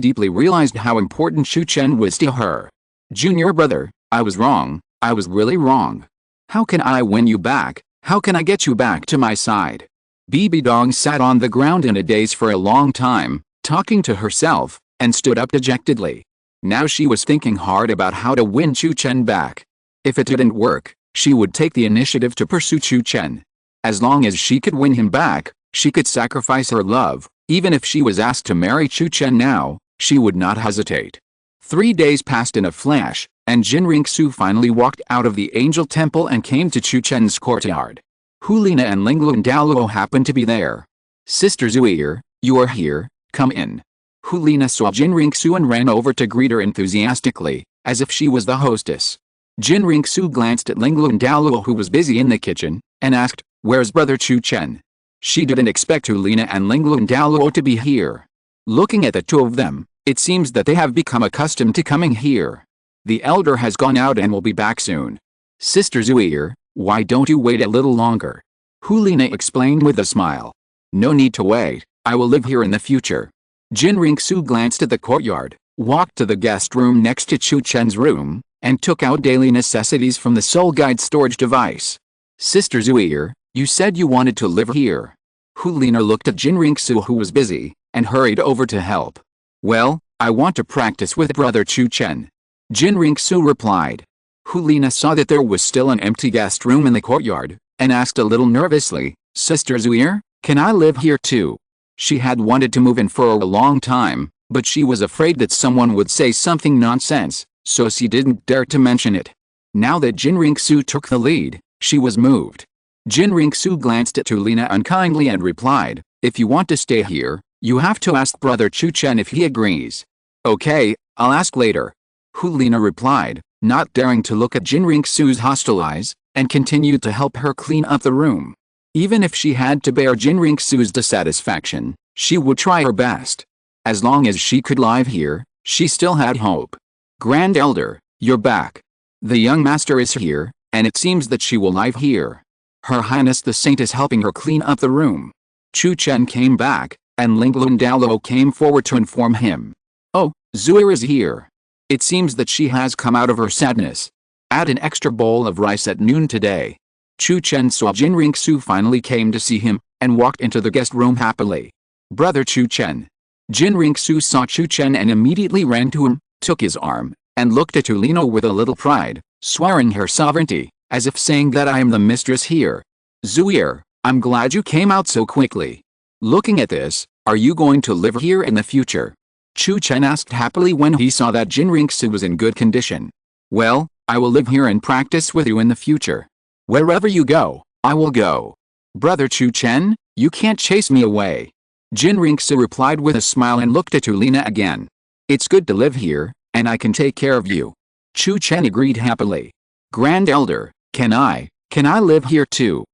A: deeply realized how important Chu Chen was to her. Junior brother, I was wrong, I was really wrong. How can I win you back? How can I get you back to my side? Bibi Dong sat on the ground in a daze for a long time, talking to herself, and stood up dejectedly. Now she was thinking hard about how to win Chu Chen back. If it didn't work, she would take the initiative to pursue Chu Chen. As long as she could win him back, she could sacrifice her love. Even if she was asked to marry Chu Chen now, she would not hesitate. 3 days passed in a flash, and Qian Renxue finally walked out of the angel temple and came to Chu Chen's courtyard. Liena and Lingluan Douluo happened to be there. Sister Zuier, you are here, come in. Liena saw Qian Renxue and ran over to greet her enthusiastically, as if she was the hostess. Qian Renxue glanced at Lingluan Douluo, who was busy in the kitchen, and asked, "Where's brother Chu Chen?" She didn't expect Liena and Lingluan Douluo to be here. Looking at the two of them, it seems that they have become accustomed to coming here. The elder has gone out and will be back soon. Sister Zuier, why don't you wait a little longer? Liena explained with a smile. No need to wait, I will live here in the future. Qian Renxue glanced at the courtyard, walked to the guest room next to Chu Chen's room, and took out daily necessities from the soul guide storage device. Sister Zuier, you said you wanted to live here. Liena looked at Qian Renxue, who was busy, and hurried over to help. Well, I want to practice with brother Chu Chen. Qian Renxue replied. Liena saw that there was still an empty guest room in the courtyard, and asked a little nervously, Sister Zuier, can I live here too? She had wanted to move in for a long time, but she was afraid that someone would say something nonsense, so she didn't dare to mention it. Now that Qian Renxue took the lead, she was moved. Qian Renxue glanced at Liena unkindly and replied, if you want to stay here, you have to ask brother Chu Chen if he agrees. Okay, I'll ask later. Liena replied, not daring to look at Qian Renxue's hostile eyes, and continued to help her clean up the room. Even if she had to bear Qian Renxue's dissatisfaction, she would try her best. As long as she could live here, she still had hope. Grand Elder, you're back. The young master is here, and it seems that she will live here. Her Highness the Saint is helping her clean up the room. Chu Chen came back, and Lingluan Douluo came forward to inform him. Oh, Zuier is here. It seems that she has come out of her sadness. Add an extra bowl of rice at noon today. Chu Chen saw Qian Renxue finally came to see him, and walked into the guest room happily. Brother Chu Chen. Qian Renxue saw Chu Chen and immediately ran to him, took his arm, and looked at Liena with a little pride, swearing her sovereignty, as if saying that I am the mistress here. Zuier, I'm glad you came out so quickly. Looking at this, are you going to live here in the future? Chu Chen asked happily when he saw that Qian Renxue was in good condition. Well, I will live here and practice with you in the future. Wherever you go, I will go. Brother Chu Chen, you can't chase me away. Qian Renxue replied with a smile and looked at Liena again. It's good to live here, and I can take care of you. Chu Chen agreed happily. Grand Elder, can I live here too?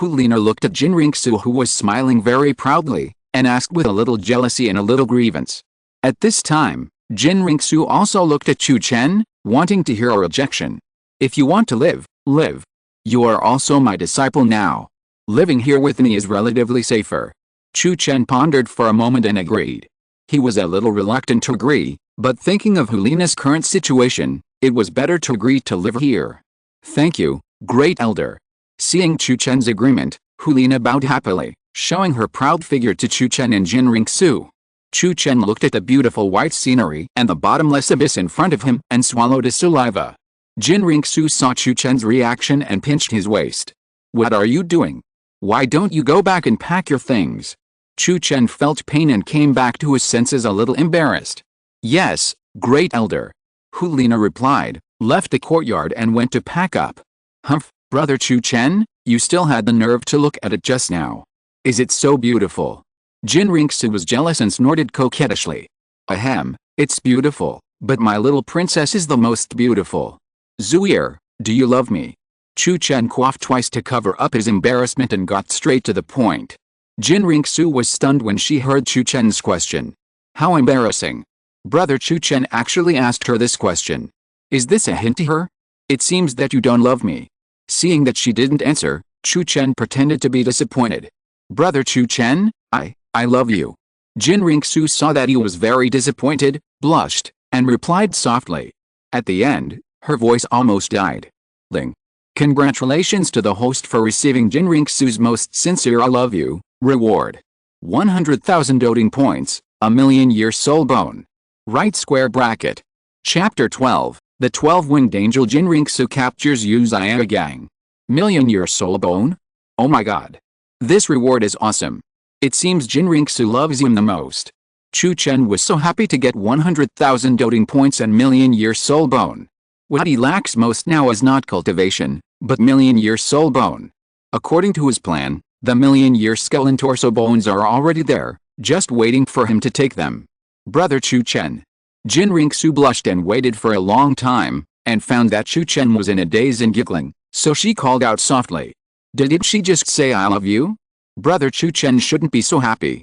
A: Liena looked at Qian Renxue, who was smiling very proudly, and asked with a little jealousy and a little grievance. At this time, Qian Renxue also looked at Chu Chen, wanting to hear a rejection. If you want to live, live. You are also my disciple now. Living here with me is relatively safer. Chu Chen pondered for a moment and agreed. He was a little reluctant to agree, but thinking of Liena's current situation, it was better to agree to live here. Thank you, Great Elder. Seeing Chu Chen's agreement, Liena bowed happily, showing her proud figure to Chu Chen and Qian Renxue. Chu Chen looked at the beautiful white scenery and the bottomless abyss in front of him and swallowed his saliva. Qian Renxue saw Chu Chen's reaction and pinched his waist. What are you doing? Why don't you go back and pack your things? Chu Chen felt pain and came back to his senses a little embarrassed. Yes, Great Elder. Liena replied, left the courtyard and went to pack up. Humph, Brother Chu Chen, you still had the nerve to look at it just now. Is it so beautiful? Qian Renxue was jealous and snorted coquettishly. Ahem, it's beautiful, but my little princess is the most beautiful. Zuier, do you love me? Chu Chen coughed twice to cover up his embarrassment and got straight to the point. Qian Renxue was stunned when she heard Chu Chen's question. How embarrassing. Brother Chu Chen actually asked her this question. Is this a hint to her? It seems that you don't love me. Seeing that she didn't answer, Chu Chen pretended to be disappointed. Brother Chu Chen, I love you. Qian Renxue saw that he was very disappointed, blushed, and replied softly. At the end, her voice almost died. Ling. Congratulations to the host for receiving Qian Renxue's most sincere I love you reward. 100,000 doting points, a million-year soul bone. Right square bracket. Chapter 12, The 12-Winged Angel. Qian Renxue captures Yu Xiaogang. Million-year soul bone? Oh my god. This reward is awesome. It seems Qian Renxue loves him the most. Chu Chen was so happy to get 100,000 doting points and million-year soul bone. What he lacks most now is not cultivation, but million-year soul bone. According to his plan, the million-year skull and torso bones are already there, just waiting for him to take them. Brother Chu Chen. Qian Renxue blushed and waited for a long time, and found that Chu Chen was in a daze and giggling, so she called out softly. Did she just say I love you? Brother Chu Chen shouldn't be so happy.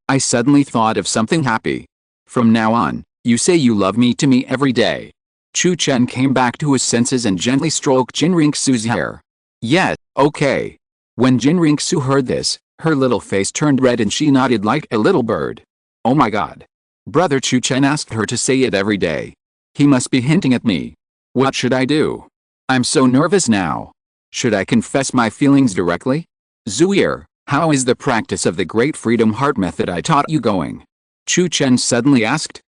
A: I suddenly thought of something happy. From now on, you say you love me to me every day. Chu Chen came back to his senses and gently stroked Qian Renxue's hair. Yeah, okay. When Qian Renxue heard this, her little face turned red and she nodded like a little bird. Oh my god. Brother Chu Chen asked her to say it every day. He must be hinting at me. What should I do? I'm so nervous now. Should I confess my feelings directly? Zuier, how is the practice of the Great Freedom Heart Method I taught you going? Chu Chen suddenly asked.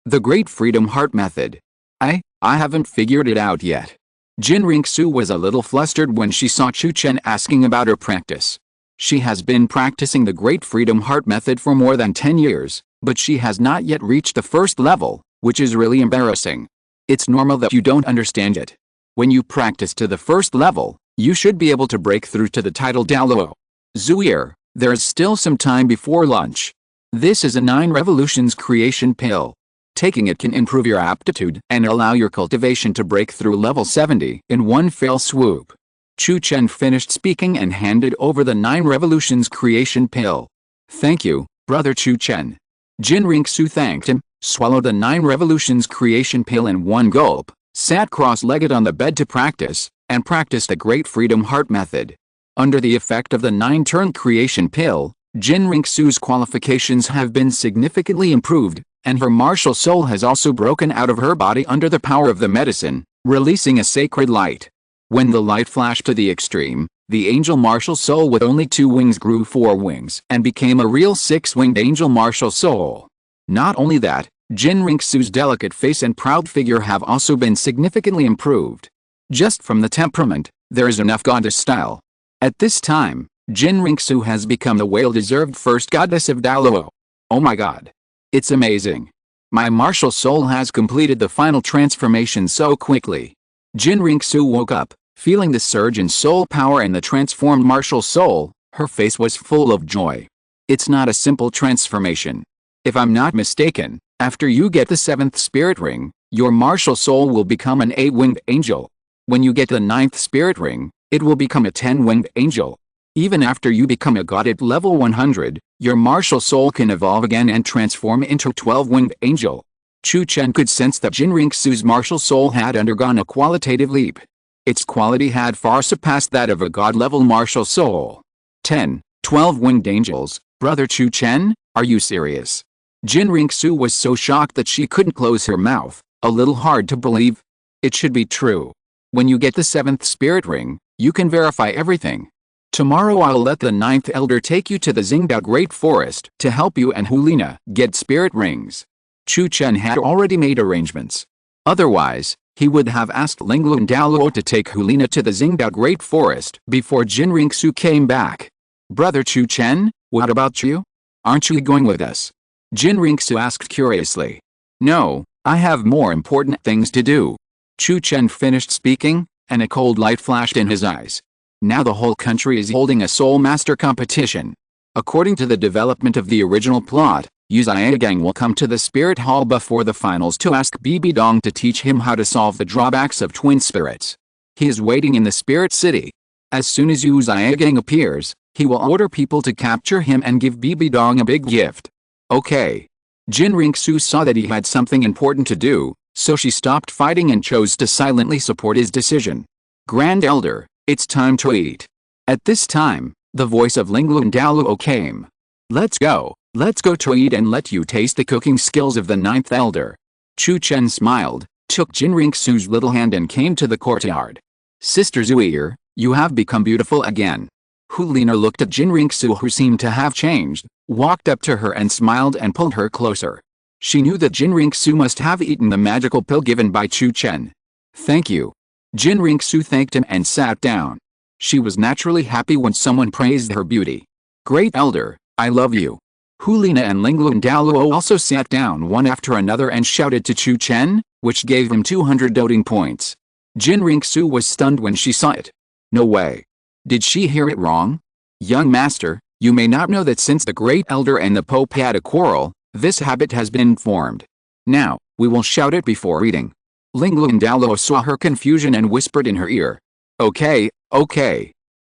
A: The Great Freedom Heart Method. I haven't figured it out yet. Qian Renxue was a little flustered when she saw Chu Chen asking about her practice. She has been practicing the Great Freedom Heart Method for more than 10 years, but she has not yet reached the first level, which is really embarrassing. It's normal that you don't understand it. When you practice to the first level, you should be able to break through to the title Douluo. Zuier, there is still some time before lunch. This is a 9 revolutions creation pill. Taking it can improve your aptitude and allow your cultivation to break through level 70 in one fell swoop. Chu Chen finished speaking and handed over the 9 revolutions creation pill. Thank you, Brother Chu Chen. Qian Renxue thanked him, swallowed the 9 revolutions creation pill in one gulp, sat cross-legged on the bed to practice, and practiced the Great Freedom Heart Method. Under the effect of the 9-turn creation pill, Qian Renxue's qualifications have been significantly improved, and her martial soul has also broken out of her body under the power of the medicine, releasing a sacred light. When the light flashed to the extreme, the angel martial soul with only 2 wings grew 4 wings and became a real 6-winged angel martial soul. Not only that, Qian Renxue's delicate face and proud figure have also been significantly improved. Just from the temperament, there is enough goddess style. At this time, Qian Renxue has become the well-deserved first goddess of Douluo. Oh my god. It's amazing. My martial soul has completed the final transformation so quickly. Qian Renxue woke up, feeling the surge in soul power and the transformed martial soul. Her face was full of joy. It's not a simple transformation. If I'm not mistaken, after you get the 7th spirit ring, your martial soul will become an 8-winged angel. When you get the 9th spirit ring, it will become a 10-winged angel. Even after you become a god at level 100, your martial soul can evolve again and transform into a 12-winged angel. Chu Chen could sense that Qian Renxue's martial soul had undergone a qualitative leap. Its quality had far surpassed that of a god-level martial soul. 10, 12-winged angels, Brother Chu Chen, are you serious? Qian Renxue was so shocked that she couldn't close her mouth, a little hard to believe. It should be true. When you get the 7th spirit ring, you can verify everything. Tomorrow I'll let the 9th elder take you to the Xingdao Great Forest to help you and Liena get spirit rings. Chu Chen had already made arrangements. Otherwise, he would have asked Lingluan Douluo to take Liena to the Xingdao Great Forest before Qian Renxue came back. Brother Chu Chen, what about you? Aren't you going with us? Qian Renxue asked curiously. No, I have more important things to do. Chu Chen finished speaking, and a cold light flashed in his eyes. Now the whole country is holding a Soul Master competition. According to the development of the original plot, Yu Xiaogang will come to the Spirit Hall before the finals to ask Bibi Dong to teach him how to solve the drawbacks of twin spirits. He is waiting in the Spirit City. As soon as Yu Xiaogang appears, he will order people to capture him and give Bibi Dong a big gift. Okay. Qian Renxue saw that he had something important to do, so she stopped fighting and chose to silently support his decision. Grand Elder, it's time to eat. At this time, the voice of Lingluan Douluo came. Let's go to eat and let you taste the cooking skills of the 9th Elder. Chu Chen smiled, took Qian Renxue's little hand and came to the courtyard. Sister Zuir, you have become beautiful again. Liena looked at Qian Renxue, who seemed to have changed, walked up to her and smiled and pulled her closer. She knew that Qian Renxue must have eaten the magical pill given by Chu Chen. Thank you. Qian Renxue thanked him and sat down. She was naturally happy when someone praised her beauty. Great Elder, I love you. Liena and Lingluan Douluo also sat down one after another and shouted to Chu Chen, which gave him 200 doting points. Qian Renxue was stunned when she saw it. No way. Did she hear it wrong? Young master, you may not know that since the Great Elder and the Pope had a quarrel, this habit has been formed. Now, we will shout it before eating. Lingluan Douluo saw her confusion and whispered in her ear. Okay.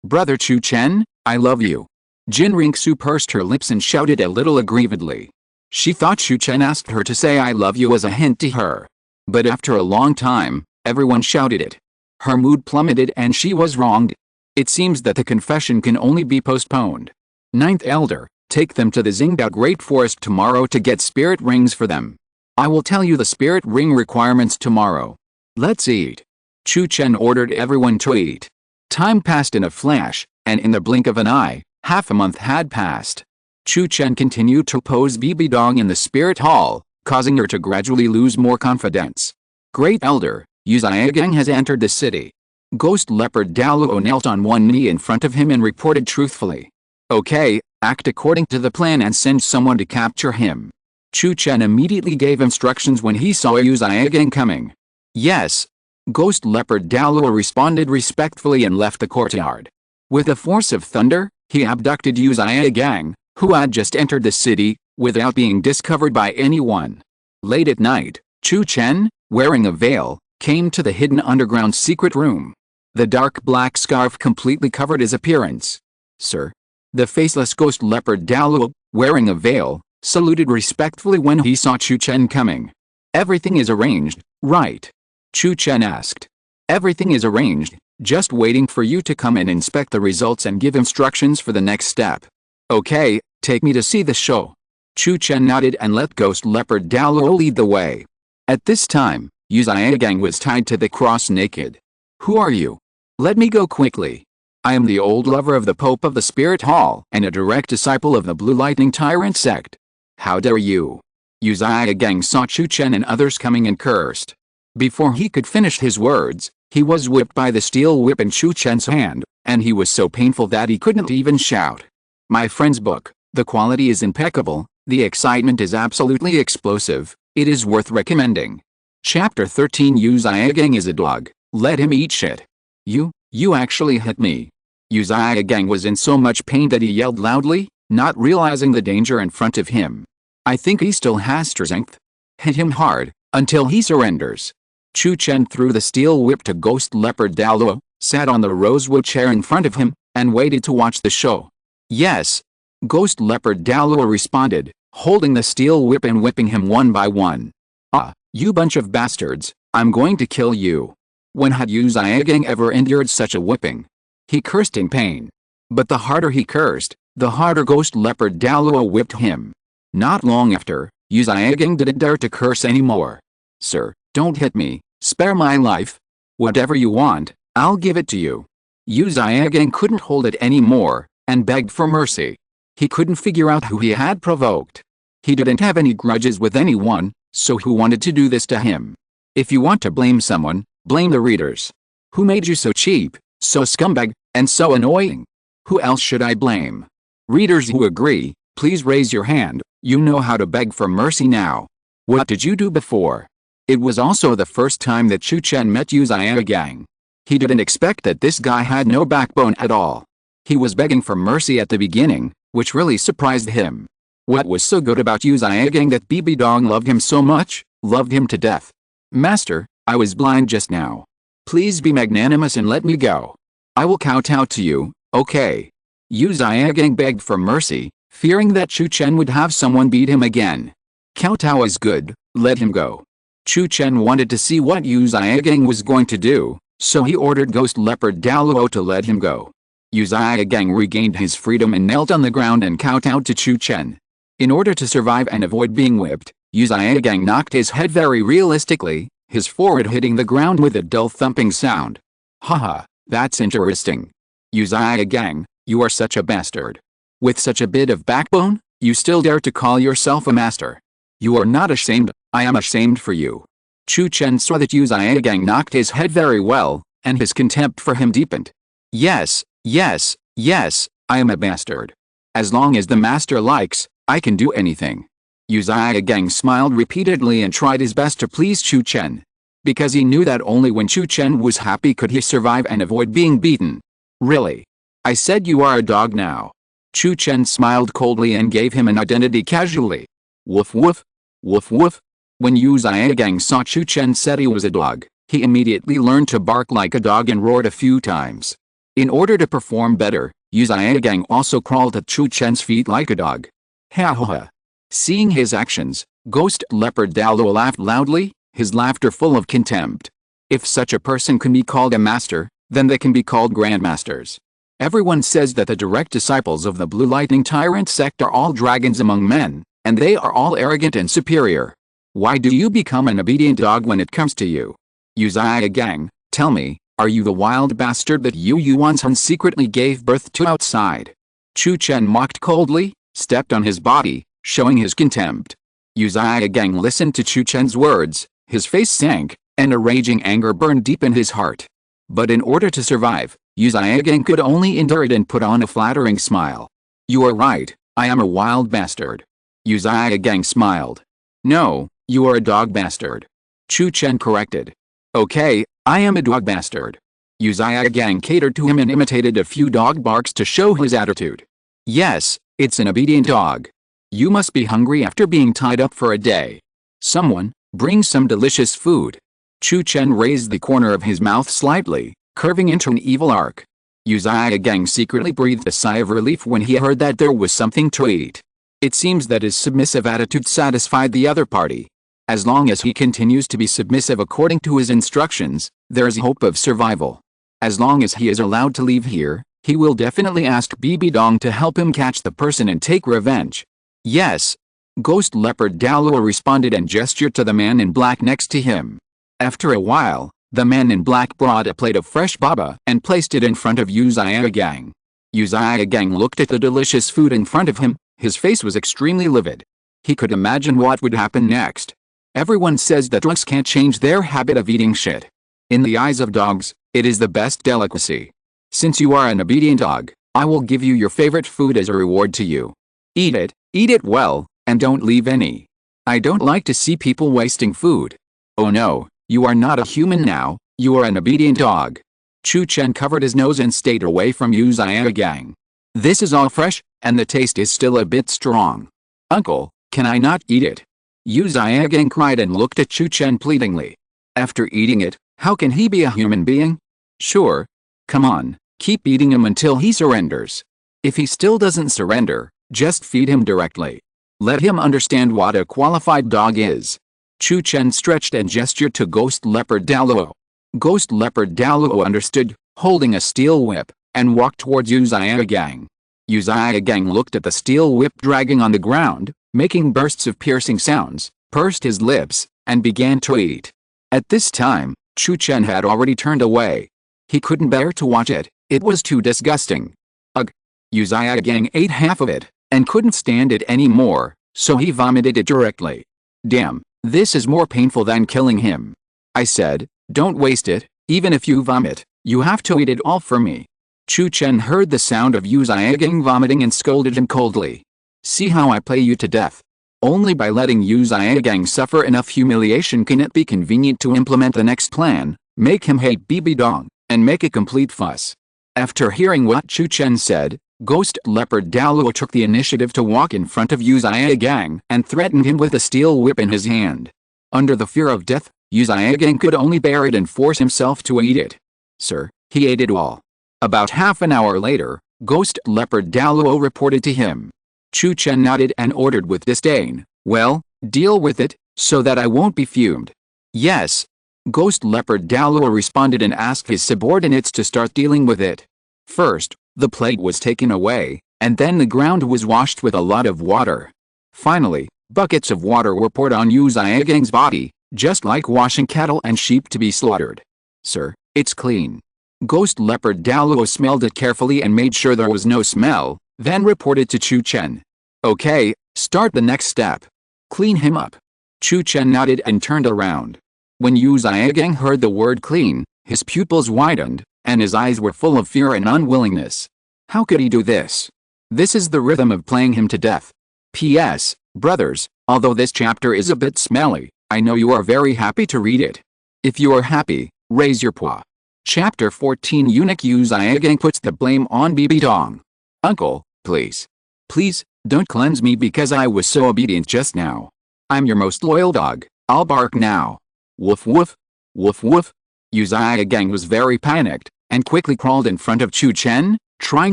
A: Brother Chu Chen, I love you. Qian Renxue pursed her lips and shouted a little aggrievedly. She thought Chu Chen asked her to say I love you as a hint to her. But after a long time, everyone shouted it. Her mood plummeted and she was wronged. It seems that the confession can only be postponed. 9th Elder, take them to the Xingdao Great Forest tomorrow to get spirit rings for them. I will tell you the spirit ring requirements tomorrow. Let's eat. Chu Chen ordered everyone to eat. Time passed in a flash, and in the blink of an eye, half a month had passed. Chu Chen continued to pose Bibi Dong in the spirit hall, causing her to gradually lose more confidence. Great Elder, Yu Xiaogang has entered the city. Ghost Leopard Douluo knelt on one knee in front of him and reported truthfully. Okay, act according to the plan and send someone to capture him. Chu Chen immediately gave instructions when he saw Yu Xiaogang coming. Yes. Ghost Leopard Douluo responded respectfully and left the courtyard. With the force of thunder, he abducted Yu Xiaogang, who had just entered the city, without being discovered by anyone. Late at night, Chu Chen, wearing a veil, came to the hidden underground secret room. The dark black scarf completely covered his appearance. Sir. The faceless Ghost Leopard Douluo, wearing a veil, saluted respectfully when he saw Chu Chen coming. Everything is arranged, right? Chu Chen asked. Everything is arranged, just waiting for you to come and inspect the results and give instructions for the next step. Okay, take me to see the show. Chu Chen nodded and let Ghost Leopard Douluo lead the way. At this time, Yu Xiaogang was tied to the cross naked. Who are you? Let me go quickly. I am the old lover of the Pope of the Spirit Hall and a direct disciple of the Blue Lightning Tyrant sect. How dare you? Yu Xiaogang saw Chu Chen and others coming and cursed. Before he could finish his words, he was whipped by the steel whip in Chu Chen's hand, and he was so painful that he couldn't even shout. My friend's book, the quality is impeccable, the excitement is absolutely explosive, it is worth recommending. Chapter 13 Yu Xiaogang is a dog, let him eat shit. You actually hit me. Yu Xiaogang was in so much pain that he yelled loudly, not realizing the danger in front of him. I think he still has strength. Hit him hard, until he surrenders. Chu Chen threw the steel whip to Ghost Leopard Douluo, sat on the rosewood chair in front of him, and waited to watch the show. Yes. Ghost Leopard Douluo responded, holding the steel whip and whipping him one by one. Ah, you bunch of bastards, I'm going to kill you. When had Yu Xiaogang ever endured such a whipping? He cursed in pain. But the harder he cursed, the harder Ghost Leopard Douluo whipped him. Not long after, Yu Xiaogang didn't dare to curse anymore. Sir, don't hit me, spare my life. Whatever you want, I'll give it to you. Yu Xiaogang couldn't hold it anymore, and begged for mercy. He couldn't figure out who he had provoked. He didn't have any grudges with anyone, so who wanted to do this to him? If you want to blame someone, blame the readers. Who made you so cheap, so scumbag, and so annoying? Who else should I blame? Readers who agree, please raise your hand. You know how to beg for mercy now. What did you do before? It was also the first time that Chu Chen met Yu Xiaogang. He didn't expect that this guy had no backbone at all. He was begging for mercy at the beginning, which really surprised him. What was so good about Yu Xiaogang that Bibi Dong loved him so much, loved him to death? Master, I was blind just now. Please be magnanimous and let me go. I will kowtow to you, okay? Yu Xiaogang begged for mercy, fearing that Chu Chen would have someone beat him again. Kowtow is good, let him go. Chu Chen wanted to see what Yu Xiaogang was going to do, so he ordered Ghost Leopard Douluo to let him go. Yu Xiaogang regained his freedom and knelt on the ground and kowtowed to Chu Chen. In order to survive and avoid being whipped, Yu Xiaogang knocked his head very realistically, his forehead hitting the ground with a dull thumping sound. Haha, that's interesting. Yu Xiaogang, you are such a bastard. With such a bit of backbone, you still dare to call yourself a master. You are not ashamed, I am ashamed for you. Chu Chen saw that Yu Xiaogang knocked his head very well, and his contempt for him deepened. Yes, yes, yes, I am a bastard. As long as the master likes, I can do anything. Yu Xiaogang smiled repeatedly and tried his best to please Chu Chen. Because he knew that only when Chu Chen was happy could he survive and avoid being beaten. Really? I said you are a dog now. Chu Chen smiled coldly and gave him an identity casually. Woof woof. Woof woof. When Yu Xiaogang saw Chu Chen said he was a dog, he immediately learned to bark like a dog and roared a few times. In order to perform better, Yu Xiaogang also crawled at Chu Chen's feet like a dog. Ha ha ha. Seeing his actions, Ghost Leopard Douluo laughed loudly, his laughter full of contempt. If such a person can be called a master, then they can be called grandmasters. Everyone says that the direct disciples of the Blue Lightning Tyrant sect are all dragons among men, and they are all arrogant and superior. Why do you become an obedient dog when it comes to you? Yu Xiaogang, tell me, are you the wild bastard that Yu Yuanzhan secretly gave birth to outside? Chu Chen mocked coldly, stepped on his body, showing his contempt. Yu Xiaogang listened to Chu Chen's words, his face sank, and a raging anger burned deep in his heart. But in order to survive, Yu Xiaogang could only endure it and put on a flattering smile. You are right, I am a wild bastard. Yu Xiaogang smiled. No, you are a dog bastard. Chu Chen corrected. Okay, I am a dog bastard. Yu Xiaogang catered to him and imitated a few dog barks to show his attitude. Yes, it's an obedient dog. You must be hungry after being tied up for a day. Someone, bring some delicious food. Chu Chen raised the corner of his mouth slightly, curving into an evil arc. Yu Xiaogang secretly breathed a sigh of relief when he heard that there was something to eat. It seems that his submissive attitude satisfied the other party. As long as he continues to be submissive according to his instructions, there is hope of survival. As long as he is allowed to leave here, he will definitely ask Bibi Dong to help him catch the person and take revenge. Yes. Ghost Leopard Douluo responded and gestured to the man in black next to him. After a while, the man in black brought a plate of fresh baba and placed it in front of Yu Xiaogang. Yu Xiaogang looked at the delicious food in front of him, his face was extremely livid. He could imagine what would happen next. Everyone says that dogs can't change their habit of eating shit. In the eyes of dogs, it is the best delicacy. Since you are an obedient dog, I will give you your favorite food as a reward to you. Eat it well, and don't leave any. I don't like to see people wasting food. Oh no, you are not a human now, you are an obedient dog. Chu Chen covered his nose and stayed away from Yu Xiaogang. This is all fresh, and the taste is still a bit strong. Uncle, can I not eat it? Yu Xiaogang cried and looked at Chu Chen pleadingly. After eating it, how can he be a human being? Sure. Come on, keep eating him until he surrenders. If he still doesn't surrender, just feed him directly. Let him understand what a qualified dog is. Chu Chen stretched and gestured to Ghost Leopard Douluo. Ghost Leopard Douluo understood, holding a steel whip, and walked towards Yu Xiaogang. Yu Xiaogang looked at the steel whip dragging on the ground, making bursts of piercing sounds, pursed his lips, and began to eat. At this time, Chu Chen had already turned away. He couldn't bear to watch it, it was too disgusting. Ugh! Yu Xiaogang ate half of it, and couldn't stand it anymore, so he vomited it directly. Damn, this is more painful than killing him. I said, don't waste it, even if you vomit, you have to eat it all for me. Chu Chen heard the sound of Yu Xiaogang vomiting and scolded him coldly. See how I play you to death. Only by letting Yu Xiaogang suffer enough humiliation can it be convenient to implement the next plan, make him hate Bibi Dong, and make a complete fuss. After hearing what Chu Chen said, Ghost Leopard Douluo took the initiative to walk in front of Yu Xiaogang and threatened him with a steel whip in his hand. Under the fear of death, Yu Xiaogang could only bear it and force himself to eat it. Sir, he ate it all. About half an hour later, Ghost Leopard Douluo reported to him. Chu Chen nodded and ordered with disdain, well, Deal with it, so that I won't be fumed. Yes. Ghost Leopard Douluo responded and asked his subordinates to start dealing with it. First, the plague was taken away, and then the ground was washed with a lot of water. Finally, buckets of water were poured on Yu Xiaogang's body, just like washing cattle and sheep to be slaughtered. Sir, it's clean. Ghost Leopard Douluo smelled it carefully and made sure there was no smell, then reported to Chu Chen. Okay, start the next step. Clean him up. Chu Chen nodded and turned around. When Yu Xiaogang heard the word clean, his pupils widened, and his eyes were full of fear and unwillingness. How could he do this? This is the rhythm of playing him to death. P.S. Brothers, although this chapter is a bit smelly, I know you are very happy to read it. If you are happy, raise your paw. Chapter 14 Eunuch Yu Xiaogang puts the blame on Bibi Dong. Uncle, please. Please, don't cleanse me because I was so obedient just now. I'm your most loyal dog, I'll bark now. Woof woof. Woof woof. Yu Xiaogang was very panicked, and quickly crawled in front of Chu Chen, trying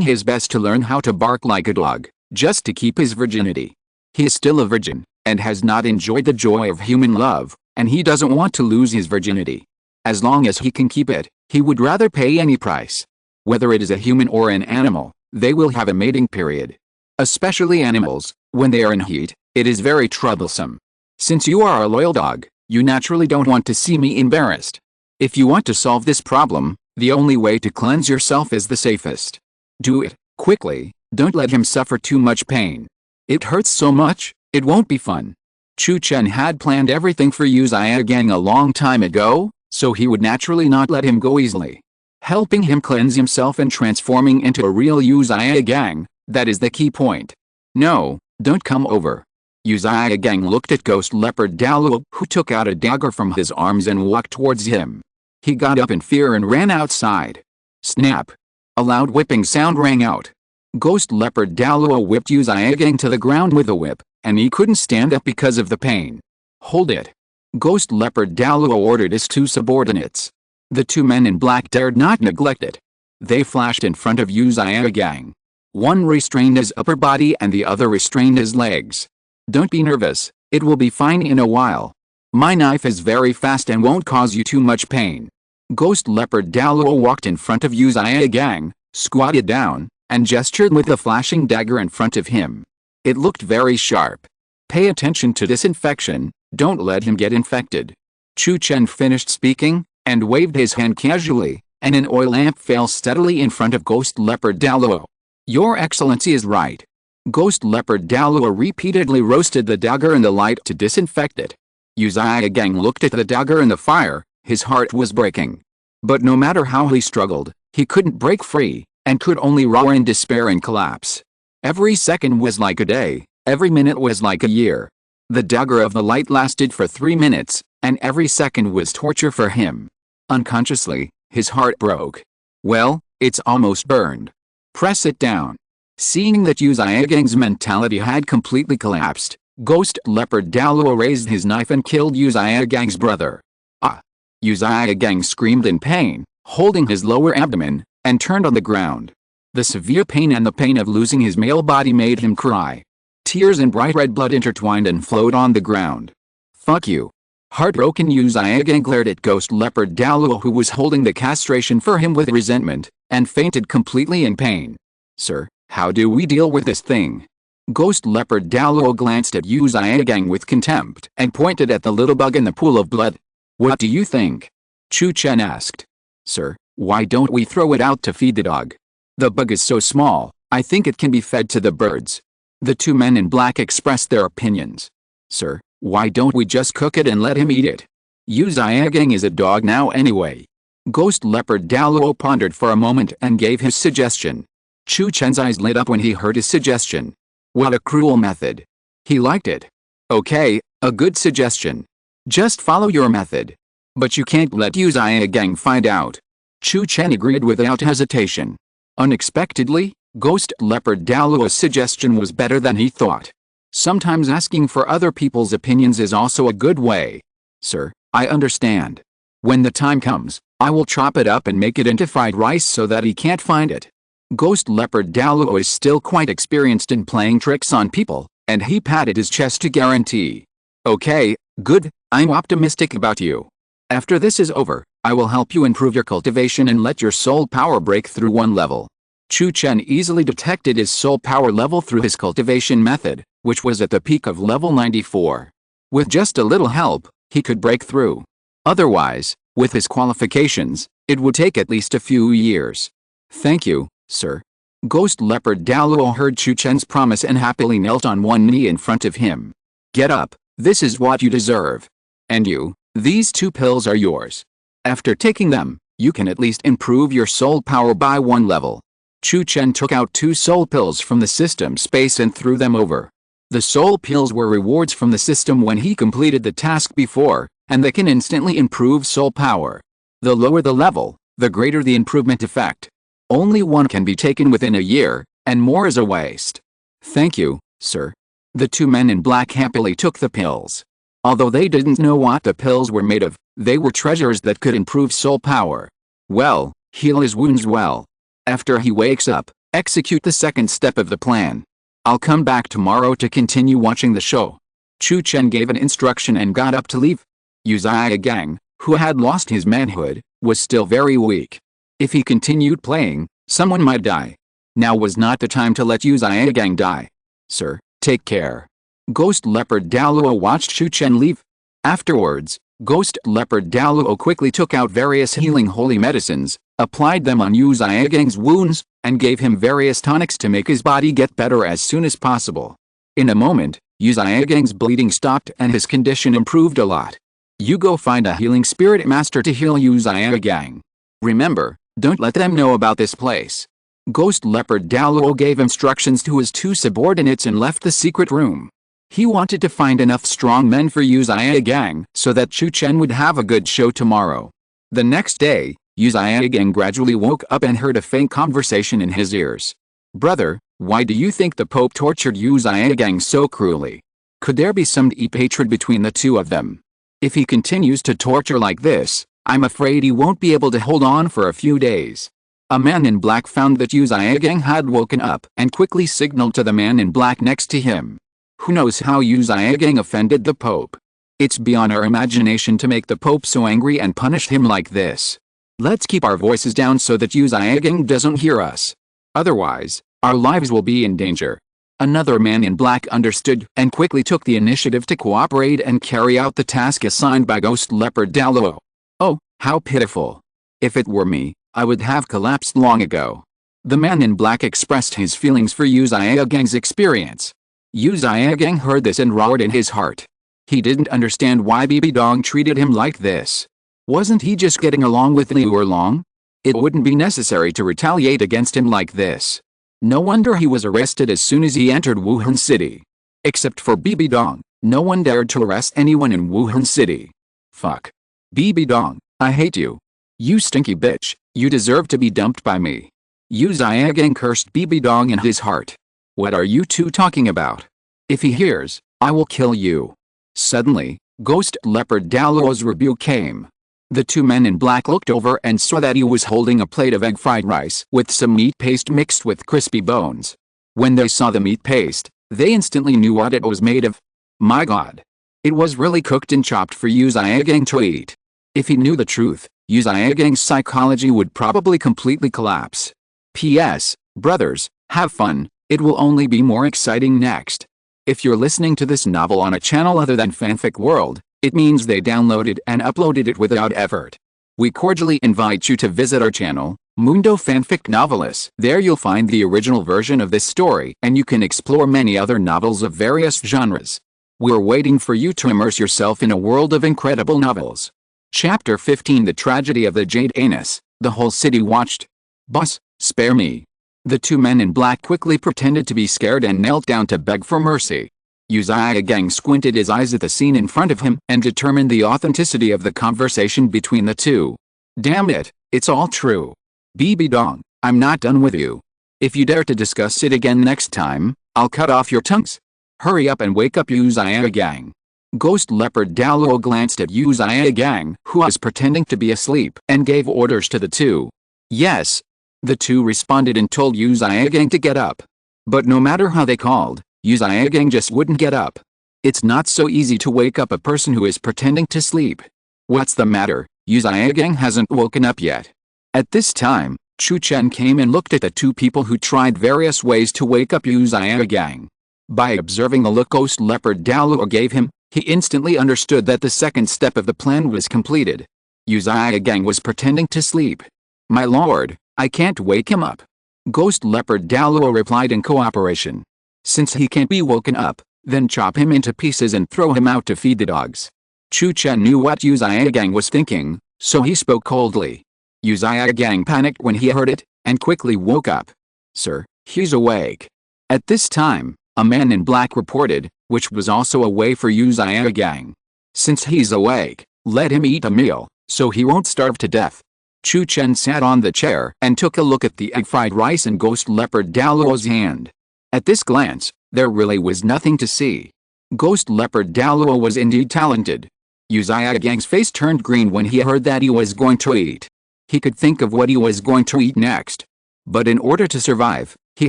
A: his best to learn how to bark like a dog, just to keep his virginity. He is still a virgin, and has not enjoyed the joy of human love, and he doesn't want to lose his virginity. As long as he can keep it, he would rather pay any price. Whether it is a human or an animal, they will have a mating period. Especially animals, when they are in heat, it is very troublesome. Since you are a loyal dog, you naturally don't want to see me embarrassed. If you want to solve this problem, the only way to cleanse yourself is the safest. Do it, quickly, don't let him suffer too much pain. It hurts so much, it won't be fun. Chu Chen had planned everything for Yu Xiaogang a long time ago, so he would naturally not let him go easily. Helping him cleanse himself and transforming into a real Yu Xiaogang, that is the key point. No, don't come over. Yu Xiaogang looked at Ghost Leopard Douluo, who took out a dagger from his arms and walked towards him. He got up in fear and ran outside. Snap! A loud whipping sound rang out. Ghost Leopard Douluo whipped Yu Xiaogang to the ground with a whip, and he couldn't stand up because of the pain. Hold it! Ghost Leopard Douluo ordered his two subordinates. The two men in black dared not neglect it. They flashed in front of Yu Xiaogang. One restrained his upper body and the other restrained his legs. Don't be nervous, it will be fine in a while. My knife is very fast and won't cause you too much pain. Ghost Leopard Douluo walked in front of Yu Xiaogang, squatted down, and gestured with the flashing dagger in front of him. It looked very sharp. Pay attention to disinfection, don't let him get infected. Chu Chen finished speaking, and waved his hand casually, and an oil lamp fell steadily in front of Ghost Leopard Douluo. Your Excellency is right. Ghost Leopard Douluo repeatedly roasted the dagger in the light to disinfect it. Yu Xiaogang looked at the dagger in the fire, his heart was breaking. But no matter how he struggled, he couldn't break free, and could only roar in despair and collapse. Every second was like a day, every minute was like a year. The dagger of the light lasted for 3 minutes, and every second was torture for him. Unconsciously, his heart broke. Well, it's almost burned. Press it down. Seeing that Yu Xiaogang's mentality had completely collapsed, Ghost Leopard Douluo raised his knife and killed Yu Xiaogang's brother. Ah! Yu Xiaogang screamed in pain, holding his lower abdomen, and turned on the ground. The severe pain and the pain of losing his male body made him cry. Tears and bright red blood intertwined and flowed on the ground. Fuck you. Heartbroken, Yu Xiaogang glared at Ghost Leopard Douluo, who was holding the castration for him with resentment, and fainted completely in pain. Sir, how do we deal with this thing? Ghost Leopard Douluo glanced at Yu Xiaogang with contempt and pointed at the little bug in the pool of blood. What do you think? Chu Chen asked. Sir, why don't we throw it out to feed the dog? The bug is so small, I think it can be fed to the birds. The two men in black expressed their opinions. Sir, why don't we just cook it and let him eat it? Yu Xiaogang is a dog now anyway. Ghost Leopard Douluo pondered for a moment and gave his suggestion. Chu Chen's eyes lit up when he heard his suggestion. What a cruel method. He liked it. Okay, a good suggestion. Just follow your method. But you can't let Yu Xiaogang find out. Chu Chen agreed without hesitation. Unexpectedly, Ghost Leopard Douluo's suggestion was better than he thought. Sometimes asking for other people's opinions is also a good way. Sir, I understand. When the time comes, I will chop it up and make it into fried rice so that he can't find it. Ghost Leopard Douluo is still quite experienced in playing tricks on people, and he patted his chest to guarantee. Okay, good, I'm optimistic about you. After this is over, I will help you improve your cultivation and let your soul power break through one level. Chu Chen easily detected his soul power level through his cultivation method, which was at the peak of level 94. With just a little help, he could break through. Otherwise, with his qualifications, it would take at least a few years. Thank you, sir. Ghost Leopard Douluo heard Chu Chen's promise and happily knelt on one knee in front of him. Get up, this is what you deserve. And you, these 2 pills are yours. After taking them, you can at least improve your soul power by 1 level. Chu Chen took out 2 soul pills from the system space and threw them over. The soul pills were rewards from the system when he completed the task before, and they can instantly improve soul power. The lower the level, the greater the improvement effect. Only 1 can be taken within a year, and more is a waste. Thank you, sir. The 2 men in black happily took the pills. Although they didn't know what the pills were made of, they were treasures that could improve soul power. Well, heal his wounds well. After he wakes up, execute the second step of the plan. I'll come back tomorrow to continue watching the show. Chu Chen gave an instruction and got up to leave. Yu Xiaogang, who had lost his manhood, was still very weak. If he continued playing, someone might die. Now was not the time to let Yu Xiaogang die. Sir, take care. Ghost Leopard Douluo watched Chu Chen leave. Afterwards, Ghost Leopard Douluo quickly took out various healing holy medicines, applied them on Yu Xiaogang's wounds, and gave him various tonics to make his body get better as soon as possible. In a moment, Yu Xiaogang's bleeding stopped and his condition improved a lot. You go find a healing spirit master to heal Yu Xiaogang. Remember, don't let them know about this place. Ghost Leopard Douluo gave instructions to his 2 subordinates and left the secret room. He wanted to find enough strong men for Yu Xiaogang so that Chu Chen would have a good show tomorrow. The next day, Yu Xiaogang gradually woke up and heard a faint conversation in his ears. Brother, why do you think the Pope tortured Yu Xiaogang so cruelly? Could there be some deep hatred between the 2 of them? If he continues to torture like this, I'm afraid he won't be able to hold on for a few days. A man in black found that Yu Xiaogang had woken up and quickly signaled to the man in black next to him. Who knows how Yu Xiaogang offended the Pope? It's beyond our imagination to make the Pope so angry and punish him like this. Let's keep our voices down so that Yu Xiaogang doesn't hear us. Otherwise, our lives will be in danger. Another man in black understood and quickly took the initiative to cooperate and carry out the task assigned by Ghost Leopard Douluo. Oh, how pitiful. If it were me, I would have collapsed long ago. The man in black expressed his feelings for Yu Xiaogang's experience. Yu Xiaogang heard this and roared in his heart. He didn't understand why Bibi Dong treated him like this. Wasn't he just getting along with Liu Erlong? It wouldn't be necessary to retaliate against him like this. No wonder he was arrested as soon as he entered Wuhan City. Except for Bibi Dong, no one dared to arrest anyone in Wuhan City. Fuck. Bibi Dong, I hate you. You stinky bitch, you deserve to be dumped by me. Yu Xiaogang cursed Bibi Dong in his heart. What are you 2 talking about? If he hears, I will kill you. Suddenly, Ghost Leopard Douluo's rebuke came. The 2 men in black looked over and saw that he was holding a plate of egg fried rice with some meat paste mixed with crispy bones. When they saw the meat paste, they instantly knew what it was made of. My god. It was really cooked and chopped for Yu Xiaogang to eat. If he knew the truth, Yu Xiaogang's psychology would probably completely collapse. P.S. Brothers, have fun. It will only be more exciting next. If you're listening to this novel on a channel other than Fanfic World, it means they downloaded and uploaded it without effort. We cordially invite you to visit our channel, Mundo Fanfic Novelis. There you'll find the original version of this story and you can explore many other novels of various genres. We're waiting for you to immerse yourself in a world of incredible novels. Chapter 15 The Tragedy of the Jade Anus. The whole city watched. Boss, spare me. The 2 men in black quickly pretended to be scared and knelt down to beg for mercy. Yu Xiaogang squinted his eyes at the scene in front of him and determined the authenticity of the conversation between the 2. Damn it, it's all true. Bibi Dong, I'm not done with you. If you dare to discuss it again next time, I'll cut off your tongues. Hurry up and wake up Yu Xiaogang. Ghost Leopard Douluo glanced at Yu Xiaogang, who was pretending to be asleep, and gave orders to the 2. Yes. The 2 responded and told Yu Xiaogang to get up. But no matter how they called, Yu Xiaogang just wouldn't get up. It's not so easy to wake up a person who is pretending to sleep. What's the matter? Yu Xiaogang hasn't woken up yet. At this time, Chu Chen came and looked at the two people who tried various ways to wake up Yu Xiaogang. By observing the look Ghost Leopard Douluo gave him, he instantly understood that the second step of the plan was completed. Yu Xiaogang was pretending to sleep. My lord, I can't wake him up. Ghost Leopard Douluo replied in cooperation. Since he can't be woken up, then chop him into pieces and throw him out to feed the dogs. Chu Chen knew what Yu Xiaogang was thinking, so he spoke coldly. Yu Xiaogang panicked when he heard it, and quickly woke up. Sir, he's awake. At this time, a man in black reported, which was also a way for Yu Xiaogang. Since he's awake, let him eat a meal, so he won't starve to death. Chu Chen sat on the chair and took a look at the egg fried rice in Ghost Leopard Douluo's hand. At this glance, there really was nothing to see. Ghost Leopard Douluo was indeed talented. Yu Xiaogang's face turned green when he heard that he was going to eat. He could think of what he was going to eat next. But in order to survive, he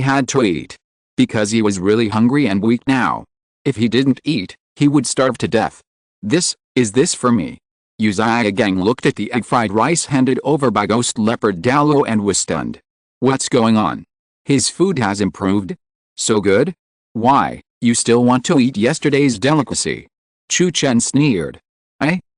A: had to eat. Because he was really hungry and weak now. If he didn't eat, he would starve to death. Is this for me? Yu Xiaogang looked at the egg fried rice handed over by Ghost Leopard Douluo and was stunned. What's going on? His food has improved? So good? Why, you still want to eat yesterday's delicacy? Chu Chen sneered.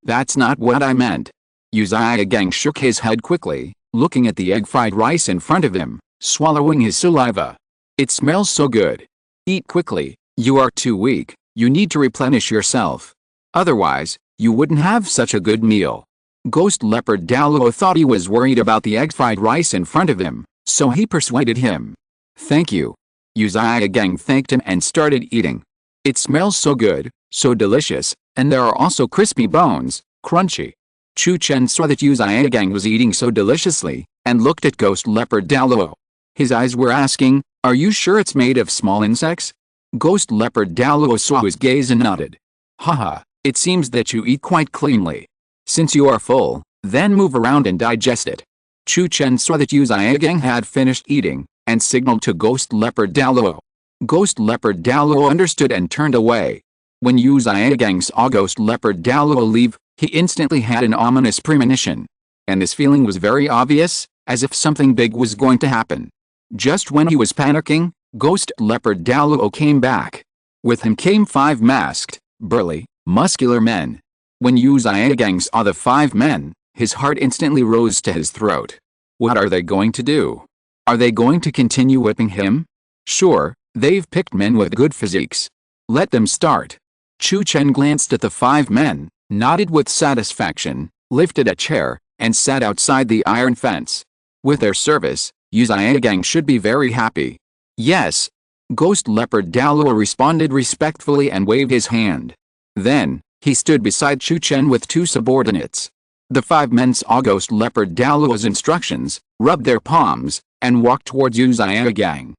A: That's not what I meant. Yu Xiaogang shook his head quickly, looking at the egg fried rice in front of him, swallowing his saliva. It smells so good. Eat quickly, you are too weak, you need to replenish yourself. Otherwise, you wouldn't have such a good meal. Ghost Leopard Douluo thought he was worried about the egg fried rice in front of him, so he persuaded him. Thank you. Yu Xiaogang thanked him and started eating. It smells so good, so delicious, and there are also crispy bones, crunchy. Chu Chen saw that Yu Xiaogang was eating so deliciously, and looked at Ghost Leopard Douluo. His eyes were asking, are you sure it's made of small insects? Ghost Leopard Douluo saw his gaze and nodded. Haha, it seems that you eat quite cleanly. Since you are full, then move around and digest it. Chu Chen saw that Yu Xiaogang had finished eating, and signaled to Ghost Leopard Douluo. Ghost Leopard Douluo understood and turned away. When Yu Xiaogang saw Ghost Leopard Douluo leave, he instantly had an ominous premonition. And this feeling was very obvious, as if something big was going to happen. Just when he was panicking, Ghost Leopard Douluo came back. With him came 5 masked, burly, muscular men. When Yu Xiaogang saw the 5 men, his heart instantly rose to his throat. What are they going to do? Are they going to continue whipping him? Sure, they've picked men with good physiques. Let them start. Chu Chen glanced at the 5 men, nodded with satisfaction, lifted a chair, and sat outside the iron fence. With their service, Yu Xiaogang should be very happy. Yes. Ghost Leopard Douluo responded respectfully and waved his hand. Then, he stood beside Chu Chen with 2 subordinates. The 5 men saw Ghost Leopard Douluo's instructions, rubbed their palms, and walked towards Yu Xiaogang.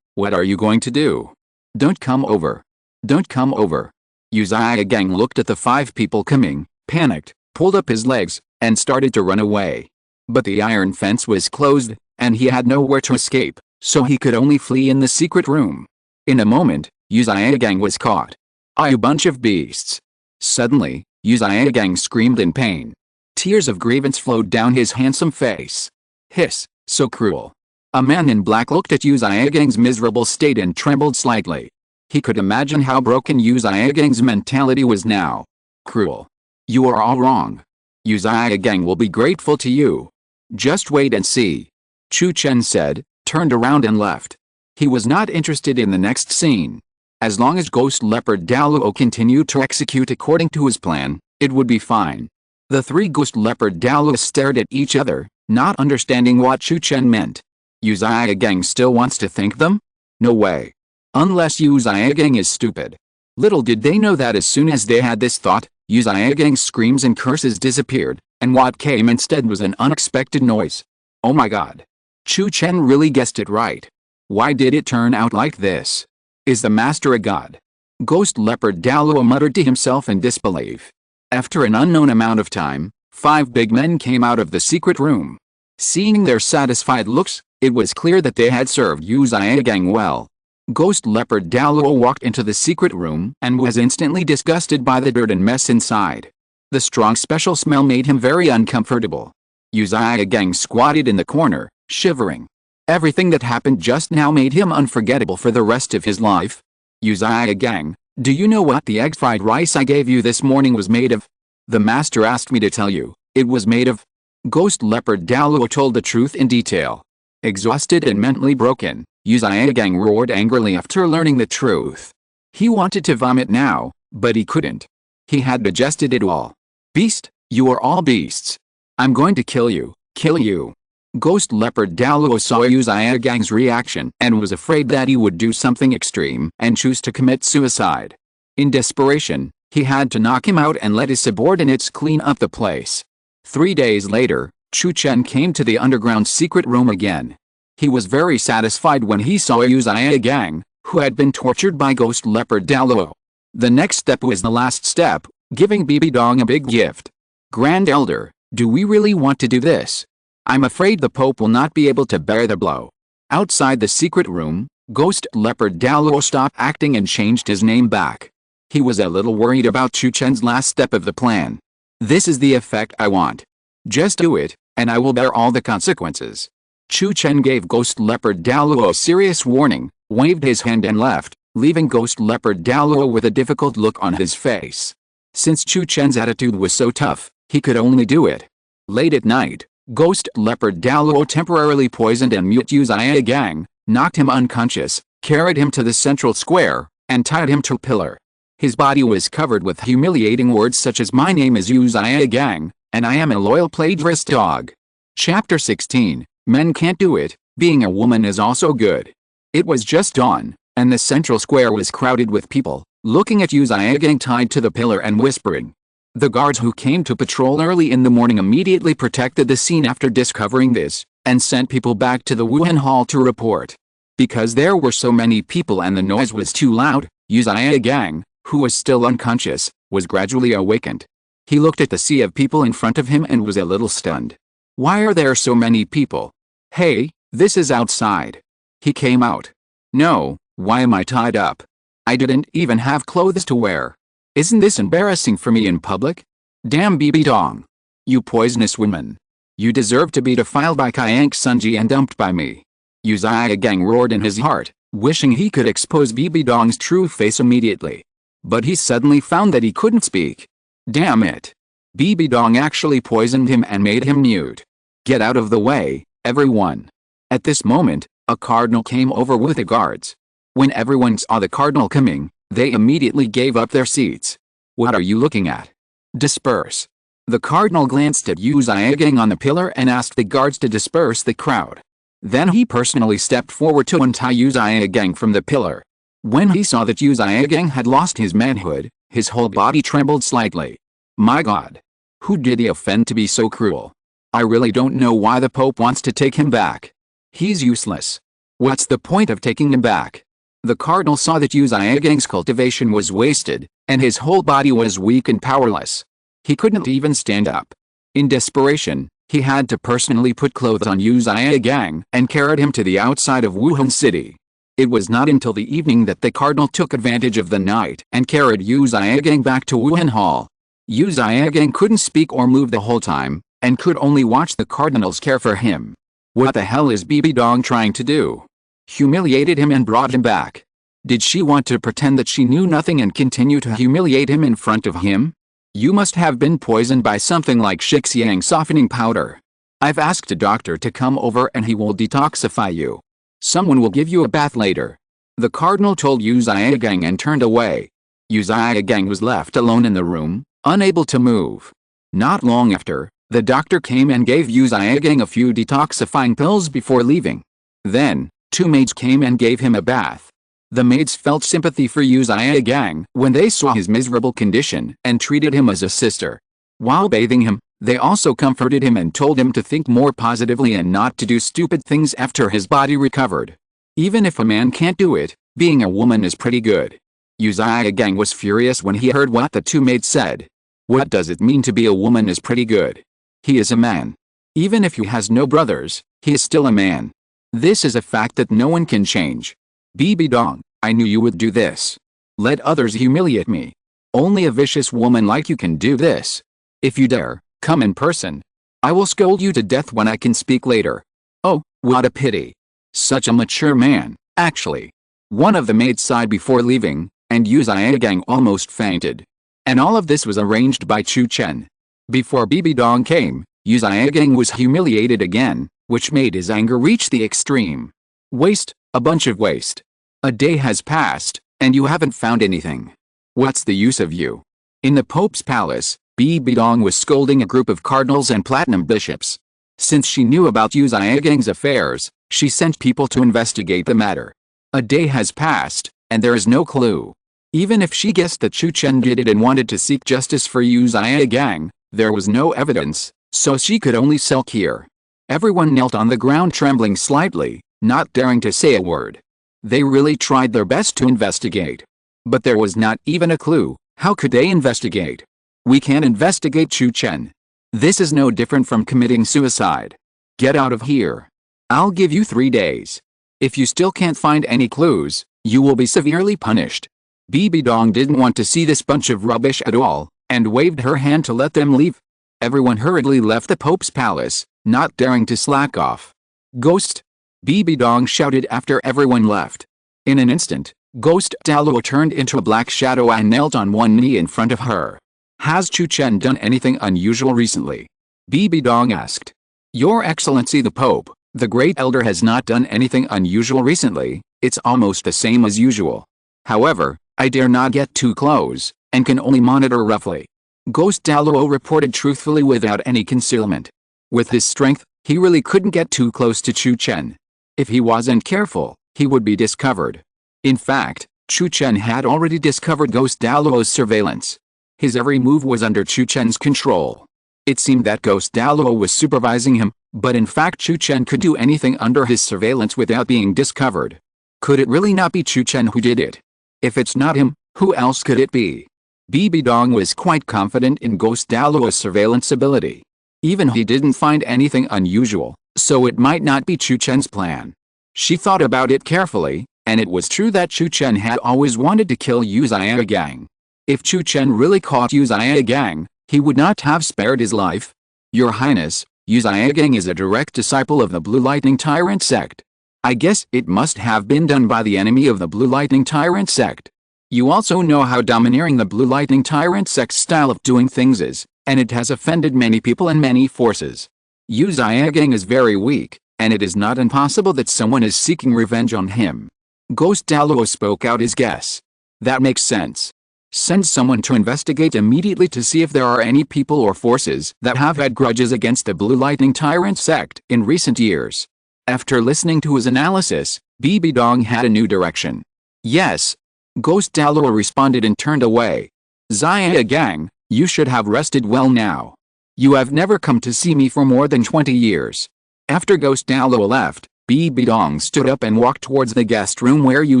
A: What are you going to do? Don't come over. Don't come over. Yu Xiaogang looked at the 5 people coming, panicked, pulled up his legs, and started to run away. But the iron fence was closed, and he had nowhere to escape, so he could only flee in the secret room. In a moment, Yu Xiaogang was caught. You bunch of beasts. Suddenly, Yu Xiaogang screamed in pain. Tears of grievance flowed down his handsome face. Hiss, so cruel. A man in black looked at Yu Xiaogang's miserable state and trembled slightly. He could imagine how broken Yu Xiaogang's mentality was now. Cruel. You are all wrong. Yu Xiaogang will be grateful to you. Just wait and see. Chu Chen said, turned around and left. He was not interested in the next scene. As long as Ghost Leopard Douluo continued to execute according to his plan, it would be fine. The 3 Ghost Leopard Douluo stared at each other, not understanding what Chu Chen meant. Yu Xiaogang still wants to thank them? No way. Unless Yu Xiaogang is stupid. Little did they know that as soon as they had this thought, Yu Xiaogang's screams and curses disappeared, and what came instead was an unexpected noise. Oh my god. Chu Chen really guessed it right. Why did it turn out like this? Is the master a god? Ghost Leopard Douluo muttered to himself in disbelief. After an unknown amount of time, 5 big men came out of the secret room. Seeing their satisfied looks, it was clear that they had served Yu Xiaogang well. Ghost leopard Douluo walked into the secret room and was instantly disgusted by the dirt and mess inside. The strong special smell made him very uncomfortable. Yu Xiaogang squatted in the corner, shivering. Everything that happened just now made him unforgettable for the rest of his life. Yu Xiaogang, do you know what the egg fried rice I gave you this morning was made of? The master asked me to tell you. It was made of. Ghost leopard Douluo told the truth in detail. Exhausted and mentally broken, Yu Xiaogang roared angrily after learning the truth. He wanted to vomit now, but he couldn't. He had digested it all. Beast, you are all beasts. I'm going to kill you, kill you. Ghost leopard Douluo saw Yu Xiaogang's reaction and was afraid that he would do something extreme and choose to commit suicide. In desperation, he had to knock him out and let his subordinates clean up the place. 3 days later, Chu Chen came to the underground secret room again. He was very satisfied when he saw Yu Xiaogang, who had been tortured by Ghost leopard Douluo. The next step was the last step, giving Bibi Dong a big gift. Grand Elder, do we really want to do this? I'm afraid the Pope will not be able to bear the blow. Outside the secret room, Ghost leopard Douluo stopped acting and changed his name back. He was a little worried about Chu Chen's last step of the plan. This is the effect I want. Just do it, and I will bear all the consequences. Chu Chen gave Ghost leopard Douluo a serious warning, waved his hand and left, leaving Ghost leopard Douluo with a difficult look on his face. Since Chu Chen's attitude was so tough, he could only do it. Late at night, Ghost leopard Douluo temporarily poisoned and mute Yu Xiaogang, knocked him unconscious, carried him to the central square, and tied him to a pillar. His body was covered with humiliating words such as "My name is Yu Xiaogang, and I am a loyal plagiarist dog." Chapter 16, Men Can't Do It, Being a Woman is Also Good. It was just dawn, and the central square was crowded with people, looking at Yu Xiaogang tied to the pillar and whispering. The guards who came to patrol early in the morning immediately protected the scene after discovering this, and sent people back to the Wuhun Hall to report. Because there were so many people and the noise was too loud, Yu Xiaogang, who was still unconscious, was gradually awakened. He looked at the sea of people in front of him and was a little stunned. Why are there so many people? Hey, this is outside. He came out. No, why am I tied up? I didn't even have clothes to wear. Isn't this embarrassing for me in public? Damn Bibi Dong. You poisonous woman. You deserve to be defiled by Qian Xunji and dumped by me. Yu Xiaogang roared in his heart, wishing he could expose Bibi Dong's true face immediately. But he suddenly found that he couldn't speak. Damn it. Bibi Dong actually poisoned him and made him mute. Get out of the way, everyone. At this moment, a cardinal came over with the guards. When everyone saw the cardinal coming, they immediately gave up their seats. What are you looking at? Disperse. The cardinal glanced at Yu Xiaogang on the pillar and asked the guards to disperse the crowd. Then he personally stepped forward to untie Yu Xiaogang from the pillar. When he saw that Yu Xiaogang had lost his manhood, his whole body trembled slightly. My God! Who did he offend to be so cruel? I really don't know why the Pope wants to take him back. He's useless. What's the point of taking him back? The cardinal saw that Yu Xiaogang's cultivation was wasted, and his whole body was weak and powerless. He couldn't even stand up. In desperation, he had to personally put clothes on Yu Xiaogang and carried him to the outside of Wuhun City. It was not until the evening that the cardinal took advantage of the night and carried Yu Xiaogang back to Wuhun Hall. Yu Xiaogang couldn't speak or move the whole time, and could only watch the cardinals care for him. What the hell is Bibi Dong trying to do? Humiliated him and brought him back. Did she want to pretend that she knew nothing and continue to humiliate him in front of him? You must have been poisoned by something like Shixiang softening powder. I've asked a doctor to come over and he will detoxify you. Someone will give you a bath later. The cardinal told Yu Xiaogang and turned away. Yu Xiaogang was left alone in the room, unable to move. Not long after, the doctor came and gave Yu Xiaogang a few detoxifying pills before leaving. Then, 2 maids came and gave him a bath. The maids felt sympathy for Yu Xiaogang when they saw his miserable condition and treated him as a sister. While bathing him, they also comforted him and told him to think more positively and not to do stupid things after his body recovered. Even if a man can't do it, being a woman is pretty good. Yu Xiaogang was furious when he heard what the 2 maids said. What does it mean to be a woman is pretty good? He is a man. Even if he has no brothers, he is still a man. This is a fact that no one can change. Bibi Dong, I knew you would do this. Let others humiliate me. Only a vicious woman like you can do this. If you dare, come in person. I will scold you to death when I can speak later. Oh, what a pity. Such a mature man, actually. One of the maids sighed before leaving, and Yu Xiaogang almost fainted. And all of this was arranged by Chu Chen. Before Bibi Dong came, Yu Xiaogang was humiliated again, which made his anger reach the extreme. Waste, a bunch of waste. A day has passed, and you haven't found anything. What's the use of you? In the Pope's palace, Bibi Dong was scolding a group of cardinals and platinum bishops. Since she knew about Yu Xiaogang's affairs, she sent people to investigate the matter. A day has passed, and there is no clue. Even if she guessed that Chu Chen did it and wanted to seek justice for Yu Xiaogang, there was no evidence, so she could only sulk here. Everyone knelt on the ground trembling slightly, not daring to say a word. They really tried their best to investigate. But there was not even a clue. How could they investigate? We can't investigate Chu Chen. This is no different from committing suicide. Get out of here. I'll give you 3 days. If you still can't find any clues, you will be severely punished. Bibi Dong didn't want to see this bunch of rubbish at all, and waved her hand to let them leave. Everyone hurriedly left the Pope's palace, not daring to slack off. Ghost! Bibi Dong shouted after everyone left. In an instant, Ghost Douluo turned into a black shadow and knelt on one knee in front of her. Has Chu Chen done anything unusual recently? Bibi Dong asked. Your Excellency the Pope, the Great Elder has not done anything unusual recently, it's almost the same as usual. However, I dare not get too close, and can only monitor roughly. Ghost Douluo reported truthfully without any concealment. With his strength, he really couldn't get too close to Chu Chen. If he wasn't careful, he would be discovered. In fact, Chu Chen had already discovered Ghost Douluo's surveillance. His every move was under Chu Chen's control. It seemed that Ghost Douluo was supervising him, but in fact Chu Chen could do anything under his surveillance without being discovered. Could it really not be Chu Chen who did it? If it's not him, who else could it be? Bibi Dong was quite confident in Ghost Douluo's surveillance ability. Even he didn't find anything unusual, so it might not be Chu Chen's plan. She thought about it carefully, and it was true that Chu Chen had always wanted to kill Yu Xiaogang. If Chu Chen really caught Yu Xiaogang, he would not have spared his life. Your Highness, Yu Xiaogang is a direct disciple of the Blue Lightning Tyrant sect. I guess it must have been done by the enemy of the Blue Lightning Tyrant sect. You also know how domineering the Blue Lightning Tyrant sect's style of doing things is, and it has offended many people and many forces. Yu Xiaogang is very weak, and it is not impossible that someone is seeking revenge on him. Ghost Douluo spoke out his guess. That makes sense. Send someone to investigate immediately to see if there are any people or forces that have had grudges against the Blue Lightning Tyrant sect in recent years. After listening to his analysis, Bibi Dong had a new direction. Yes. Ghost Douluo responded and turned away. Xiaogang, you should have rested well now. You have never come to see me for more than 20 years. After Ghost Douluo left, Bibi Dong stood up and walked towards the guest room where Yu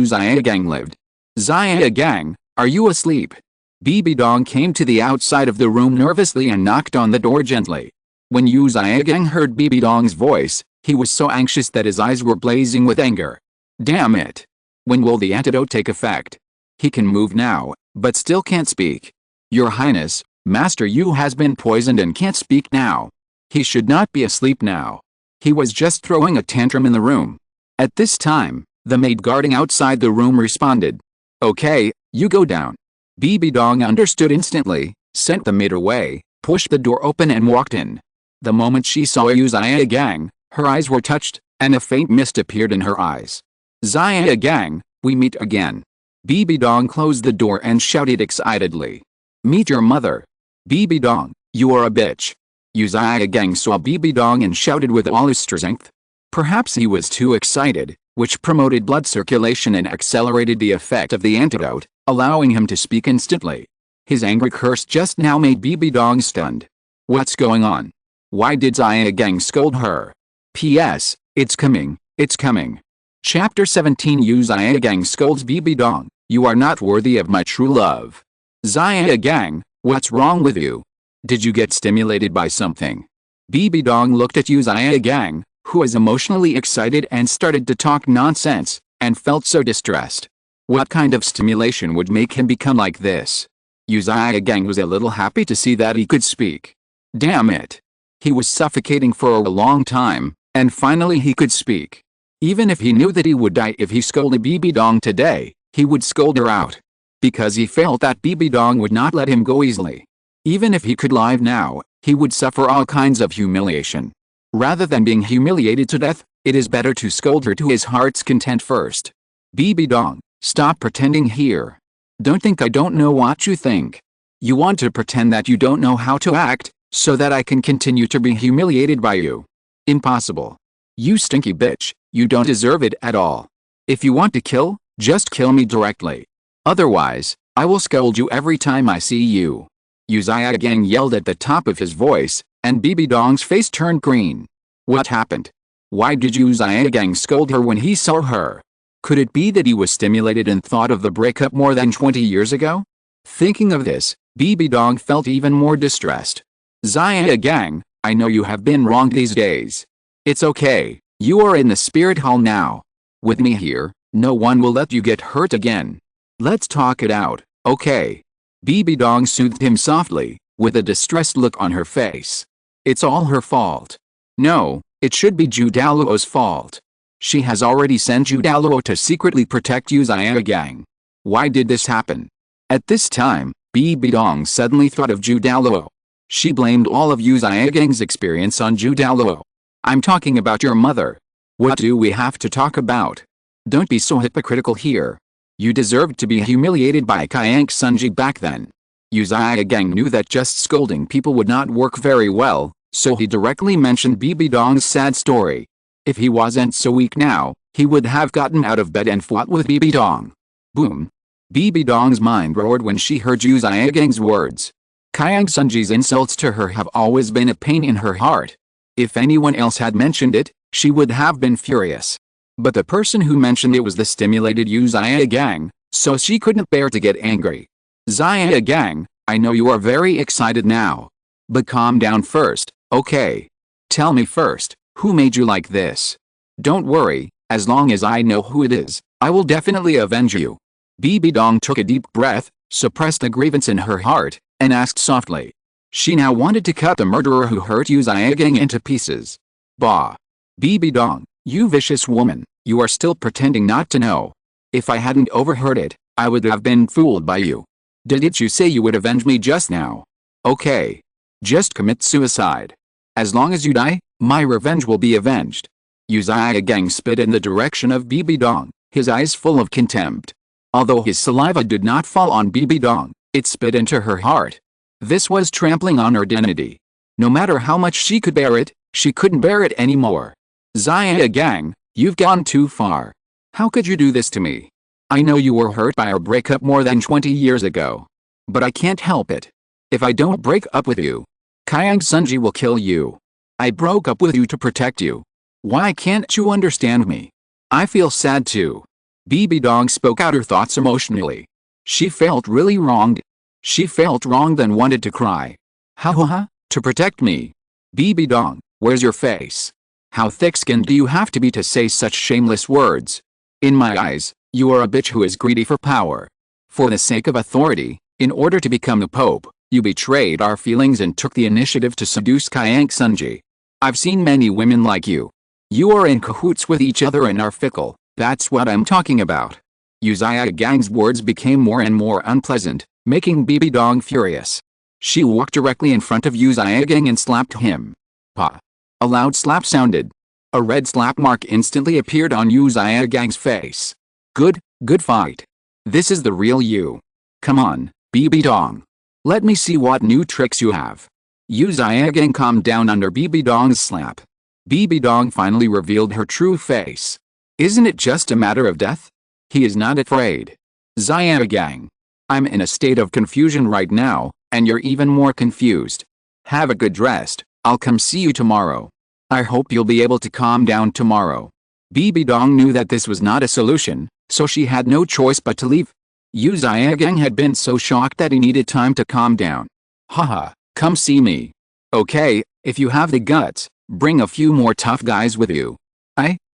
A: Xiaogang lived. Xiaogang, are you asleep? Bibi Dong came to the outside of the room nervously and knocked on the door gently. When Yu Xiaogang heard Bibi Dong's voice, he was so anxious that his eyes were blazing with anger. Damn it! When will the antidote take effect? He can move now, but still can't speak. Your Highness, Master Yu has been poisoned and can't speak now. He should not be asleep now. He was just throwing a tantrum in the room. At this time, the maid guarding outside the room responded. Okay, you go down. Bibi Dong understood instantly, sent the maid away, pushed the door open and walked in. The moment she saw Yu Xiaogang, her eyes were touched, and a faint mist appeared in her eyes. Xiaogang, we meet again. Bibi Dong closed the door and shouted excitedly. Meet your mother. Bibi Dong, you are a bitch. Yu Xiaogang saw Bibi Dong and shouted with all his strength. Perhaps he was too excited, which promoted blood circulation and accelerated the effect of the antidote, allowing him to speak instantly. His angry curse just now made Bibi Dong stunned. What's going on? Why did Xiaogang scold her? P.S. It's coming, it's coming. Chapter 17 Yu Xiaogang scolds Bibi Dong, you are not worthy of my true love. Xiaogang, what's wrong with you? Did you get stimulated by something? Bibi Dong looked at Yu Xiaogang, who was emotionally excited and started to talk nonsense, and felt so distressed. What kind of stimulation would make him become like this? Yu Xiaogang was a little happy to see that he could speak. Damn it! He was suffocating for a long time, and finally he could speak. Even if he knew that he would die if he scolded Bibi Dong today, he would scold her out. Because he felt that Bibi Dong would not let him go easily. Even if he could live now, he would suffer all kinds of humiliation. Rather than being humiliated to death, it is better to scold her to his heart's content first. Bibi Dong, stop pretending here. Don't think I don't know what you think. You want to pretend that you don't know how to act, so that I can continue to be humiliated by you. Impossible. You stinky bitch, you don't deserve it at all. If you want to kill, just kill me directly. Otherwise, I will scold you every time I see you. Yu Xiaogang yelled at the top of his voice, and Bibi Dong's face turned green. What happened? Why did Yu Xiaogang scold her when he saw her? Could it be that he was stimulated and thought of the breakup more than 20 years ago? Thinking of this, Bibi Dong felt even more distressed. Xiaogang, I know you have been wrong these days. It's okay, you are in the spirit hall now. With me here, no one will let you get hurt again. Let's talk it out, okay? Bibi Dong soothed him softly, with a distressed look on her face. It's all her fault. No, it should be Zhu Douluo's fault. She has already sent Zhu Douluo to secretly protect Yu Xiaogang. Why did this happen? At this time, Bibi Dong suddenly thought of Zhu Douluo. She blamed all of Yu Xiaogang's experience on Zhu Douluo. I'm talking about your mother. What do we have to talk about? Don't be so hypocritical here. You deserved to be humiliated by Qian Xunji back then. Yu Xiaogang knew that just scolding people would not work very well, so he directly mentioned Bibi Dong's sad story. If he wasn't so weak now, he would have gotten out of bed and fought with Bibi Dong. Boom. Bibi Dong's mind roared when she heard Yu Xiaogang's words. Qian Xunji's insults to her have always been a pain in her heart. If anyone else had mentioned it, she would have been furious. But the person who mentioned it was the stimulated Yu Xiaogang, so she couldn't bear to get angry. Xiaogang, I know you are very excited now. But calm down first, okay? Tell me first, who made you like this? Don't worry, as long as I know who it is, I will definitely avenge you. Bibi Dong took a deep breath, suppressed the grievance in her heart, and asked softly. She now wanted to cut the murderer who hurt Yu Xiaogang into pieces. Bah! Bibi Dong, you vicious woman, you are still pretending not to know. If I hadn't overheard it, I would have been fooled by you. Didn't you say you would avenge me just now? Okay. Just commit suicide. As long as you die, my revenge will be avenged. Yu Xiaogang spit in the direction of Bibi Dong, his eyes full of contempt. Although his saliva did not fall on Bibi Dong, it spit into her heart. This was trampling on her dignity. No matter how much she could bear it, she couldn't bear it anymore. Xiaogang, you've gone too far. How could you do this to me? I know you were hurt by our breakup more than 20 years ago. But I can't help it. If I don't break up with you, Qian Xunji will kill you. I broke up with you to protect you. Why can't you understand me? I feel sad too. Bibi Dong spoke out her thoughts emotionally. She felt really wronged. She felt wronged and wanted to cry. Ha, to protect me. Bibi Dong, where's your face? How thick-skinned do you have to be to say such shameless words? In my eyes, you are a bitch who is greedy for power. For the sake of authority, in order to become the Pope, you betrayed our feelings and took the initiative to seduce Qian Xunji. I've seen many women like you. You are in cahoots with each other and are fickle, that's what I'm talking about. Yu Xiaogang's words became more and more unpleasant, making Bibi Dong furious. She walked directly in front of Yu Xiaogang and slapped him. Pa! A loud slap sounded. A red slap mark instantly appeared on Yu Xiaogang's face. Good fight. This is the real you. Come on, Bibi Dong. Let me see what new tricks you have. Yu Xiaogang calmed down under Bibi Dong's slap. Bibi Dong finally revealed her true face. Isn't it just a matter of death? He is not afraid. Xiaogang. I'm in a state of confusion right now, and you're even more confused. Have a good rest, I'll come see you tomorrow. I hope you'll be able to calm down tomorrow. Bibi Dong knew that this was not a solution, so she had no choice but to leave. Yu Xiaogang had been so shocked that he needed time to calm down. Haha, come see me. Okay, if you have the guts, bring a few more tough guys with you.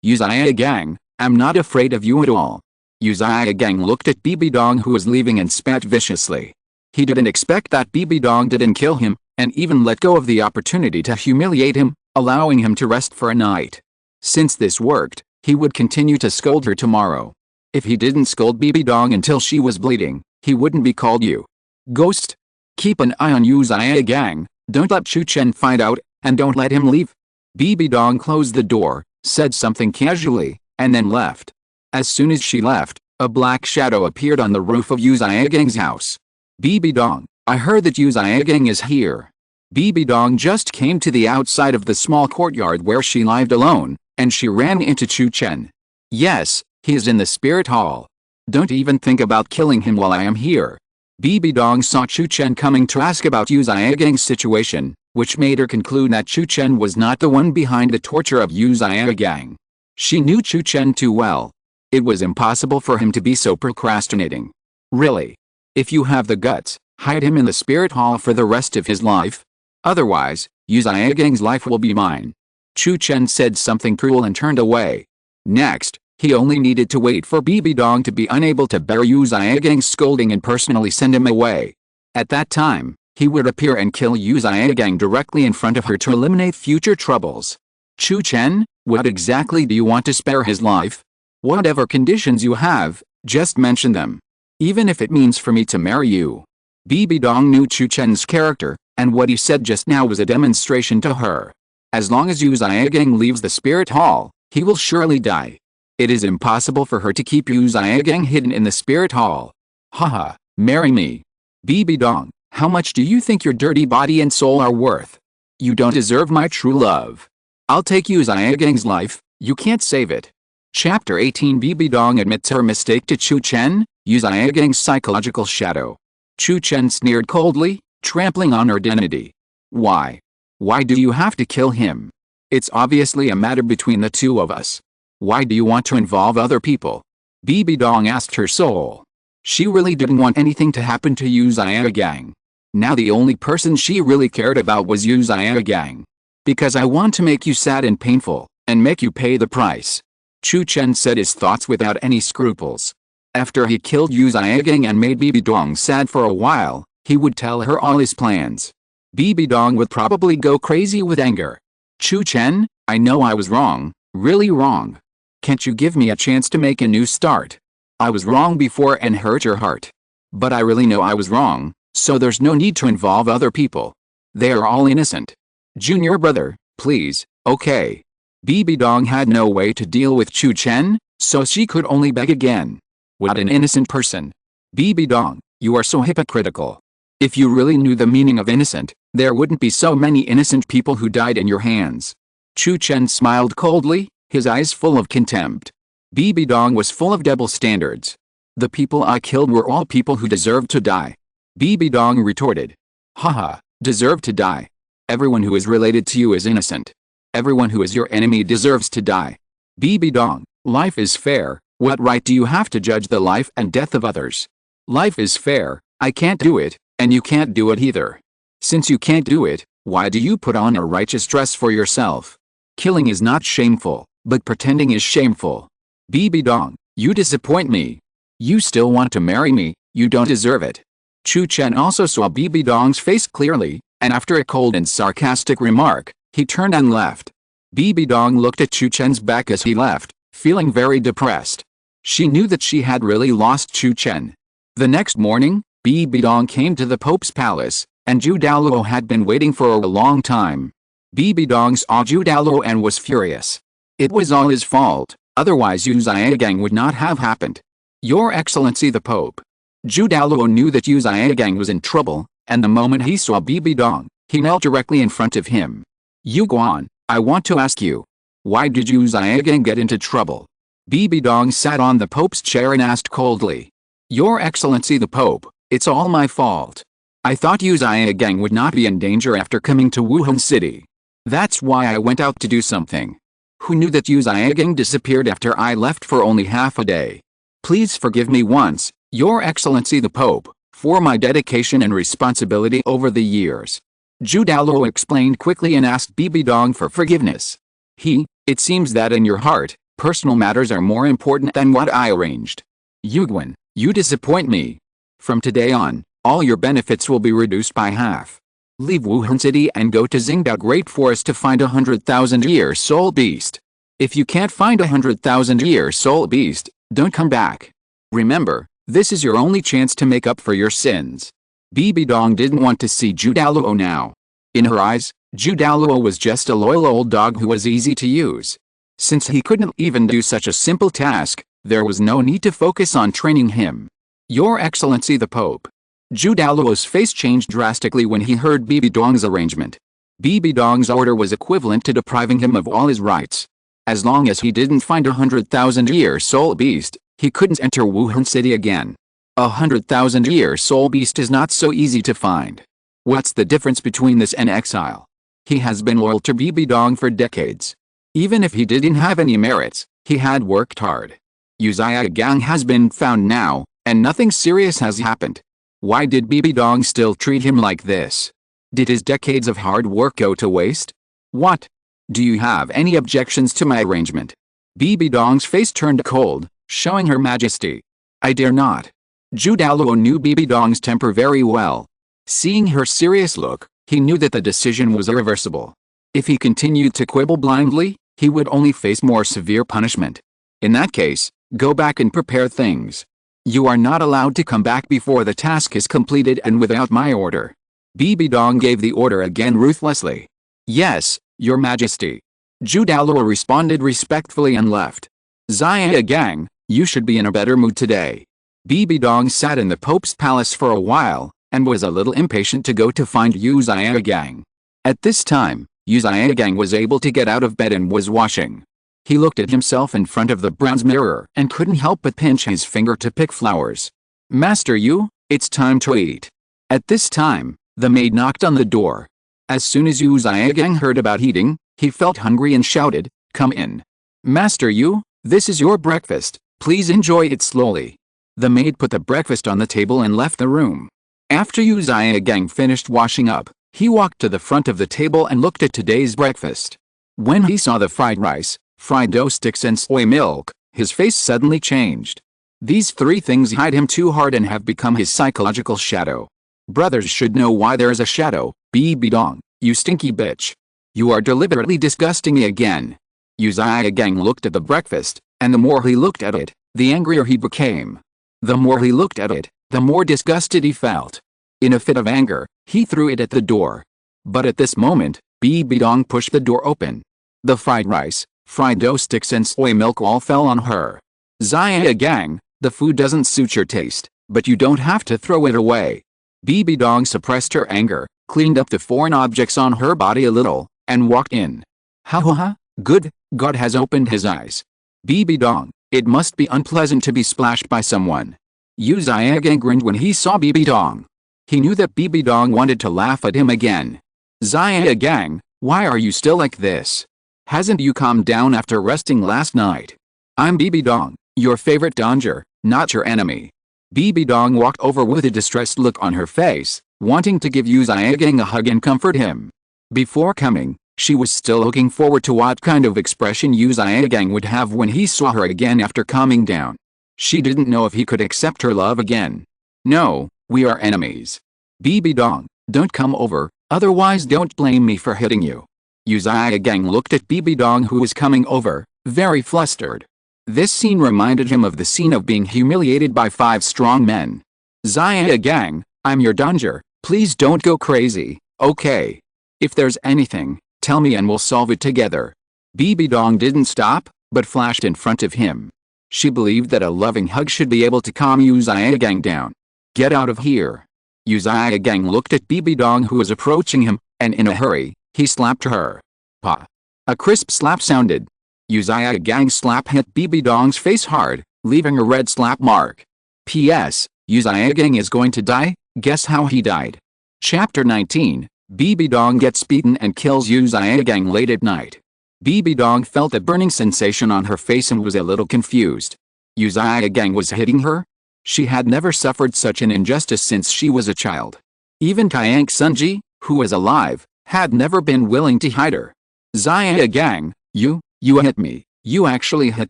A: Yu Xiaogang, I'm not afraid of you at all. Yu Xiaogang looked at Bibi Dong, who was leaving, and spat viciously. He didn't expect that Bibi Dong didn't kill him, and even let go of the opportunity to humiliate him, allowing him to rest for a night. Since this worked, he would continue to scold her tomorrow. If he didn't scold Bibi Dong until she was bleeding, he wouldn't be called Yu Ghost. Keep an eye on Yu Xiaogang, don't let Chu Chen find out, and don't let him leave. Bibi Dong closed the door, said something casually, and then left. As soon as she left, a black shadow appeared on the roof of Yu Xiaogang's house. Bibi Dong, I heard that Yu Xiaogang is here. Bibi Dong just came to the outside of the small courtyard where she lived alone, and she ran into Chu Chen. Yes, he is in the spirit hall. Don't even think about killing him while I am here. Bibi Dong saw Chu Chen coming to ask about Yu Xiaogang's situation, which made her conclude that Chu Chen was not the one behind the torture of Yu Xiaogang. She knew Chu Chen too well. It was impossible for him to be so procrastinating. Really? If you have the guts, hide him in the spirit hall for the rest of his life. Otherwise, Yu Xiaogang's life will be mine. Chu Chen said something cruel and turned away. Next, he only needed to wait for Bibi Dong to be unable to bear Yu Xiaogang's scolding and personally send him away. At that time, he would appear and kill Yu Xiaogang directly in front of her to eliminate future troubles. Chu Chen, what exactly do you want to spare his life? Whatever conditions you have, just mention them. Even if it means for me to marry you. Bibi Dong knew Chu Chen's character, and what he said just now was a demonstration to her. As long as Yu Xiaogang leaves the spirit hall, he will surely die. It is impossible for her to keep Yu Xiaogang hidden in the spirit hall. Haha, marry me. Bibi Dong, how much do you think your dirty body and soul are worth? You don't deserve my true love. I'll take Yu Xiaogang's life, you can't save it. Chapter 18. Bibi Dong admits her mistake to Chu Chen, Yu Xiaogang's psychological shadow. Chu Chen sneered coldly, trampling on her dignity. Why? Why do you have to kill him? It's obviously a matter between the two of us. Why do you want to involve other people? Bibi Dong asked her soul. She really didn't want anything to happen to Yu Xiaogang. Now the only person she really cared about was Yu Xiaogang. Because I want to make you sad and painful, and make you pay the price. Chu Chen said his thoughts without any scruples. After he killed Yu Xiaogang and made Bibi Dong sad for a while, he would tell her all his plans. Bibi Dong would probably go crazy with anger. Chu Chen, I know I was wrong, really wrong. Can't you give me a chance to make a new start? I was wrong before and hurt your heart. But I really know I was wrong, so there's no need to involve other people. They are all innocent. Junior brother, please, okay. Bibi Dong had no way to deal with Chu Chen, so she could only beg again. What an innocent person. Bibi Dong, you are so hypocritical. If you really knew the meaning of innocent, there wouldn't be so many innocent people who died in your hands. Chu Chen smiled coldly, his eyes full of contempt. Bibi Dong was full of double standards. The people I killed were all people who deserved to die. Bibi Dong retorted. Haha, deserve to die. Everyone who is related to you is innocent. Everyone who is your enemy deserves to die. Bibi Dong, life is fair, what right do you have to judge the life and death of others? Life is fair, I can't do it, and you can't do it either. Since you can't do it, why do you put on a righteous dress for yourself? Killing is not shameful, but pretending is shameful. Bibi Dong, you disappoint me. You still want to marry me, you don't deserve it. Chu Chen also saw Bibi Dong's face clearly, and after a cold and sarcastic remark, he turned and left. Bibi Dong looked at Chu Chen's back as he left, feeling very depressed. She knew that she had really lost Chu Chen. The next morning, Bibi Dong came to the Pope's palace, and Zhu Douluo had been waiting for a long time. Bibi Dong saw Zhu Douluo and was furious. It was all his fault, otherwise Yu Xiaogang would not have happened. Your Excellency the Pope. Zhu Douluo knew that Yu Xiaogang was in trouble, and the moment he saw Bibi Dong, he knelt directly in front of him. Yu Guan, I want to ask you. Why did Yu Xiaogang get into trouble? Bibi Dong sat on the Pope's chair and asked coldly. Your Excellency the Pope, it's all my fault. I thought Yu Xiaogang would not be in danger after coming to Wuhun City. That's why I went out to do something. Who knew that Yu Xiaogang disappeared after I left for only half a day? Please forgive me once, Your Excellency the Pope, for my dedication and responsibility over the years. Zhu Douluo explained quickly and asked Bibi Dong for forgiveness. It seems that in your heart, Personal matters are more important than what I arranged. Yuguan, you disappoint me. From today on, all your benefits will be reduced by half. Leave Wuhan City and go to Xingdao Great Forest to find 100,000-year soul beast. If you can't find 100,000-year soul beast, don't come back. Remember, this is your only chance to make up for your sins. Bibi Dong didn't want to see Zhu Douluo now. In her eyes, Zhu Douluo was just a loyal old dog who was easy to use. Since he couldn't even do such a simple task, there was no need to focus on training him. Your Excellency the Pope. Zhu Douluo's face changed drastically when he heard Bibi Dong's arrangement. Bibi Dong's order was equivalent to depriving him of all his rights. As long as he didn't find 100,000-year soul beast, he couldn't enter Wuhan City again. 100,000-year soul beast is not so easy to find. What's the difference between this and exile? He has been loyal to Bibi Dong for decades. Even if he didn't have any merits, he had worked hard. Yu Xiaogang has been found now, and nothing serious has happened. Why did Bibi Dong still treat him like this? Did his decades of hard work go to waste? What? Do you have any objections to my arrangement? Bibi Dong's face turned cold, showing her majesty. I dare not. Zhu Douluo knew Bibi Dong's temper very well. Seeing her serious look, he knew that the decision was irreversible. If he continued to quibble blindly, he would only face more severe punishment. In that case, go back and prepare things. You are not allowed to come back before the task is completed and without my order. Bibi Dong gave the order again ruthlessly. Yes, Your Majesty. Zhu Douluo responded respectfully and left. Xiaogang, you should be in a better mood today. Bibi Dong sat in the Pope's palace for a while, and was a little impatient to go to find Yu Xiaogang. At this time, Yu Xiaogang was able to get out of bed and was washing. He looked at himself in front of the bronze mirror and couldn't help but pinch his finger to pick flowers. Master Yu, it's time to eat. At this time, the maid knocked on the door. As soon as Yu Xiaogang heard about eating, he felt hungry and shouted, "Come in. Master Yu, this is your breakfast, please enjoy it slowly." The maid put the breakfast on the table and left the room. After Yu Xiaogang finished washing up, he walked to the front of the table and looked at today's breakfast. When he saw the fried rice, fried dough sticks and soy milk, his face suddenly changed. These three things hide him too hard and have become his psychological shadow. Brothers should know why there is a shadow. Bibi Dong, you stinky bitch. You are deliberately disgusting me again. Yu Xiaogang looked at the breakfast, and the more he looked at it, the angrier he became. The more he looked at it, the more disgusted he felt. In a fit of anger, he threw it at the door. But at this moment, Bibi Dong pushed the door open. The fried rice, fried dough sticks and soy milk all fell on her. Xiaogang, the food doesn't suit your taste, but you don't have to throw it away. Bibi Dong suppressed her anger, cleaned up the foreign objects on her body a little, and walked in. Ha ha ha, good, God has opened his eyes. Bibi Dong, it must be unpleasant to be splashed by someone. Yu Xiaogang grinned when he saw Bibi Dong. He knew that Bibi Dong wanted to laugh at him again. Xiaogang, why are you still like this? Hasn't you calmed down after resting last night? I'm Bibi Dong, your favorite donger, not your enemy. Bibi Dong walked over with a distressed look on her face, wanting to give Yu Xiaogang a hug and comfort him. Before coming, she was still looking forward to what kind of expression Yu Xiaogang would have when he saw her again after calming down. She didn't know if he could accept her love again. No, we are enemies. Bibi Dong, don't come over, otherwise don't blame me for hitting you. Yu Xiaogang looked at Bibi Dong who was coming over, very flustered. This scene reminded him of the scene of being humiliated by 5 strong men. Xiaogang, I'm your donger, please don't go crazy, okay? If there's anything, tell me and we'll solve it together. Bibi Dong didn't stop, but flashed in front of him. She believed that a loving hug should be able to calm Yu Xiaogang down. Get out of here. Yu Xiaogang looked at Bibi Dong who was approaching him, and in a hurry, he slapped her. Pa. A crisp slap sounded. Yu Xiaogang's slap hit Bibi Dong's face hard, leaving a red slap mark. P.S. Yu Xiaogang is going to die, guess how he died. Chapter 19, Bibi Dong gets beaten and kills Yu Xiaogang late at night. Bibi Dong felt a burning sensation on her face and was a little confused. Yu Xiaogang was hitting her? She had never suffered such an injustice since she was a child. Even Qian Xunji, who was alive, had never been willing to hide her. Xiaogang, you hit me, You actually hit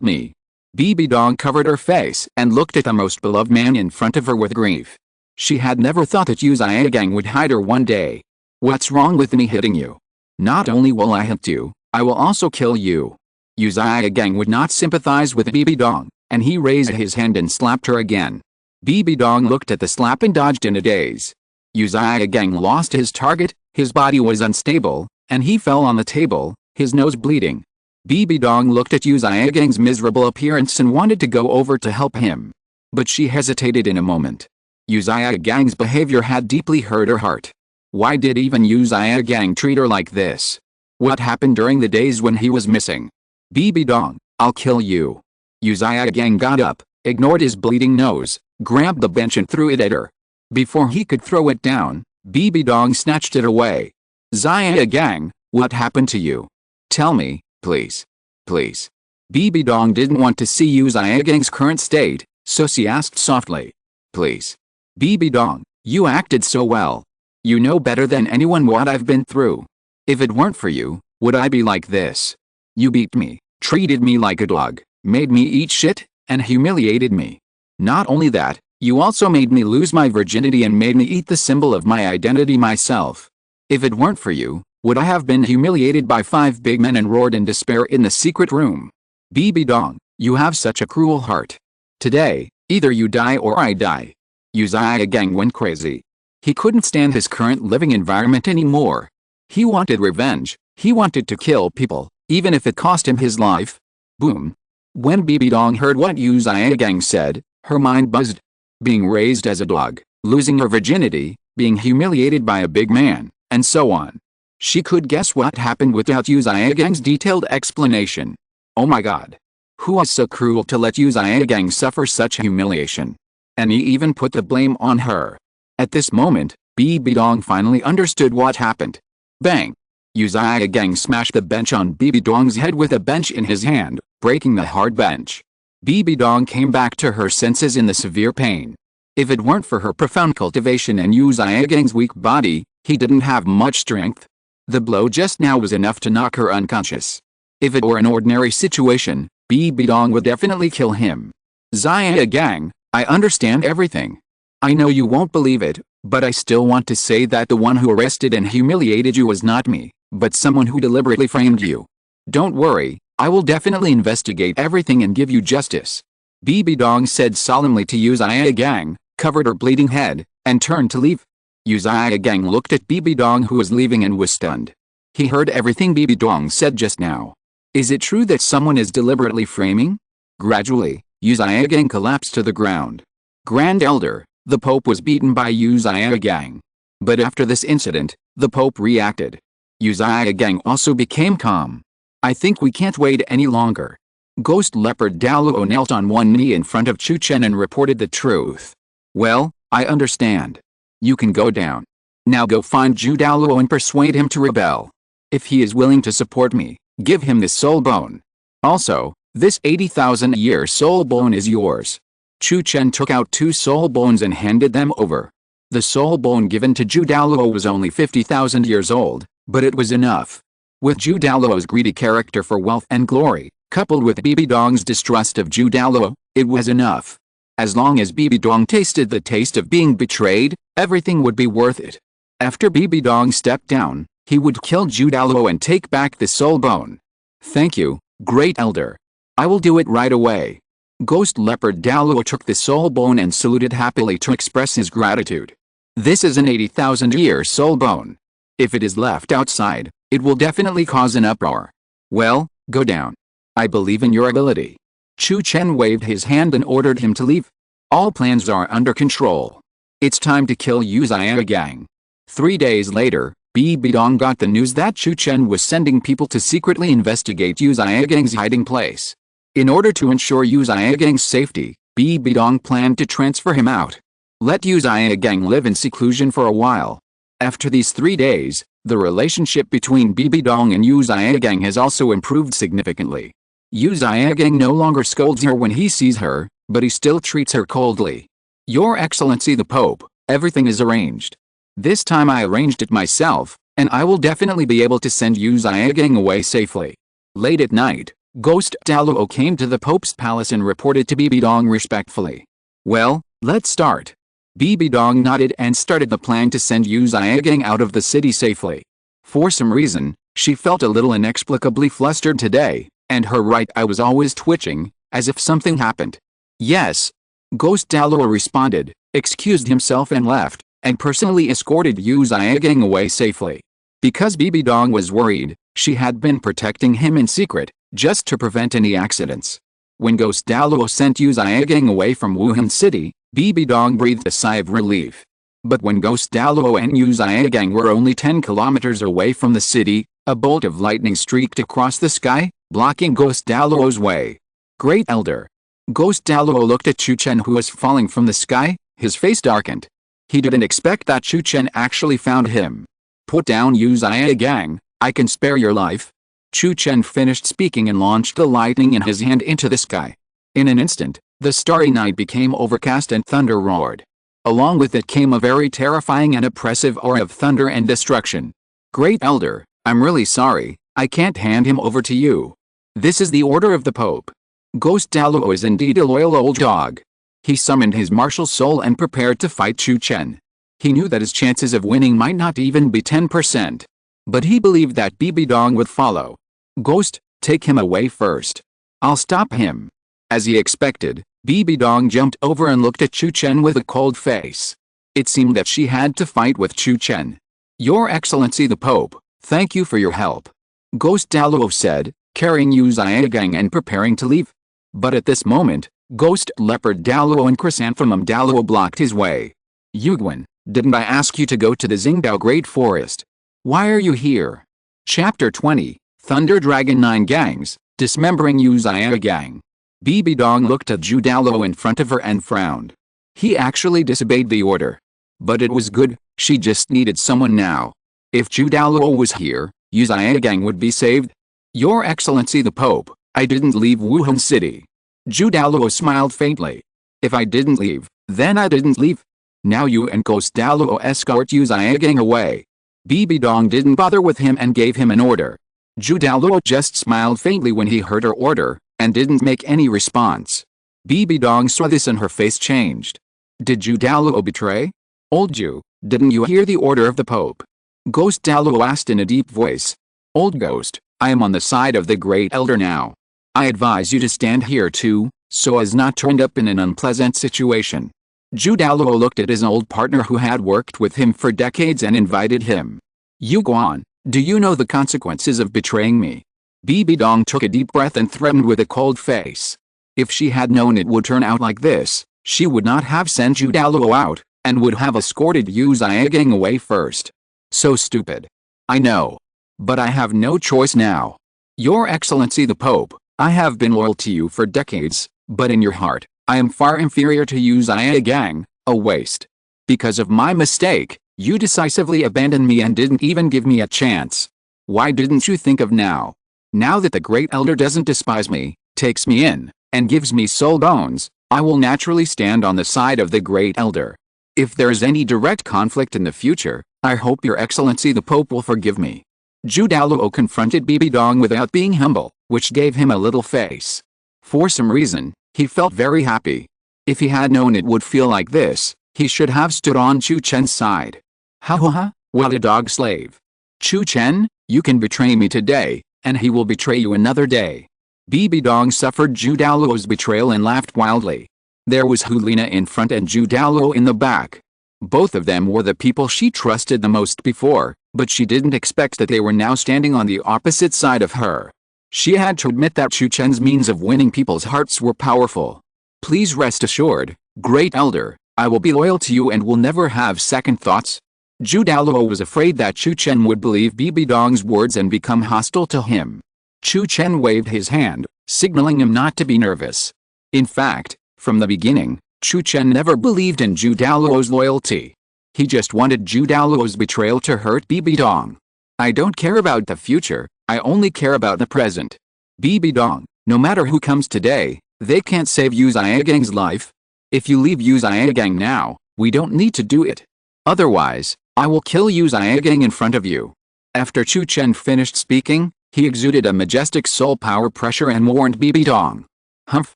A: me. Bibi Dong covered her face and looked at the most beloved man in front of her with grief. She had never thought that Yu Xiaogang would hide her one day. What's wrong with me hitting you? Not only will I hit you, I will also kill you. Yu Xiaogang would not sympathize with Bibi Dong, and he raised his hand and slapped her again. Bibi Dong looked at the slap and dodged in a daze. Yu Xiaogang lost his target, his body was unstable, and he fell on the table, his nose bleeding. Bibi Dong looked at Yu Xiaogang's miserable appearance and wanted to go over to help him. But she hesitated in a moment. Yu Xiaogang's behavior had deeply hurt her heart. Why did even Yu Xiaogang treat her like this? What happened during the days when he was missing? Bibi Dong, I'll kill you. Yu Xiaogang got up, ignored his bleeding nose, grabbed the bench and threw it at her. Before he could throw it down, Bibi Dong snatched it away. Xiaogang, what happened to you? Tell me, please. Please. Bibi Dong didn't want to see Yu Xiaogang's current state, so she asked softly. Please. Bibi Dong, you acted so well. You know better than anyone what I've been through. If it weren't for you, would I be like this? You beat me, treated me like a dog, made me eat shit, and humiliated me. Not only that, you also made me lose my virginity and made me eat the symbol of my identity myself. If it weren't for you, would I have been humiliated by 5 big men and roared in despair in the secret room? Bibi Dong, you have such a cruel heart. Today, either you die or I die. Yu Xiaogang went crazy. He couldn't stand his current living environment anymore. He wanted revenge, he wanted to kill people, even if it cost him his life. Boom. When Bibi Dong heard what Yu Xiaogang said, her mind buzzed. Being raised as a dog, losing her virginity, being humiliated by a big man, and so on. She could guess what happened without Yu Xiaogang's detailed explanation. Oh my god. Who was so cruel to let Yu Xiaogang suffer such humiliation? And he even put the blame on her. At this moment, Bibi Dong finally understood what happened. Bang! Yu Xiaogang smashed the bench on Bibi Dong's head with a bench in his hand, breaking the hard bench. Bibi Dong came back to her senses in the severe pain. If it weren't for her profound cultivation and Yu Xiaogang's weak body, he didn't have much strength. The blow just now was enough to knock her unconscious. If it were an ordinary situation, Bibi Dong would definitely kill him. Xiaogang, I understand everything. I know you won't believe it, but I still want to say that the one who arrested and humiliated you was not me, but someone who deliberately framed you. Don't worry, I will definitely investigate everything and give you justice. Bibi Dong said solemnly to Yu Xiaogang, covered her bleeding head, and turned to leave. Yu Xiaogang looked at Bibi Dong who was leaving and was stunned. He heard everything Bibi Dong said just now. Is it true that someone is deliberately framing? Gradually, Yu Xiaogang collapsed to the ground. Grand Elder, the Pope was beaten by Yu Xiaogang. But after this incident, the Pope reacted. Yu Xiaogang also became calm. I think we can't wait any longer. Ghost Leopard Douluo knelt on one knee in front of Chu Chen and reported the truth. Well, I understand. You can go down. Now go find Zhu Douluo and persuade him to rebel. If he is willing to support me, give him this soul bone. Also, this 80,000-year soul bone is yours. Chu Chen took out 2 soul bones and handed them over. The soul bone given to Zhu Douluo was only 50,000 years old, but it was enough. With Zhu Douluo's greedy character for wealth and glory, coupled with Bibi Dong's distrust of Zhu Douluo, it was enough. As long as Bibi Dong tasted the taste of being betrayed, everything would be worth it. After Bibi Dong stepped down, he would kill Zhu Douluo and take back the soul bone. Thank you, Great Elder. I will do it right away. Ghost Leopard Douluo took the soul bone and saluted happily to express his gratitude. This is an 80,000-year soul bone. If it is left outside, it will definitely cause an uproar. Well, go down. I believe in your ability. Chu Chen waved his hand and ordered him to leave. All plans are under control. It's time to kill Yu Xiaogang. 3 days later, Bibi Dong got the news that Chu Chen was sending people to secretly investigate Yu Xiaogang's hiding place. In order to ensure Yu Xiaogang's safety, Bibi Dong planned to transfer him out. Let Yu Xiaogang live in seclusion for a while. After these 3 days, the relationship between Bibi Dong and Yu Xiaogang has also improved significantly. Yu Xiaogang no longer scolds her when he sees her, but he still treats her coldly. Your Excellency the Pope, everything is arranged. This time I arranged it myself, and I will definitely be able to send Yu Xiaogang away safely. Late at night, Ghost Douluo came to the Pope's palace and reported to Bibi Dong respectfully. Well, let's start. Bibi Dong nodded and started the plan to send Yu Xiaogang out of the city safely. For some reason, she felt a little inexplicably flustered today, and her right eye was always twitching, as if something happened. Yes. Ghost Douluo responded, excused himself and left, and personally escorted Yu Xiaogang away safely. Because Bibi Dong was worried, she had been protecting him in secret, just to prevent any accidents. When Ghost Douluo sent Yu Xiaogang away from Wuhan City, Bibi Dong breathed a sigh of relief. But when Ghost Douluo and Yu Xiaogang were only 10 kilometers away from the city, a bolt of lightning streaked across the sky, blocking Ghost Douluo's way. Great Elder. Ghost Douluo looked at Chu Chen, who was falling from the sky, his face darkened. He didn't expect that Chu Chen actually found him. Put down Yu Xiaogang, I can spare your life. Chu Chen finished speaking and launched the lightning in his hand into the sky. In an instant, the starry night became overcast and thunder roared. Along with it came a very terrifying and oppressive aura of thunder and destruction. Great Elder, I'm really sorry, I can't hand him over to you. This is the order of the Pope. Ghost Douluo is indeed a loyal old dog. He summoned his martial soul and prepared to fight Chu Chen. He knew that his chances of winning might not even be 10%. But he believed that Bibi Dong would follow. Ghost, take him away first. I'll stop him. As he expected, Bibi Dong jumped over and looked at Chu Chen with a cold face. It seemed that she had to fight with Chu Chen. Your Excellency the Pope, thank you for your help. Ghost Douluo said, carrying Yu Xiaogang and preparing to leave. But at this moment, Ghost Leopard Douluo and Chrysanthemum Douluo blocked his way. Yuguan, didn't I ask you to go to the Xingdao Great Forest? Why are you here? Chapter 20, Thunder Dragon 9 Gangs, Dismembering Yu Xiaogang. Bibi Dong looked at Zhu Douluo in front of her and frowned. He actually disobeyed the order. But it was good, she just needed someone now. If Zhu Douluo was here, Yu Xiaogang would be saved. Your Excellency the Pope, I didn't leave Wuhan City. Zhu Douluo smiled faintly. If I didn't leave, then I didn't leave. Now you and Ghost Douluo escort Yu Xiaogang away. Bibi Dong didn't bother with him and gave him an order. Zhu Douluo just smiled faintly when he heard her order, and didn't make any response. Bibi Dong saw this and her face changed. Did Zhu Douluo betray? Old Zhu, didn't you hear the order of the Pope? Ghost Douluo asked in a deep voice. Old Ghost, I am on the side of the Great Elder now. I advise you to stand here too, so as not to end up in an unpleasant situation. Zhu Douluo looked at his old partner who had worked with him for decades and invited him. Yuguan, do you know the consequences of betraying me? Bibi Dong took a deep breath and threatened with a cold face. If she had known it would turn out like this, she would not have sent Zhu Douluo out, and would have escorted Yu Xiaogang away first. So stupid. I know. But I have no choice now. Your Excellency the Pope, I have been loyal to you for decades, but in your heart, I am far inferior to Yu Xiaogang, a waste. Because of my mistake, you decisively abandoned me and didn't even give me a chance. Why didn't you think of now? Now that the Great Elder doesn't despise me, takes me in, and gives me soul bones, I will naturally stand on the side of the Great Elder. If there's any direct conflict in the future, I hope Your Excellency the Pope will forgive me. Zhu Douluo confronted Bibi Dong without being humble, which gave him a little face. For some reason, he felt very happy. If he had known it would feel like this, he should have stood on Chu Chen's side. Ha ha ha, what a dog slave. Chu Chen, you can betray me today, and he will betray you another day. Bibi Dong suffered Zhu Douluo's betrayal and laughed wildly. There was Liena in front and Zhu Douluo in the back. Both of them were the people she trusted the most before, but she didn't expect that they were now standing on the opposite side of her. She had to admit that Chu Chen's means of winning people's hearts were powerful. Please rest assured, Great Elder, I will be loyal to you and will never have second thoughts. Zhu Douluo was afraid that Chu Chen would believe Bibi Dong's words and become hostile to him. Chu Chen waved his hand, signaling him not to be nervous. In fact, from the beginning, Chu Chen never believed in Zhu Douluo's loyalty. He just wanted Zhu Douluo's betrayal to hurt Bibi Dong. I don't care about the future, I only care about the present. Bibi Dong, no matter who comes today, they can't save Yu Xiaogang's life. If you leave Yu Xiaogang now, we don't need to do it. Otherwise, I will kill Yu Xiaogang in front of you. After Chu Chen finished speaking, He exuded a majestic soul power pressure and warned Bibi Dong. Humph,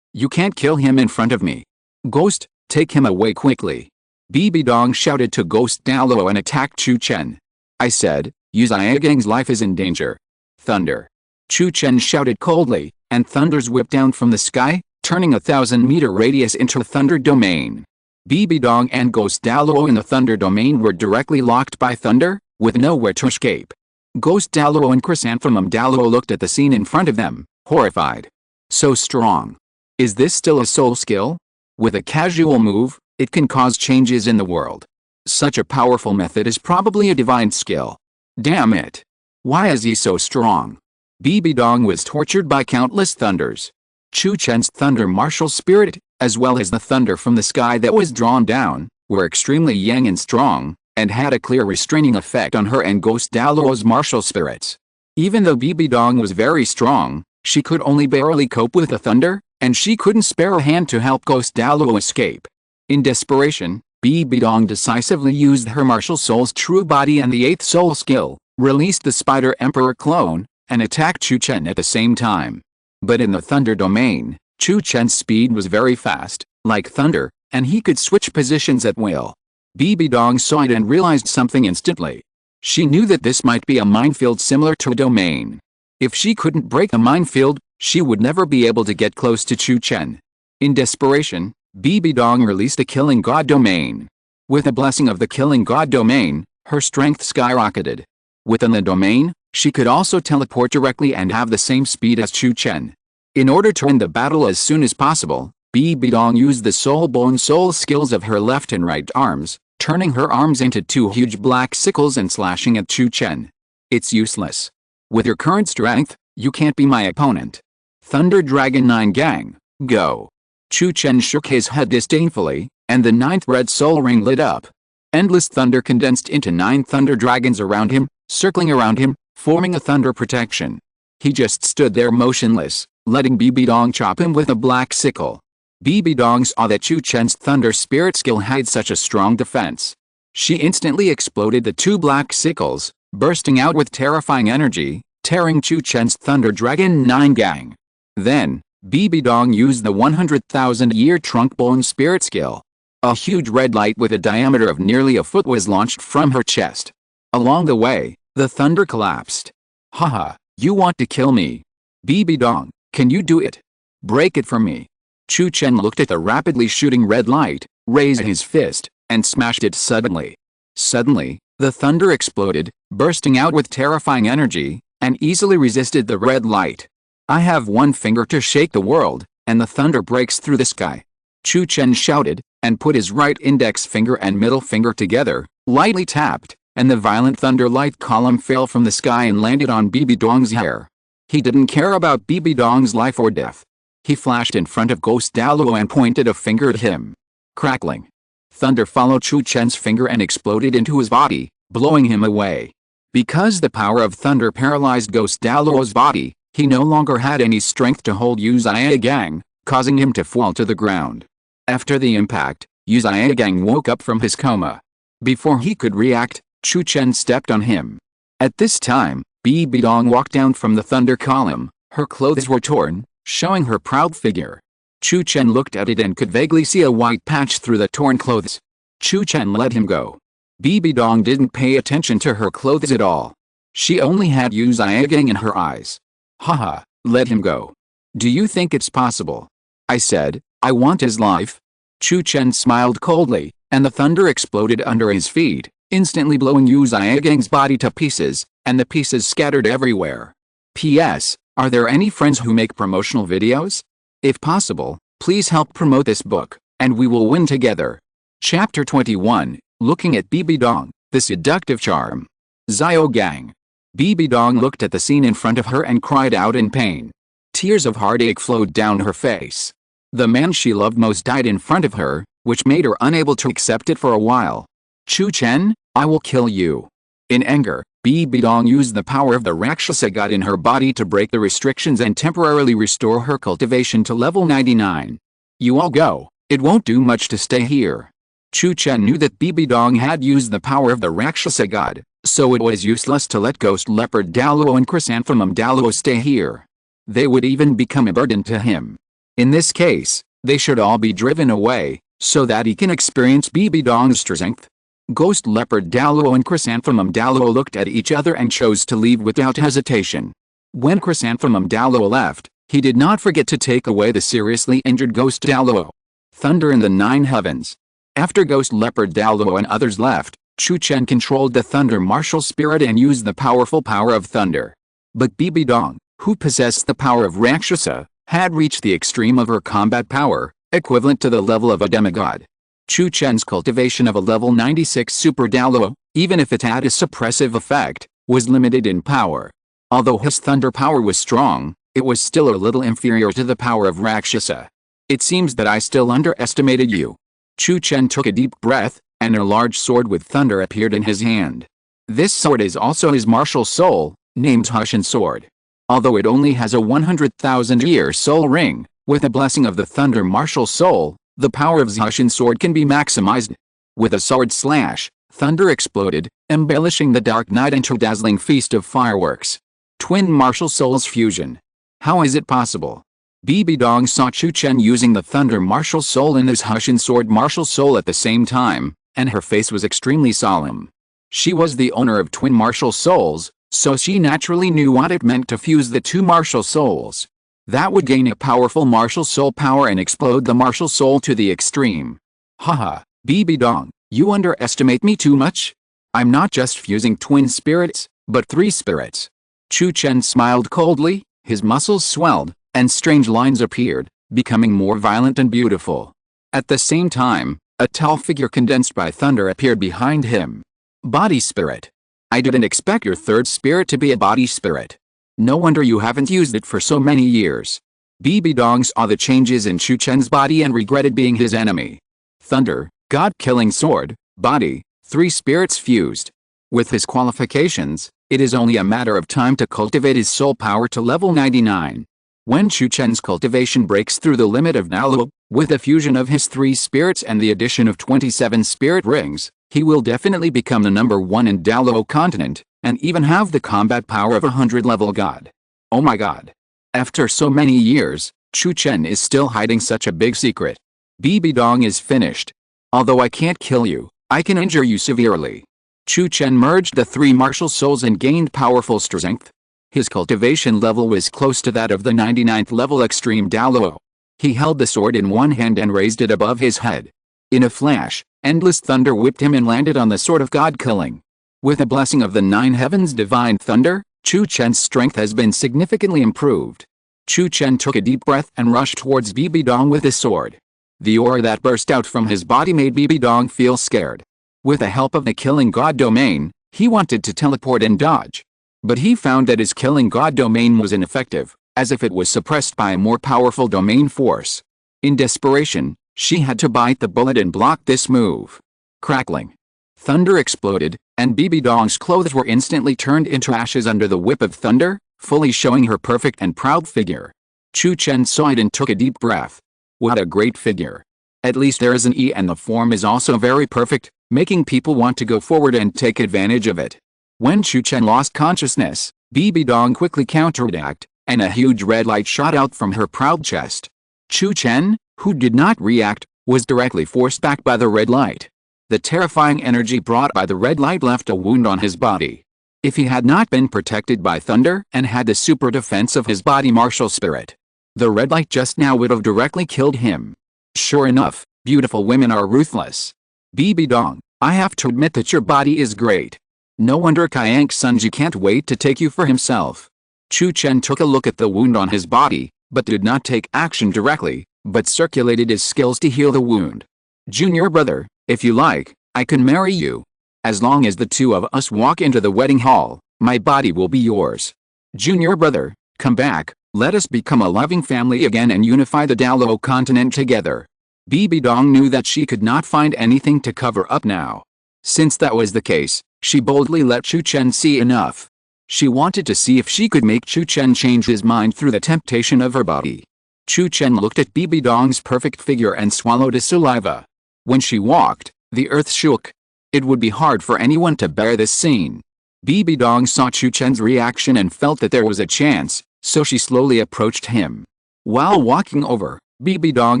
A: you can't kill him in front of me. Ghost, take him away quickly. Bibi Dong shouted to Ghost Douluo and attacked Chu Chen. I said, Yu Xiaogang's life is in danger. Thunder. Chu Chen shouted coldly, and thunders whipped down from the sky, turning a 1,000-meter radius into a thunder domain. Bibi Dong and Ghost Douluo in the thunder domain were directly locked by thunder, with nowhere to escape. Ghost Douluo and Chrysanthemum Douluo looked at the scene in front of them, horrified. So strong. Is this still a soul skill? With a casual move, it can cause changes in the world. Such a powerful method is probably a divine skill. Damn it. Why is he so strong? Bibi Dong was tortured by countless thunders. Chu Chen's thunder martial spirit, as well as the thunder from the sky that was drawn down, were extremely yang and strong, and had a clear restraining effect on her and Ghost Douluo's martial spirits. Even though Bibi Dong was very strong, she could only barely cope with the thunder, and she couldn't spare a hand to help Ghost Douluo escape. In desperation, Bibi Dong decisively used her martial soul's true body and the 8th soul skill, released the Spider Emperor clone, and attacked Chu Chen at the same time. But in the thunder domain, Chu Chen's speed was very fast, like thunder, and he could switch positions at will. Bibi Dong saw it and realized something instantly. She knew that this might be a minefield similar to a domain. If she couldn't break the minefield, she would never be able to get close to Chu Chen. In desperation, Bibi Dong released a Killing God domain. With the blessing of the Killing God domain, her strength skyrocketed. Within the domain, she could also teleport directly and have the same speed as Chu Chen. In order to end the battle as soon as possible, Bibi Dong used the soul bone soul skills of her left and right arms, turning her arms into 2 huge black sickles and slashing at Chu Chen. It's useless. With your current strength, you can't be my opponent. Thunder Dragon 9 Gang, go. Chu Chen shook his head disdainfully, and the 9th red soul ring lit up. Endless thunder condensed into 9 thunder dragons around him, circling around him, forming a thunder protection. He just stood there motionless, letting Bibi Dong chop him with a black sickle. Bibi Dong saw that Chu Chen's thunder spirit skill had such a strong defense. She instantly exploded the 2 black sickles, bursting out with terrifying energy, tearing Chu Chen's Thunder Dragon 9 Gang. Then, Bibi Dong used the 100,000-year trunk bone spirit skill. A huge red light with a diameter of nearly a foot was launched from her chest. Along the way, the thunder collapsed. Haha, you want to kill me? Bibi Dong, can you do it? Break it for me. Chu Chen looked at the rapidly shooting red light, raised his fist, and smashed it suddenly. Suddenly, the thunder exploded, bursting out with terrifying energy, and easily resisted the red light. I have one finger to shake the world, and the thunder breaks through the sky. Chu Chen shouted, and put his right index finger and middle finger together, lightly tapped, and the violent thunder light column fell from the sky and landed on Bibi Dong's hair. He didn't care about Bibi Dong's life or death. He flashed in front of Ghost Douluo and pointed a finger at him. Crackling. Thunder followed Chu Chen's finger and exploded into his body, blowing him away. Because the power of thunder paralyzed Ghost Douluo's body, he no longer had any strength to hold Yu Xiaogang, causing him to fall to the ground. After the impact, Yu Xiaogang woke up from his coma. Before he could react, Chu Chen stepped on him. At this time, Bibi Dong walked down from the thunder column. Her clothes were torn, showing her proud figure. Chu Chen looked at it and could vaguely see a white patch through the torn clothes. Chu Chen let him go. Bibi Dong didn't pay attention to her clothes at all. She only had Yu Xiaogang in her eyes. Haha, let him go. Do you think it's possible? I said, I want his life. Chu Chen smiled coldly, and the thunder exploded under his feet, instantly blowing Yu Xiaogang's body to pieces, and the pieces scattered everywhere. P.S. Are there any friends who make promotional videos? If possible, please help promote this book, and we will win together. Chapter 21, Looking at Bibi Dong, the Seductive Charm. Xiaogang. Bibi Dong looked at the scene in front of her and cried out in pain. Tears of heartache flowed down her face. The man she loved most died in front of her, which made her unable to accept it for a while. Chu Chen, I will kill you. In anger, Bibi Dong used the power of the Rakshasa god in her body to break the restrictions and temporarily restore her cultivation to level 99. You all go, it won't do much to stay here. Chu Chen knew that Bibi Dong had used the power of the Rakshasa god, So it was useless to let Ghost Leopard Douluo and Chrysanthemum Douluo stay here. They would even become a burden to him. In this case, they should all be driven away, so that he can experience Bibi Dong's strength. Ghost Leopard Douluo and Chrysanthemum Douluo looked at each other and chose to leave without hesitation. When Chrysanthemum Douluo left, he did not forget to take away the seriously injured Ghost Douluo. Thunder in the 9 heavens. After Ghost Leopard Douluo and others left, Chu Chen controlled the Thunder Martial Spirit and used the powerful power of thunder. But Bibi Dong, who possessed the power of Rakshasa, had reached the extreme of her combat power, equivalent to the level of a demigod. Chu Chen's cultivation of a level 96 Super Douluo, even if it had a suppressive effect, was limited in power. Although his thunder power was strong, it was still a little inferior to the power of Rakshasa. It seems that I still underestimated you. Chu Chen took a deep breath, and a large sword with thunder appeared in his hand. This sword is also his martial soul, named Hushin Sword. Although it only has a 100,000-year soul ring, with a blessing of the Thunder Martial Soul, the power of Hushin Sword can be maximized. With a sword slash, thunder exploded, embellishing the dark night into a dazzling feast of fireworks. Twin Martial Souls Fusion. How is it possible? Bibi Dong saw Chu Chen using the Thunder Martial Soul and his Hushin Sword Martial Soul at the same time, and her face was extremely solemn. She was the owner of Twin Martial Souls, so she naturally knew what it meant to fuse the two martial souls. That would gain a powerful martial soul power and explode the martial soul to the extreme. Haha, Bibi Dong, you underestimate me too much? I'm not just fusing twin spirits, but 3 spirits. Chu Chen smiled coldly, his muscles swelled, and strange lines appeared, becoming more violent and beautiful. At the same time, a tall figure condensed by thunder appeared behind him. Body spirit. I didn't expect your 3rd spirit to be a body spirit. No wonder you haven't used it for so many years. Bibi Dong saw the changes in Chu Chen's body and regretted being his enemy. Thunder, God-killing sword, body, 3 spirits fused. With his qualifications, it is only a matter of time to cultivate his soul power to level 99. When Chu Chen's cultivation breaks through the limit of Douluo, with the fusion of his 3 spirits and the addition of 27 spirit rings, he will definitely become the number 1 in Douluo Continent, and even have the combat power of a 100-level god. Oh my god. After so many years, Chu Chen is still hiding such a big secret. Bibi Dong is finished. Although I can't kill you, I can injure you severely. Chu Chen merged the 3 martial souls and gained powerful strength. His cultivation level was close to that of the 99th level Extreme Douluo. He held the sword in one hand and raised it above his head. In a flash, endless thunder whipped him and landed on the sword of God-killing. With a blessing of the 9 heavens divine thunder, Chu Chen's strength has been significantly improved. Chu Chen took a deep breath and rushed towards Bibi Dong with his sword. The aura that burst out from his body made Bibi Dong feel scared. With the help of the Killing God domain, he wanted to teleport and dodge. But he found that his Killing God domain was ineffective, as if it was suppressed by a more powerful domain force. In desperation, she had to bite the bullet and block this move. Crackling. Thunder exploded, and Bibi Dong's clothes were instantly turned into ashes under the whip of thunder, fully showing her perfect and proud figure. Chu Chen saw it and took a deep breath. What a great figure. At least there is an E and the form is also very perfect, making people want to go forward and take advantage of it. When Chu Chen lost consciousness, Bibi Dong quickly counterattacked, and a huge red light shot out from her proud chest. Chu Chen, who did not react, was directly forced back by the red light. The terrifying energy brought by the red light left a wound on his body. If he had not been protected by thunder and had the super defense of his body martial spirit, the red light just now would have directly killed him. Sure enough, beautiful women are ruthless. Bibi Dong, I have to admit that your body is great. No wonder Qian Xunji can't wait to take you for himself. Chu Chen took a look at the wound on his body, but did not take action directly, but circulated his skills to heal the wound. Junior brother, if you like, I can marry you. As long as the 2 of us walk into the wedding hall, my body will be yours. Junior brother, come back, let us become a loving family again and unify the Douluo Continent together. Bibi Dong knew that she could not find anything to cover up now. Since that was the case, she boldly let Chu Chen see enough. She wanted to see if she could make Chu Chen change his mind through the temptation of her body. Chu Chen looked at Bibi Dong's perfect figure and swallowed his saliva. When she walked, the earth shook. It would be hard for anyone to bear this scene. Bibi Dong saw Chu Chen's reaction and felt that there was a chance, so she slowly approached him. While walking over, Bibi Dong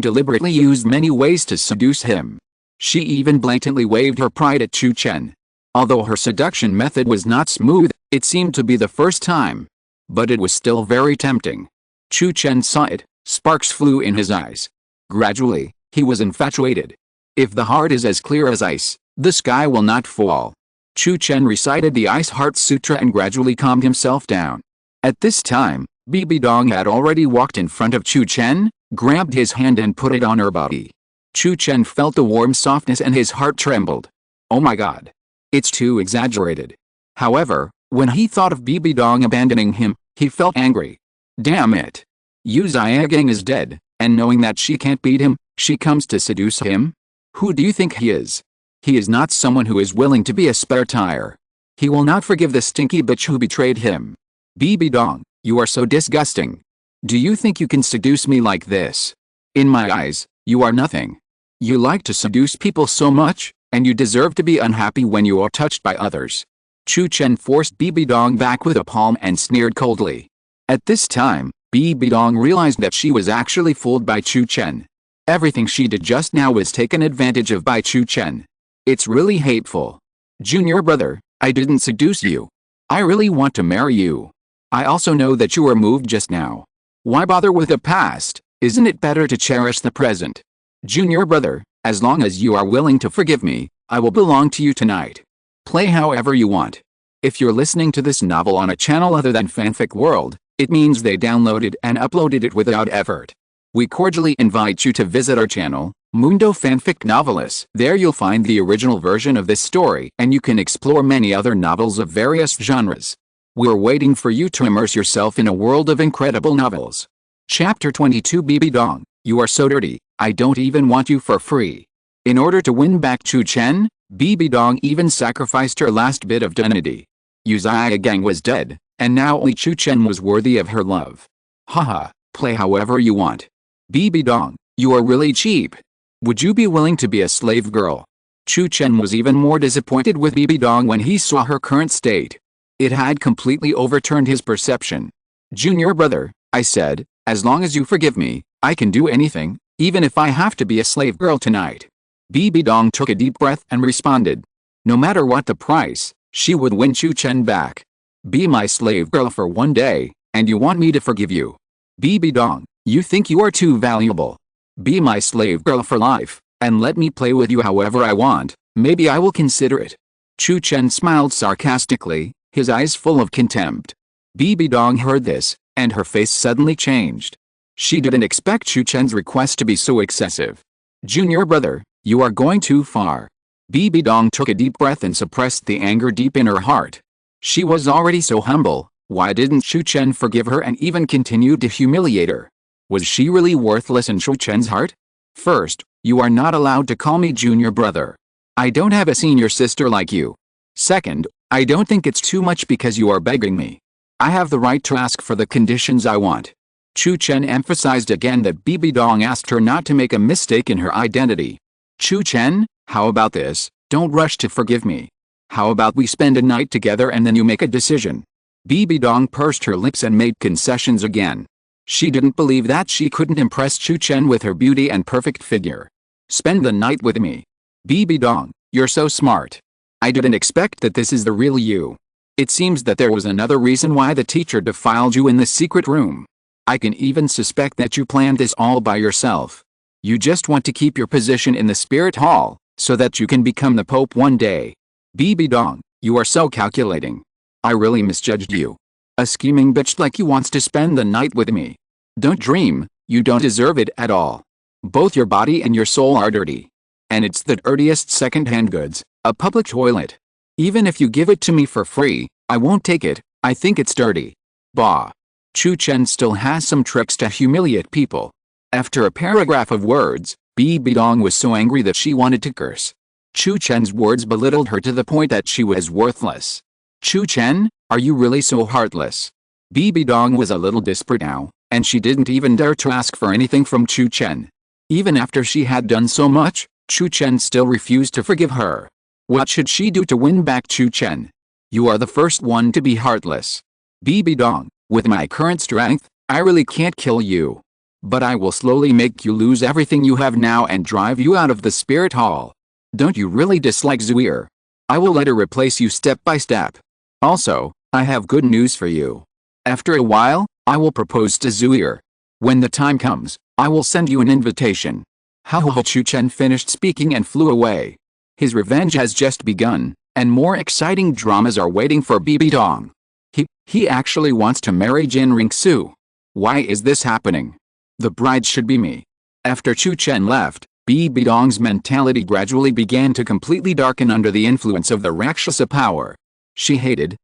A: deliberately used many ways to seduce him. She even blatantly waved her pride at Chu Chen. Although her seduction method was not smooth, it seemed to be the first time. But it was still very tempting. Chu Chen saw it, sparks flew in his eyes. Gradually, he was infatuated. If the heart is as clear as ice, the sky will not fall. Chu Chen recited the Ice Heart Sutra and gradually calmed himself down. At this time, Bibi Dong had already walked in front of Chu Chen, grabbed his hand and put it on her body. Chu Chen felt the warm softness and his heart trembled. Oh my god. It's too exaggerated. However, when he thought of Bibi Dong abandoning him, he felt angry. Damn it. Yu Xiaogang is dead, and knowing that she can't beat him, she comes to seduce him? Who do you think he is? He is not someone who is willing to be a spare tire. He will not forgive the stinky bitch who betrayed him. Bibi Dong, you are so disgusting. Do you think you can seduce me like this? In my eyes, you are nothing. You like to seduce people so much, and you deserve to be unhappy when you are touched by others. Chu Chen forced Bibi Dong back with a palm and sneered coldly. At this time, Bibi Dong realized that she was actually fooled by Chu Chen. Everything she did just now was taken advantage of by Chu Chen. It's really hateful. Junior brother, I didn't seduce you. I really want to marry you. I also know that you were moved just now. Why bother with the past? Isn't it better to cherish the present? Junior brother, as long as you are willing to forgive me, I will belong to you tonight. Play however you want. If you're listening to this novel on a channel other than Fanfic World, it means they downloaded and uploaded it without effort. We cordially invite you to visit our channel, Mundo Fanfic Novelists. There you'll find the original version of this story and you can explore many other novels of various genres. We're waiting for you to immerse yourself in a world of incredible novels. Chapter 22 Bibi Dong, you are so dirty, I don't even want you for free. In order to win back Chu Chen, Bibi Dong even sacrificed her last bit of dignity. Yu Xiaogang was dead, and now only Chu Chen was worthy of her love. Haha, play however you want. Bibi Dong, you are really cheap. Would you be willing to be a slave girl? Chu Chen was even more disappointed with Bibi Dong when he saw her current state. It had completely overturned his perception. Junior brother, I said, as long as you forgive me, I can do anything, even if I have to be a slave girl tonight. Bibi Dong took a deep breath and responded. No matter what the price, she would win Chu Chen back. Be my slave girl for one day, and you want me to forgive you. Bibi Dong, you think you are too valuable. Be my slave girl for life, and let me play with you however I want, maybe I will consider it. Chu Chen smiled sarcastically, his eyes full of contempt. Bibi Dong heard this, and her face suddenly changed. She didn't expect Chu Chen's request to be so excessive. Junior brother, you are going too far. Bibi Dong took a deep breath and suppressed the anger deep in her heart. She was already so humble, why didn't Chu Chen forgive her and even continue to humiliate her? Was she really worthless in Chu Chen's heart? First, you are not allowed to call me junior brother. I don't have a senior sister like you. Second, I don't think it's too much because you are begging me. I have the right to ask for the conditions I want. Chu Chen emphasized again that Bibi Dong asked her not to make a mistake in her identity. Chu Chen, how about this? Don't rush to forgive me. How about we spend a night together and then you make a decision? Bibi Dong pursed her lips and made concessions again. She didn't believe that she couldn't impress Chu Chen with her beauty and perfect figure. Spend the night with me. Bibi Dong, you're so smart. I didn't expect that this is the real you. It seems that there was another reason why the teacher defiled you in the secret room. I can even suspect that you planned this all by yourself. You just want to keep your position in the spirit hall, so that you can become the Pope one day. Bibi Dong, you are so calculating. I really misjudged you. A scheming bitch like you wants to spend the night with me. Don't dream, you don't deserve it at all. Both your body and your soul are dirty. And it's the dirtiest second-hand goods, a public toilet. Even if you give it to me for free, I won't take it, I think it's dirty. Bah. Chu Chen still has some tricks to humiliate people. After a paragraph of words, Bibi Dong was so angry that she wanted to curse. Chu Chen's words belittled her to the point that she was worthless. Chu Chen, are you really so heartless? Bibi Dong was a little desperate now, and she didn't even dare to ask for anything from Chu Chen. Even after she had done so much, Chu Chen still refused to forgive her. What should she do to win back Chu Chen? You are the first one to be heartless. Bibi Dong, with my current strength, I really can't kill you. But I will slowly make you lose everything you have now and drive you out of the spirit hall. Don't you really dislike Zuir? I will let her replace you step by step. Also, I have good news for you. After a while, I will propose to Zuir. When the time comes, I will send you an invitation. Chu Chen finished speaking and flew away. His revenge has just begun, and more exciting dramas are waiting for Bibi Dong. He actually wants to marry Qian Renxue. Why is this happening? The bride should be me. After Chu Chen left, Bibi Dong's mentality gradually began to completely darken under the influence of the Rakshasa power. She hated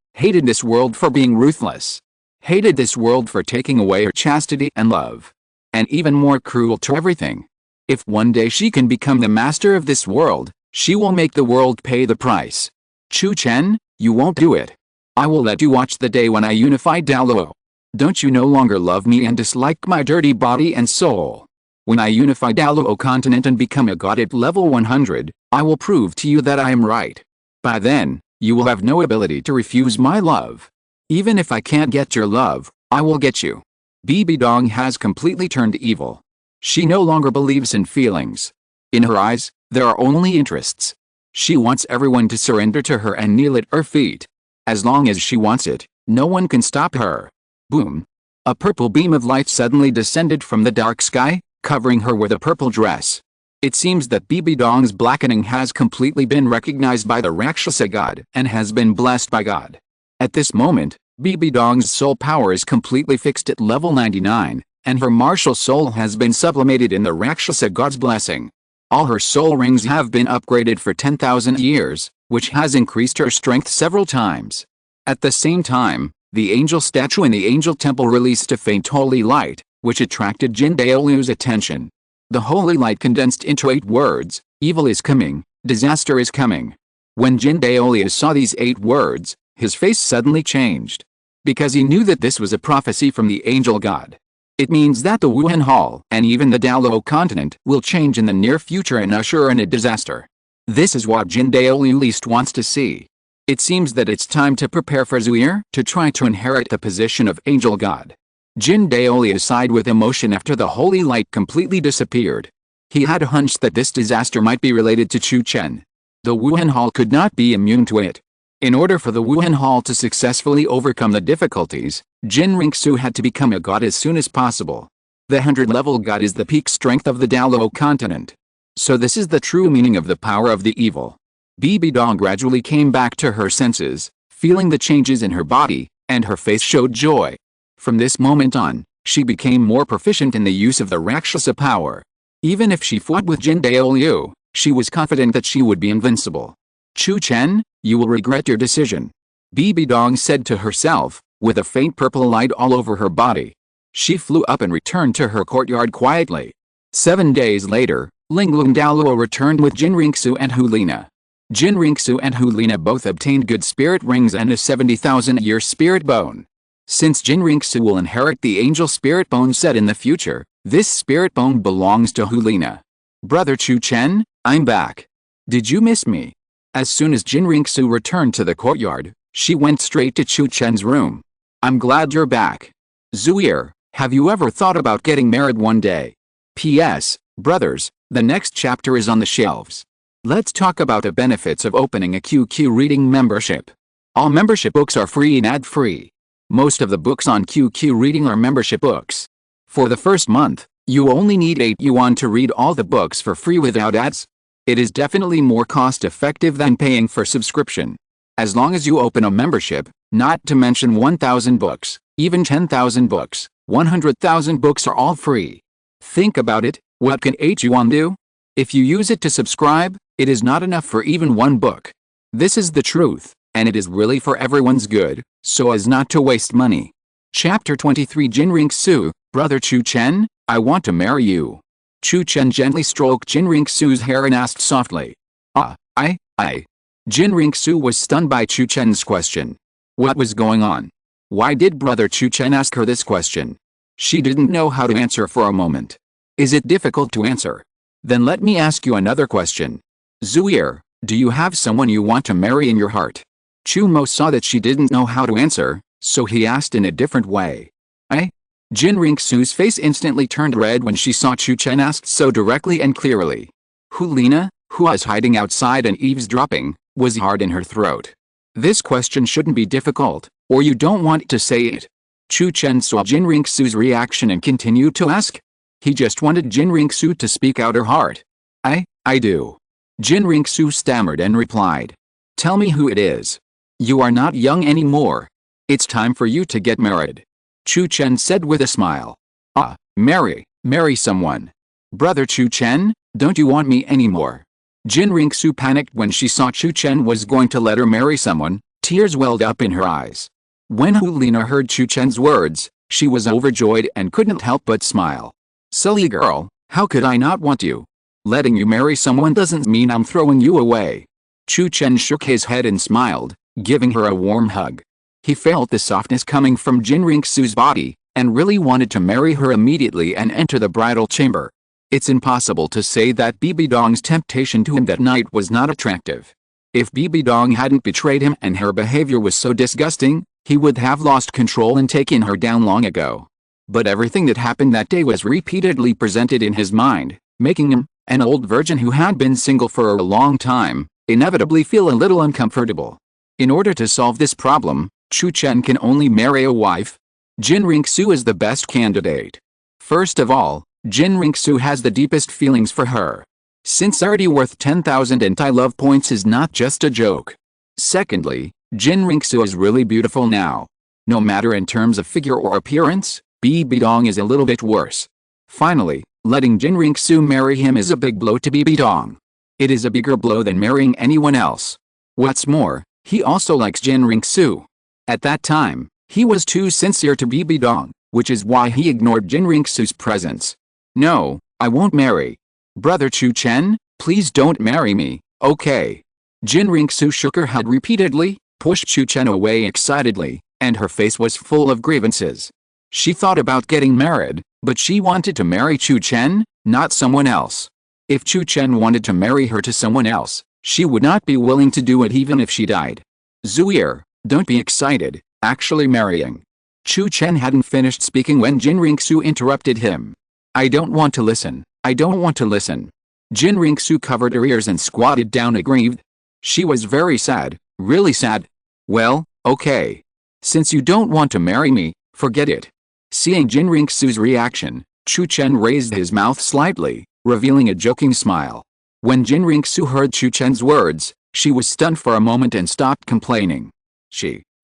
A: this world for being ruthless. Hated this world for taking away her chastity and love. And even more cruel to everything. If one day she can become the master of this world, she will make the world pay the price. Chu Chen, you won't do it. I will let you watch the day when I unify Douluo. Don't you no longer love me and dislike my dirty body and soul? When I unify Douluo Continent and become a god at level 100, I will prove to you that I am right. By then, you will have no ability to refuse my love. Even if I can't get your love, I will get you. Bibi Dong has completely turned evil. She no longer believes in feelings. In her eyes, there are only interests. She wants everyone to surrender to her and kneel at her feet. As long as she wants it, no one can stop her. Boom! A purple beam of light suddenly descended from the dark sky, covering her with a purple dress. It seems that Bibi Dong's blackening has completely been recognized by the Rakshasa god and has been blessed by God. At this moment, Bibi Dong's soul power is completely fixed at level 99, and her martial soul has been sublimated in the Rakshasa god's blessing. All her soul rings have been upgraded for 10,000 years, which has increased her strength several times. At the same time, the angel statue in the angel temple released a faint holy light, which attracted Jin Daolu's attention. The holy light condensed into 8 words: evil is coming, disaster is coming. When Jin Daolu saw these 8 words, his face suddenly changed. Because he knew that this was a prophecy from the angel god. It means that the Wuhun Hall and even the Douluo Continent will change in the near future and usher in a disaster. This is what Jin Daolu least wants to see. It seems that it's time to prepare for Zuir to try to inherit the position of angel god. Jin Daolu sighed with emotion after the holy light completely disappeared. He had a hunch that this disaster might be related to Chu Chen. The Wuhun Hall could not be immune to it. In order for the Wuhun Hall to successfully overcome the difficulties, Qian Renxue had to become a god as soon as possible. The 100-level god is the peak strength of the Douluo Continent. So this is the true meaning of the power of the evil. Bibi Dong gradually came back to her senses, feeling the changes in her body, and her face showed joy. From this moment on, she became more proficient in the use of the Rakshasa power. Even if she fought with Jin Daolu, she was confident that she would be invincible. Chu Chen, you will regret your decision. Bibi Dong said to herself, with a faint purple light all over her body. She flew up and returned to her courtyard quietly. 7 days later, Lingluan Douluo returned with Qian Renxue and Liena. Qian Renxue and Liena both obtained good spirit rings and a 70,000-year spirit bone. Since Qian Renxue will inherit the angel spirit bone set in the future, this spirit bone belongs to Liena. Brother Chu Chen, I'm back. Did you miss me? As soon as Qian Renxue returned to the courtyard, she went straight to Chu Chen's room. I'm glad you're back. Zuir, have you ever thought about getting married one day? P.S. Brothers, the next chapter is on the shelves. Let's talk about the benefits of opening a QQ reading membership. All membership books are free and ad-free. Most of the books on QQ reading are membership books. For the first month, you only need 8 yuan to read all the books for free without ads. It is definitely more cost-effective than paying for subscription. As long as you open a membership, not to mention 1,000 books, even 10,000 books, 100,000 books are all free. Think about it, what can 8 yuan do? If you use it to subscribe, it is not enough for even one book. This is the truth, and it is really for everyone's good, so as not to waste money. Chapter 23 Qian Renxue, Brother Chu Chen, I want to marry you. Chu Chen gently stroked Qian Renxue's hair and asked softly. I. Qian Renxue was stunned by Chu Chen's question. What was going on? Why did Brother Chu Chen ask her this question? She didn't know how to answer for a moment. Is it difficult to answer? Then let me ask you another question. Zuir, do you have someone you want to marry in your heart? Chu Mo saw that she didn't know how to answer, so he asked in a different way. Eh? Qian Renxue's face instantly turned red when she saw Chu Chen asked so directly and clearly. Who Liena, who was hiding outside and eavesdropping, was hard in her throat. This question shouldn't be difficult, or you don't want to say it. Chu Chen saw Qian Renxue's reaction and continued to ask. He just wanted Qian Renxue to speak out her heart. I do. Qian Renxue stammered and replied. Tell me who it is. You are not young anymore. It's time for you to get married. Chu Chen said with a smile. Ah, marry someone. Brother Chu Chen, don't you want me anymore? Qian Renxue panicked when she saw Chu Chen was going to let her marry someone. Tears welled up in her eyes. When Liena heard Chu Chen's words, she was overjoyed and couldn't help but smile. Silly girl, how could I not want you? Letting you marry someone doesn't mean I'm throwing you away. Chu Chen shook his head and smiled, giving her a warm hug. He felt the softness coming from Qian Renxue's body, and really wanted to marry her immediately and enter the bridal chamber. It's impossible to say that Bibi Dong's temptation to him that night was not attractive. If Bibi Dong hadn't betrayed him and her behavior was so disgusting, he would have lost control and taken her down long ago. But everything that happened that day was repeatedly presented in his mind, making him, an old virgin who had been single for a long time, inevitably feel a little uncomfortable. In order to solve this problem, Chu Chen can only marry a wife. Qian Renxue is the best candidate. First of all, Qian Renxue has the deepest feelings for her. Sincerity worth 10,000 anti-love points is not just a joke. Secondly, Qian Renxue is really beautiful now. No matter in terms of figure or appearance, Bibi Dong is a little bit worse. Finally, letting Qian Renxue marry him is a big blow to Bibi Dong. It is a bigger blow than marrying anyone else. What's more, he also likes Qian Renxue. At that time, he was too sincere to Bibi Dong, which is why he ignored Qian Renxue's presence. No, I won't marry. Brother Chu Chen, please don't marry me, okay? Qian Renxue shook her head repeatedly, pushed Chu Chen away excitedly, and her face was full of grievances. She thought about getting married, but she wanted to marry Chu Chen, not someone else. If Chu Chen wanted to marry her to someone else, she would not be willing to do it even if she died. Zuier, don't be excited, actually marrying. Chu Chen hadn't finished speaking when Qian Renxue interrupted him. I don't want to listen, I don't want to listen. Qian Renxue covered her ears and squatted down aggrieved. She was very sad, really sad. Well, okay. Since you don't want to marry me, forget it. Seeing Qian Renxue's reaction, Chu Chen raised his mouth slightly, revealing a joking smile. When Qian Renxue heard Chu Chen's words, she was stunned for a moment and stopped complaining.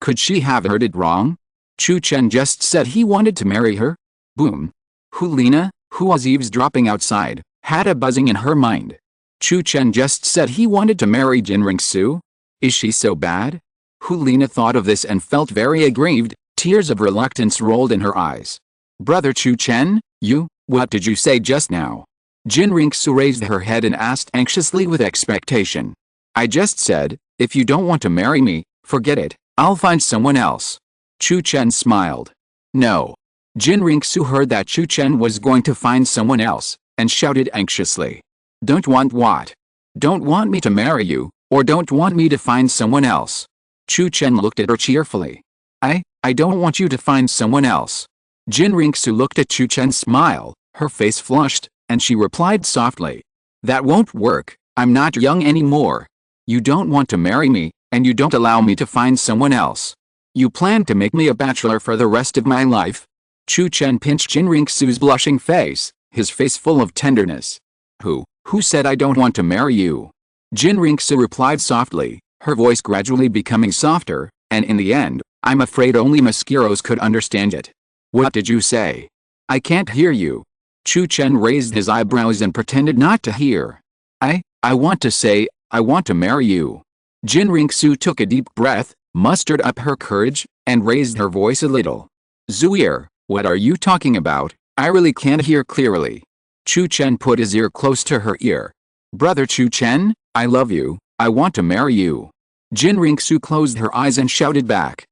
A: Could she have heard it wrong? Chu Chen just said he wanted to marry her? Boom. Liena, who was eavesdropping outside, had a buzzing in her mind. Chu Chen just said he wanted to marry Qian Renxue? Is she so bad? Liena thought of this and felt very aggrieved. Tears of reluctance rolled in her eyes. Brother Chu Chen, what did you say just now? Qian Renxue raised her head and asked anxiously with expectation. I just said, if you don't want to marry me, forget it, I'll find someone else. Chu Chen smiled. No. Qian Renxue heard that Chu Chen was going to find someone else, and shouted anxiously. Don't want what? Don't want me to marry you, or don't want me to find someone else? Chu Chen looked at her cheerfully. I don't want you to find someone else. Qian Renxue looked at Chu Chen's smile, her face flushed, and she replied softly. That won't work, I'm not young anymore. You don't want to marry me, and you don't allow me to find someone else. You plan to make me a bachelor for the rest of my life? Chu Chen pinched Qian Renxue's blushing face, his face full of tenderness. Who said I don't want to marry you? Qian Renxue replied softly, her voice gradually becoming softer, and in the end, I'm afraid only Mosqueros could understand it. What did you say? I can't hear you. Chu Chen raised his eyebrows and pretended not to hear. I want to say, I want to marry you. Qian Renxue took a deep breath, mustered up her courage, and raised her voice a little. Zuier, what are you talking about? I really can't hear clearly. Chu Chen put his ear close to her ear. Brother Chu Chen, I love you, I want to marry you. Qian Renxue closed her eyes and shouted back.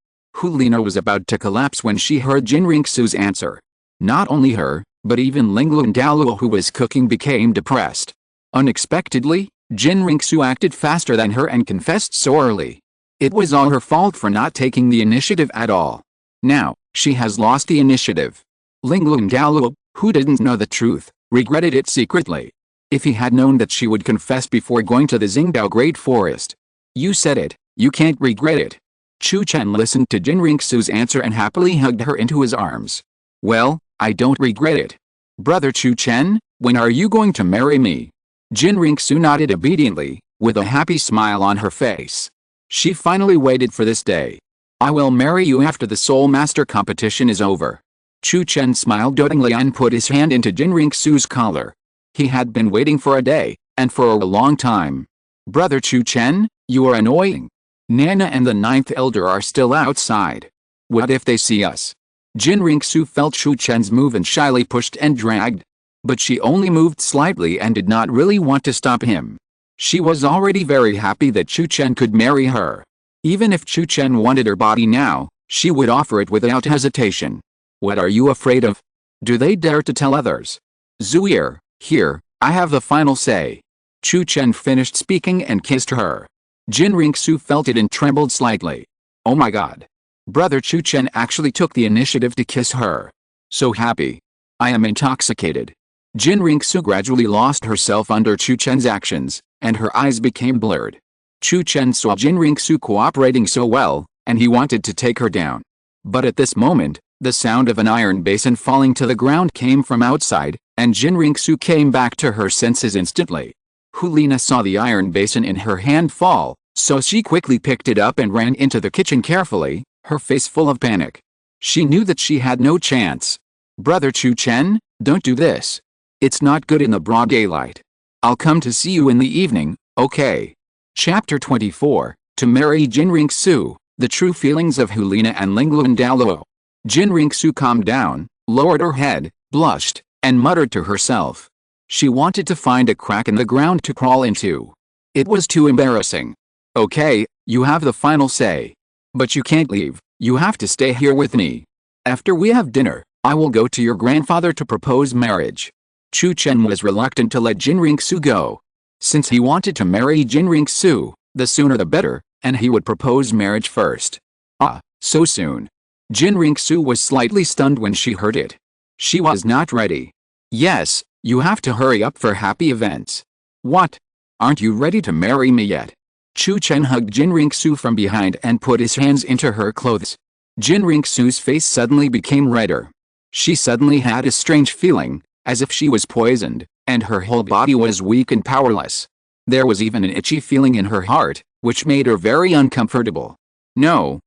A: Liena was about to collapse when she heard Qian Renxue's answer. Not only her, but even Lingluan Douluo who was cooking became depressed. Unexpectedly, Qian Renxue acted faster than her and confessed sorely. It was all her fault for not taking the initiative at all. Now, she has lost the initiative. Lingluan Douluo, who didn't know the truth, regretted it secretly. If he had known that she would confess before going to the Xingdao Great Forest. You said it, you can't regret it. Chu Chen listened to Qian Renxue's answer and happily hugged her into his arms. Well, I don't regret it. Brother Chu Chen, when are you going to marry me? Qian Renxue nodded obediently, with a happy smile on her face. She finally waited for this day. I will marry you after the Soul Master competition is over. Chu Chen smiled dotingly and put his hand into Qian Renxue's collar. He had been waiting for a day, and for a long time. Brother Chu Chen, you are annoying. Nana and the 9th elder are still outside. What if they see us? Qian Renxue felt Chu Chen's move and shyly pushed and dragged. But she only moved slightly and did not really want to stop him. She was already very happy that Chu Chen could marry her. Even if Chu Chen wanted her body now, she would offer it without hesitation. What are you afraid of? Do they dare to tell others? Zuier, here, I have the final say. Chu Chen finished speaking and kissed her. Qian Renxue felt it and trembled slightly. Oh my god. Brother Chu Chen actually took the initiative to kiss her. So happy. I am intoxicated. Qian Renxue gradually lost herself under Chu Chen's actions, and her eyes became blurred. Chu Chen saw Qian Renxue cooperating so well, and he wanted to take her down. But at this moment, the sound of an iron basin falling to the ground came from outside, and Qian Renxue came back to her senses instantly. Liena saw the iron basin in her hand fall, so she quickly picked it up and ran into the kitchen carefully, her face full of panic. She knew that she had no chance. Brother Chu Chen, don't do this. It's not good in the broad daylight. I'll come to see you in the evening, okay? Chapter 24, To Marry Qian Renxue, The True Feelings of Liena and Lingluan Douluo. Qian Renxue calmed down, lowered her head, blushed, and muttered to herself. She wanted to find a crack in the ground to crawl into. It was too embarrassing. Okay, you have the final say. But you can't leave, you have to stay here with me. After we have dinner, I will go to your grandfather to propose marriage. Chu Chen was reluctant to let Qian Renxue go. Since he wanted to marry Qian Renxue, the sooner the better, and he would propose marriage first. Ah, so soon. Qian Renxue was slightly stunned when she heard it. She was not ready. Yes, you have to hurry up for happy events. What? Aren't you ready to marry me yet? Chu Chen hugged Qian Renxue from behind and put his hands into her clothes. Qian Renxue's face suddenly became redder. She suddenly had a strange feeling, as if she was poisoned, and her whole body was weak and powerless. There was even an itchy feeling in her heart, which made her very uncomfortable. No,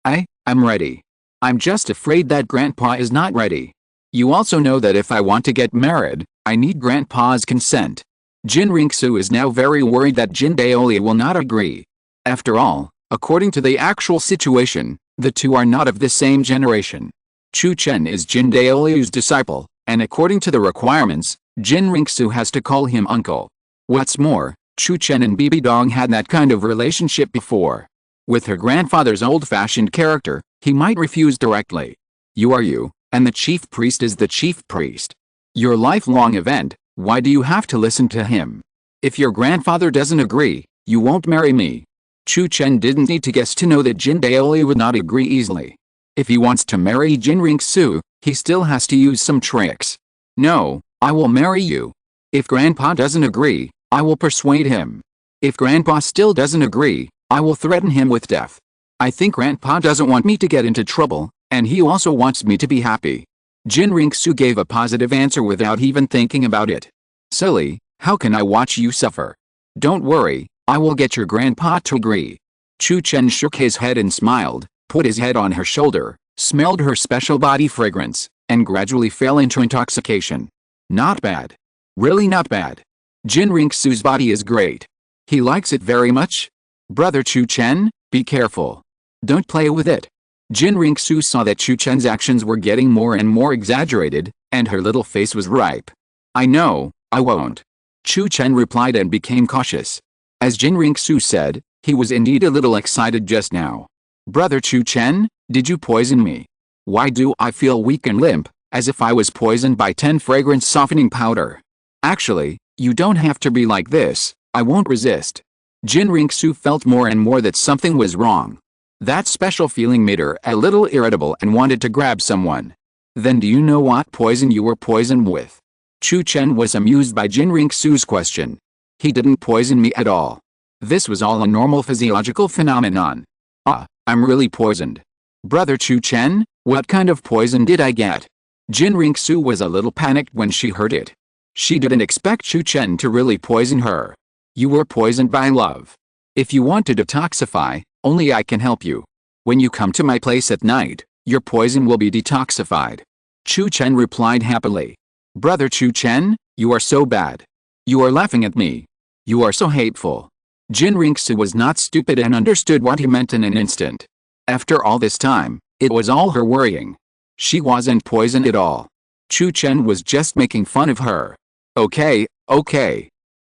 A: I'm ready. I'm just afraid that Grandpa is not ready. You also know that if I want to get married, I need Grandpa's consent. Qian Renxue is now very worried that Jin Daoli will not agree. After all, according to the actual situation, the two are not of the same generation. Chu Chen is Jin Daoli's disciple, and according to the requirements, Qian Renxue has to call him uncle. What's more, Chu Chen and Bibi Dong had that kind of relationship before. With her grandfather's old-fashioned character, he might refuse directly. You are you, and the chief priest is the chief priest. Your lifelong event, why do you have to listen to him? If your grandfather doesn't agree, you won't marry me. Chu Chen didn't need to guess to know that Jin Daoli would not agree easily. If he wants to marry Qian Renxue, he still has to use some tricks. No, I will marry you. If Grandpa doesn't agree, I will persuade him. If Grandpa still doesn't agree, I will threaten him with death. I think Grandpa doesn't want me to get into trouble, and he also wants me to be happy. Qian Renxue gave a positive answer without even thinking about it. Silly, how can I watch you suffer? Don't worry, I will get your grandpa to agree. Chu Chen shook his head and smiled, put his head on her shoulder, smelled her special body fragrance, and gradually fell into intoxication. Not bad. Really not bad. Qian Renxue's body is great. He likes it very much. Brother Chu Chen, be careful. Don't play with it. Qian Renxue saw that Chu Chen's actions were getting more and more exaggerated, and her little face was ripe. I know, I won't. Chu Chen replied and became cautious. As Qian Renxue said, he was indeed a little excited just now. Brother Chu Chen, did you poison me? Why do I feel weak and limp, as if I was poisoned by 10 fragrance softening powder? Actually, you don't have to be like this, I won't resist. Qian Renxue felt more and more that something was wrong. That special feeling made her a little irritable and wanted to grab someone. Then do you know what poison you were poisoned with? Chu Chen was amused by Qian Renxue's question. He didn't poison me at all. This was all a normal physiological phenomenon. Ah, I'm really poisoned. Brother Chu Chen, what kind of poison did I get? Qian Renxue was a little panicked when she heard it. She didn't expect Chu Chen to really poison her. You were poisoned by love. If you want to detoxify, only I can help you. When you come to my place at night, your poison will be detoxified. Chu Chen replied happily. Brother Chu Chen, you are so bad. You are laughing at me. You are so hateful. Qian Renxue was not stupid and understood what he meant in an instant. After all this time, it was all her worrying. She wasn't poisoned at all. Chu Chen was just making fun of her. Okay.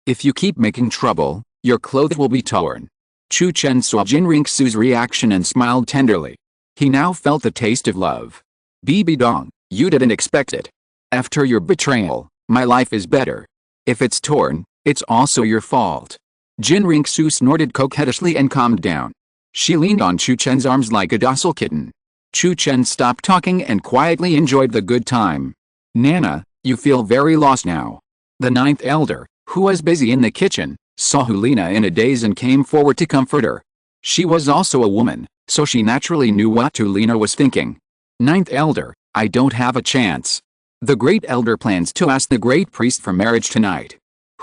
A: If you keep making trouble, your clothes will be torn. Chu Chen saw Qian Renxue's reaction and smiled tenderly. He now felt the taste of love. Bibi Dong, you didn't expect it. After your betrayal, my life is better. If it's torn, it's also your fault. Qian Renxue snorted coquettishly and calmed down. She leaned on Chu Chen's arms like a docile kitten. Chu Chen stopped talking and quietly enjoyed the good time. Nana, you feel very lost now. The ninth elder, who was busy in the kitchen, saw Liena in a daze and came forward to comfort her. She was also a woman, so she naturally knew what Liena was thinking. Ninth elder, I don't have a chance. The great elder plans to ask the great priest for marriage tonight.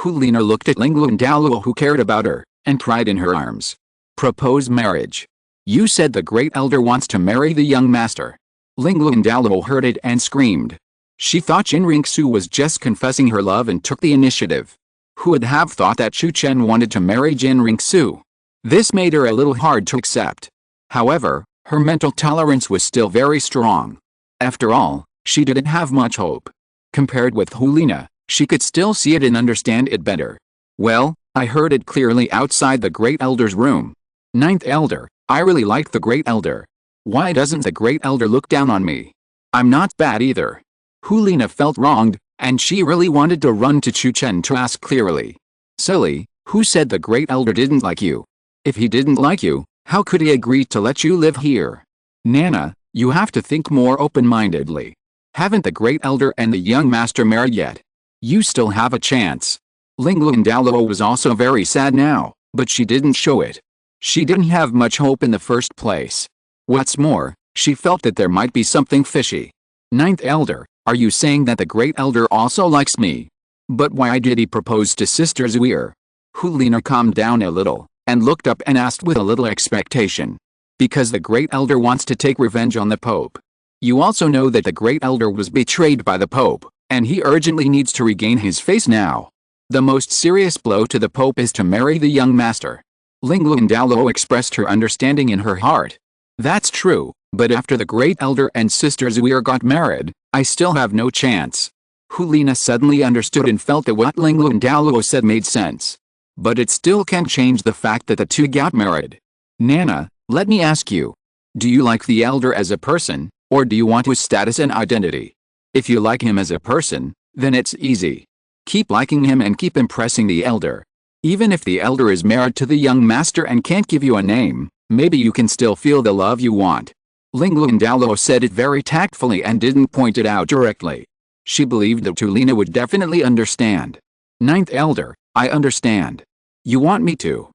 A: Liena looked at Lingluan Douluo, who cared about her, and cried in her arms. Propose marriage. You said the great elder wants to marry the young master. Lingluan Douluo heard it and screamed. She thought Qian Renxue was just confessing her love and took the initiative. Who would have thought that Chu Chen wanted to marry Qian Renxue? This made her a little hard to accept. However, her mental tolerance was still very strong. After all, she didn't have much hope. Compared with Liena, she could still see it and understand it better. Well, I heard it clearly outside the great elder's room. Ninth elder, I really like the great elder. Why doesn't the great elder look down on me? I'm not bad either. Liena felt wronged, and she really wanted to run to Chu Chen to ask clearly. Silly, who said the great elder didn't like you? If he didn't like you, how could he agree to let you live here? Nana, you have to think more open-mindedly. Haven't the great elder and the young master married yet? You still have a chance. Lingluan Douluo was also very sad now, but she didn't show it. She didn't have much hope in the first place. What's more, she felt that there might be something fishy. Ninth elder, are you saying that the great elder also likes me? But why did he propose to Sister Zuir? Liena calmed down a little, and looked up and asked with a little expectation. Because the great elder wants to take revenge on the Pope. You also know that the great elder was betrayed by the Pope, and he urgently needs to regain his face now. The most serious blow to the Pope is to marry the young master. Lingluan Douluo expressed her understanding in her heart. That's true, but after the great elder and Sister Zuir got married, I still have no chance. Liena suddenly understood and felt that what Lingluan Douluo said made sense. But it still can't change the fact that the two got married. Nana, let me ask you. Do you like the elder as a person, or do you want his status and identity? If you like him as a person, then it's easy. Keep liking him and keep impressing the elder. Even if the elder is married to the young master and can't give you a name, maybe you can still feel the love you want. Lingluan Douluo said it very tactfully and didn't point it out directly. She believed that Liena would definitely understand. Ninth elder, I understand. You want me to?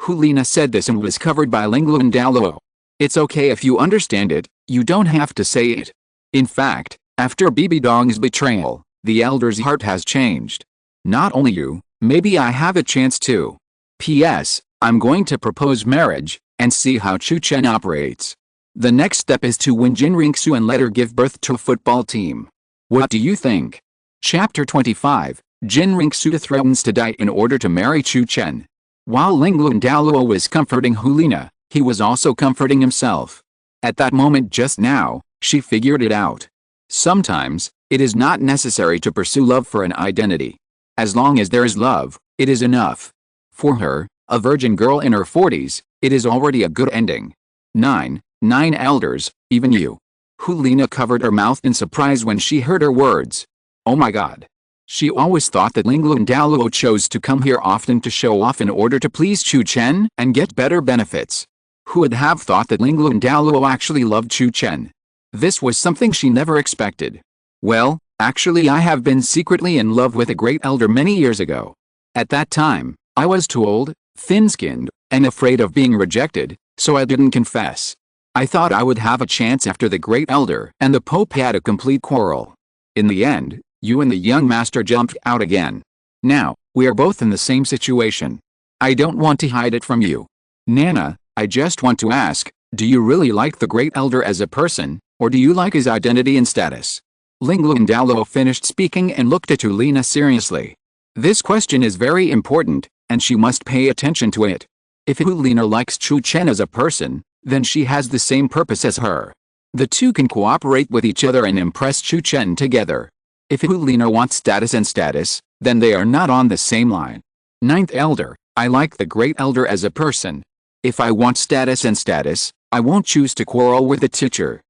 A: Liena said this and was covered by Lingluan Douluo. It's okay if you understand it, you don't have to say it. In fact, after Bibi Dong's betrayal, the elder's heart has changed. Not only you, maybe I have a chance too. P.S. I'm going to propose marriage, and see how Chu Chen operates. The next step is to win Qian Renxue and let her give birth to a football team. What do you think? Chapter 25, Qian Renxue threatens to die in order to marry Chu Chen. While Lingluan Douluo was comforting Liena, he was also comforting himself. At that moment just now, she figured it out. Sometimes, it is not necessary to pursue love for an identity. As long as there is love, it is enough. For her, a virgin girl in her 40s, it is already a good ending. 9 elders, even you. Liena covered her mouth in surprise when she heard her words. Oh my god. She always thought that Lingluan Douluo chose to come here often to show off in order to please Chu Chen and get better benefits. Who would have thought that Lingluan Douluo actually loved Chu Chen? This was something she never expected. Well, actually I have been secretly in love with a great elder many years ago. At that time, I was too old, thin-skinned, and afraid of being rejected, so I didn't confess. I thought I would have a chance after the great elder and the Pope had a complete quarrel. In the end, you and the young master jumped out again. Now, we are both in the same situation. I don't want to hide it from you. Nana, I just want to ask, do you really like the great elder as a person, or do you like his identity and status? Lingluan Douluo finished speaking and looked at Liena seriously. This question is very important, and she must pay attention to it. If Liena likes Chu Chen as a person, then she has the same purpose as her. The two can cooperate with each other and impress Chu Chen together. If Liena wants status, then they are not on the same line. Ninth Elder, I like the great elder as a person. If I want status, I won't choose to quarrel with the teacher.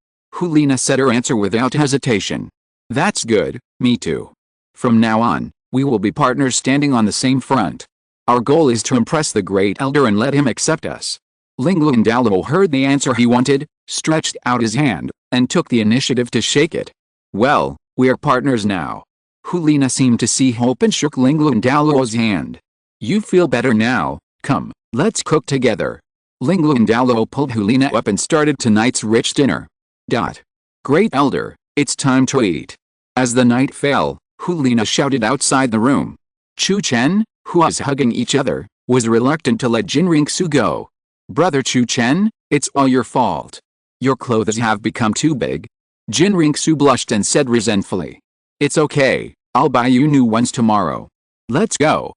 A: Liena said her answer without hesitation. That's good, me too. From now on, we will be partners standing on the same front. Our goal is to impress the great elder and let him accept us. Lingluan Douluo heard the answer he wanted, stretched out his hand, and took the initiative to shake it. Well, we are partners now. Liena seemed to see hope and shook Lingluan Douluo's hand. You feel better now, come, let's cook together. Lingluan Douluo pulled Liena up and started tonight's rich dinner. Great elder, it's time to eat. As the night fell, Liena shouted outside the room. Chu Chen, who was hugging each other, was reluctant to let Qian Renxue go. Brother Chu Chen, it's all your fault. Your clothes have become too big. Qian Renxue blushed and said resentfully. It's okay, I'll buy you new ones tomorrow. Let's go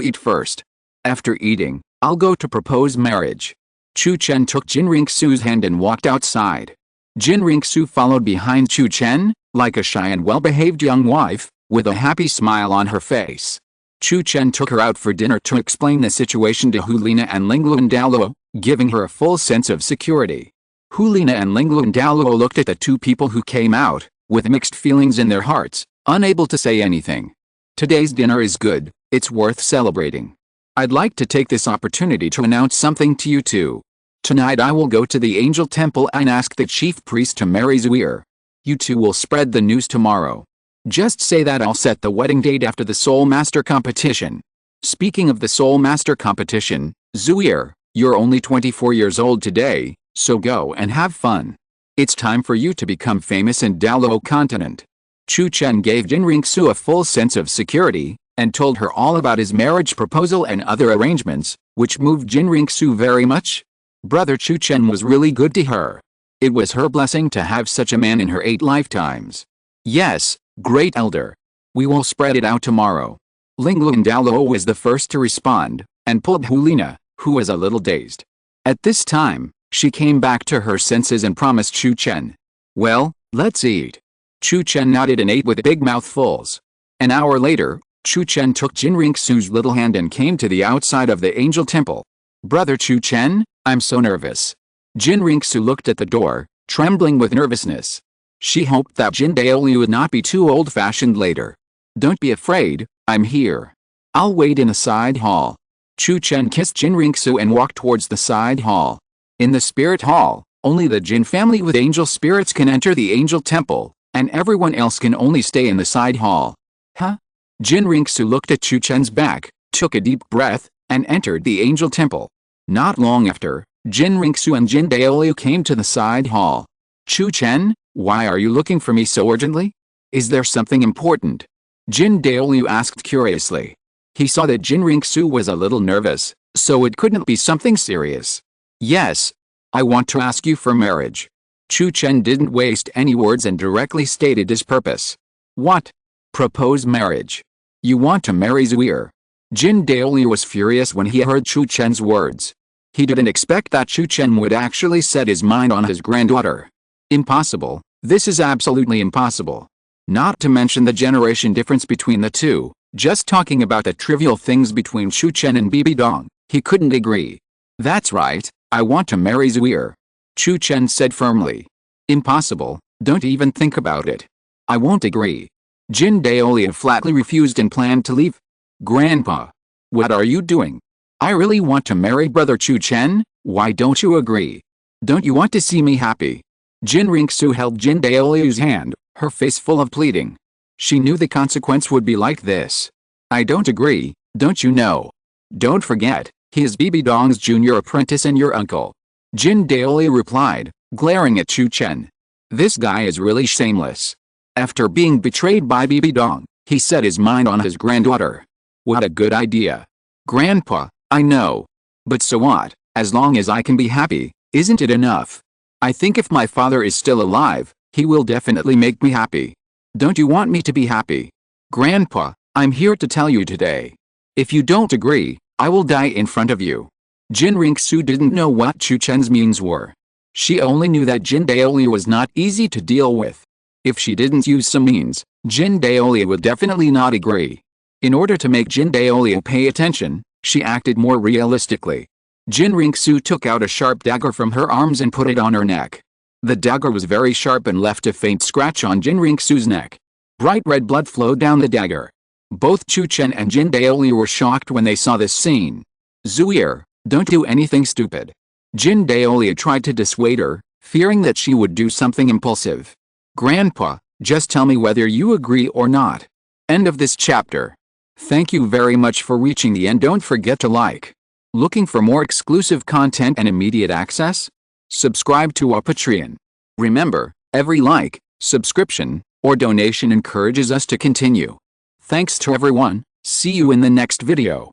A: eat first. After eating, I'll go to propose marriage. Chu Chen took Qian Renxue's hand and walked outside. Qian Renxue followed behind Chu Chen, like a shy and well-behaved young wife, with a happy smile on her face. Chu Chen took her out for dinner to explain the situation to Liena and Lingluan Douluo, giving her a full sense of security. Liena and Lingluan Douluo looked at the two people who came out, with mixed feelings in their hearts, unable to say anything. Today's dinner is good, it's worth celebrating. I'd like to take this opportunity to announce something to you too. Tonight I will go to the Angel Temple and ask the chief priest to marry Zuir. You two will spread the news tomorrow. Just say that I'll set the wedding date after the Soul Master competition. Speaking of the Soul Master competition, Zuir, you're only 24 years old today, so go and have fun. It's time for you to become famous in Douluo Continent. Chu Chen gave Qian Renxue a full sense of security, and told her all about his marriage proposal and other arrangements, which moved Qian Renxue very much. Brother Chu Chen was really good to her. It was her blessing to have such a man in her 8 lifetimes. Yes, great elder. We will spread it out tomorrow. Lingluan Douluo was the first to respond, and pulled Liena, who was a little dazed. At this time, she came back to her senses and promised Chu Chen. Well, let's eat. Chu Chen nodded and ate with big mouthfuls. An hour later, Chu Chen took Qian Renxue's little hand and came to the outside of the Angel Temple. Brother Chu Chen, I'm so nervous. Qian Renxue looked at the door, trembling with nervousness. She hoped that Jin Daoliu would not be too old-fashioned later. Don't be afraid, I'm here. I'll wait in a side hall. Chu Chen kissed Qian Renxue and walked towards the side hall. In the spirit hall, only the Jin family with angel spirits can enter the Angel Temple, and everyone else can only stay in the side hall. Huh? Qian Renxue looked at Chu Chen's back, took a deep breath, and entered the Angel Temple. Not long after, Qian Renxue and Jin Daoliu came to the side hall. Chu Chen, why are you looking for me so urgently? Is there something important? Jin Daoliu asked curiously. He saw that Qian Renxue was a little nervous, so it couldn't be something serious. Yes. I want to ask you for marriage. Chu Chen didn't waste any words and directly stated his purpose. What? Propose marriage. You want to marry Zuir? Jin Daoliu was furious when he heard Chu Chen's words. He didn't expect that Chu Chen would actually set his mind on his granddaughter. Impossible, this is absolutely impossible. Not to mention the generation difference between the two, just talking about the trivial things between Chu Chen and Bibi Dong, he couldn't agree. That's right, I want to marry Zuir. Chu Chen said firmly. Impossible, don't even think about it. I won't agree. Jin Daolia flatly refused and planned to leave. Grandpa. What are you doing? I really want to marry brother Chu Chen, why don't you agree? Don't you want to see me happy? Qian Renxue held Jin Daoliu's hand, her face full of pleading. She knew the consequence would be like this. I don't agree, don't you know? Don't forget, he is Bibi Dong's junior apprentice and your uncle. Jin Daoliu replied, glaring at Chu Chen. This guy is really shameless. After being betrayed by Bibi Dong, he set his mind on his granddaughter. What a good idea. Grandpa, I know. But so what, as long as I can be happy, isn't it enough? I think if my father is still alive, he will definitely make me happy. Don't you want me to be happy? Grandpa, I'm here to tell you today. If you don't agree, I will die in front of you. Qian Renxue didn't know what Chu Chen's means were. She only knew that Jin Daoliu was not easy to deal with. If she didn't use some means, Jin Daoliu would definitely not agree. In order to make Jin Daoliu pay attention, she acted more realistically. Qian Renxue took out a sharp dagger from her arms and put it on her neck. The dagger was very sharp and left a faint scratch on Qian Renxue's neck. Bright red blood flowed down the dagger. Both Chu Chen and Jin Daoliu were shocked when they saw this scene. Zuier, don't do anything stupid. Jin Daoliu tried to dissuade her, fearing that she would do something impulsive. Grandpa, just tell me whether you agree or not. End of this chapter. Thank you very much for reaching the end. Don't forget to like. Looking for more exclusive content and immediate access? Subscribe to our Patreon. Remember, every like, subscription, or donation encourages us to continue. Thanks to everyone, see you in the next video.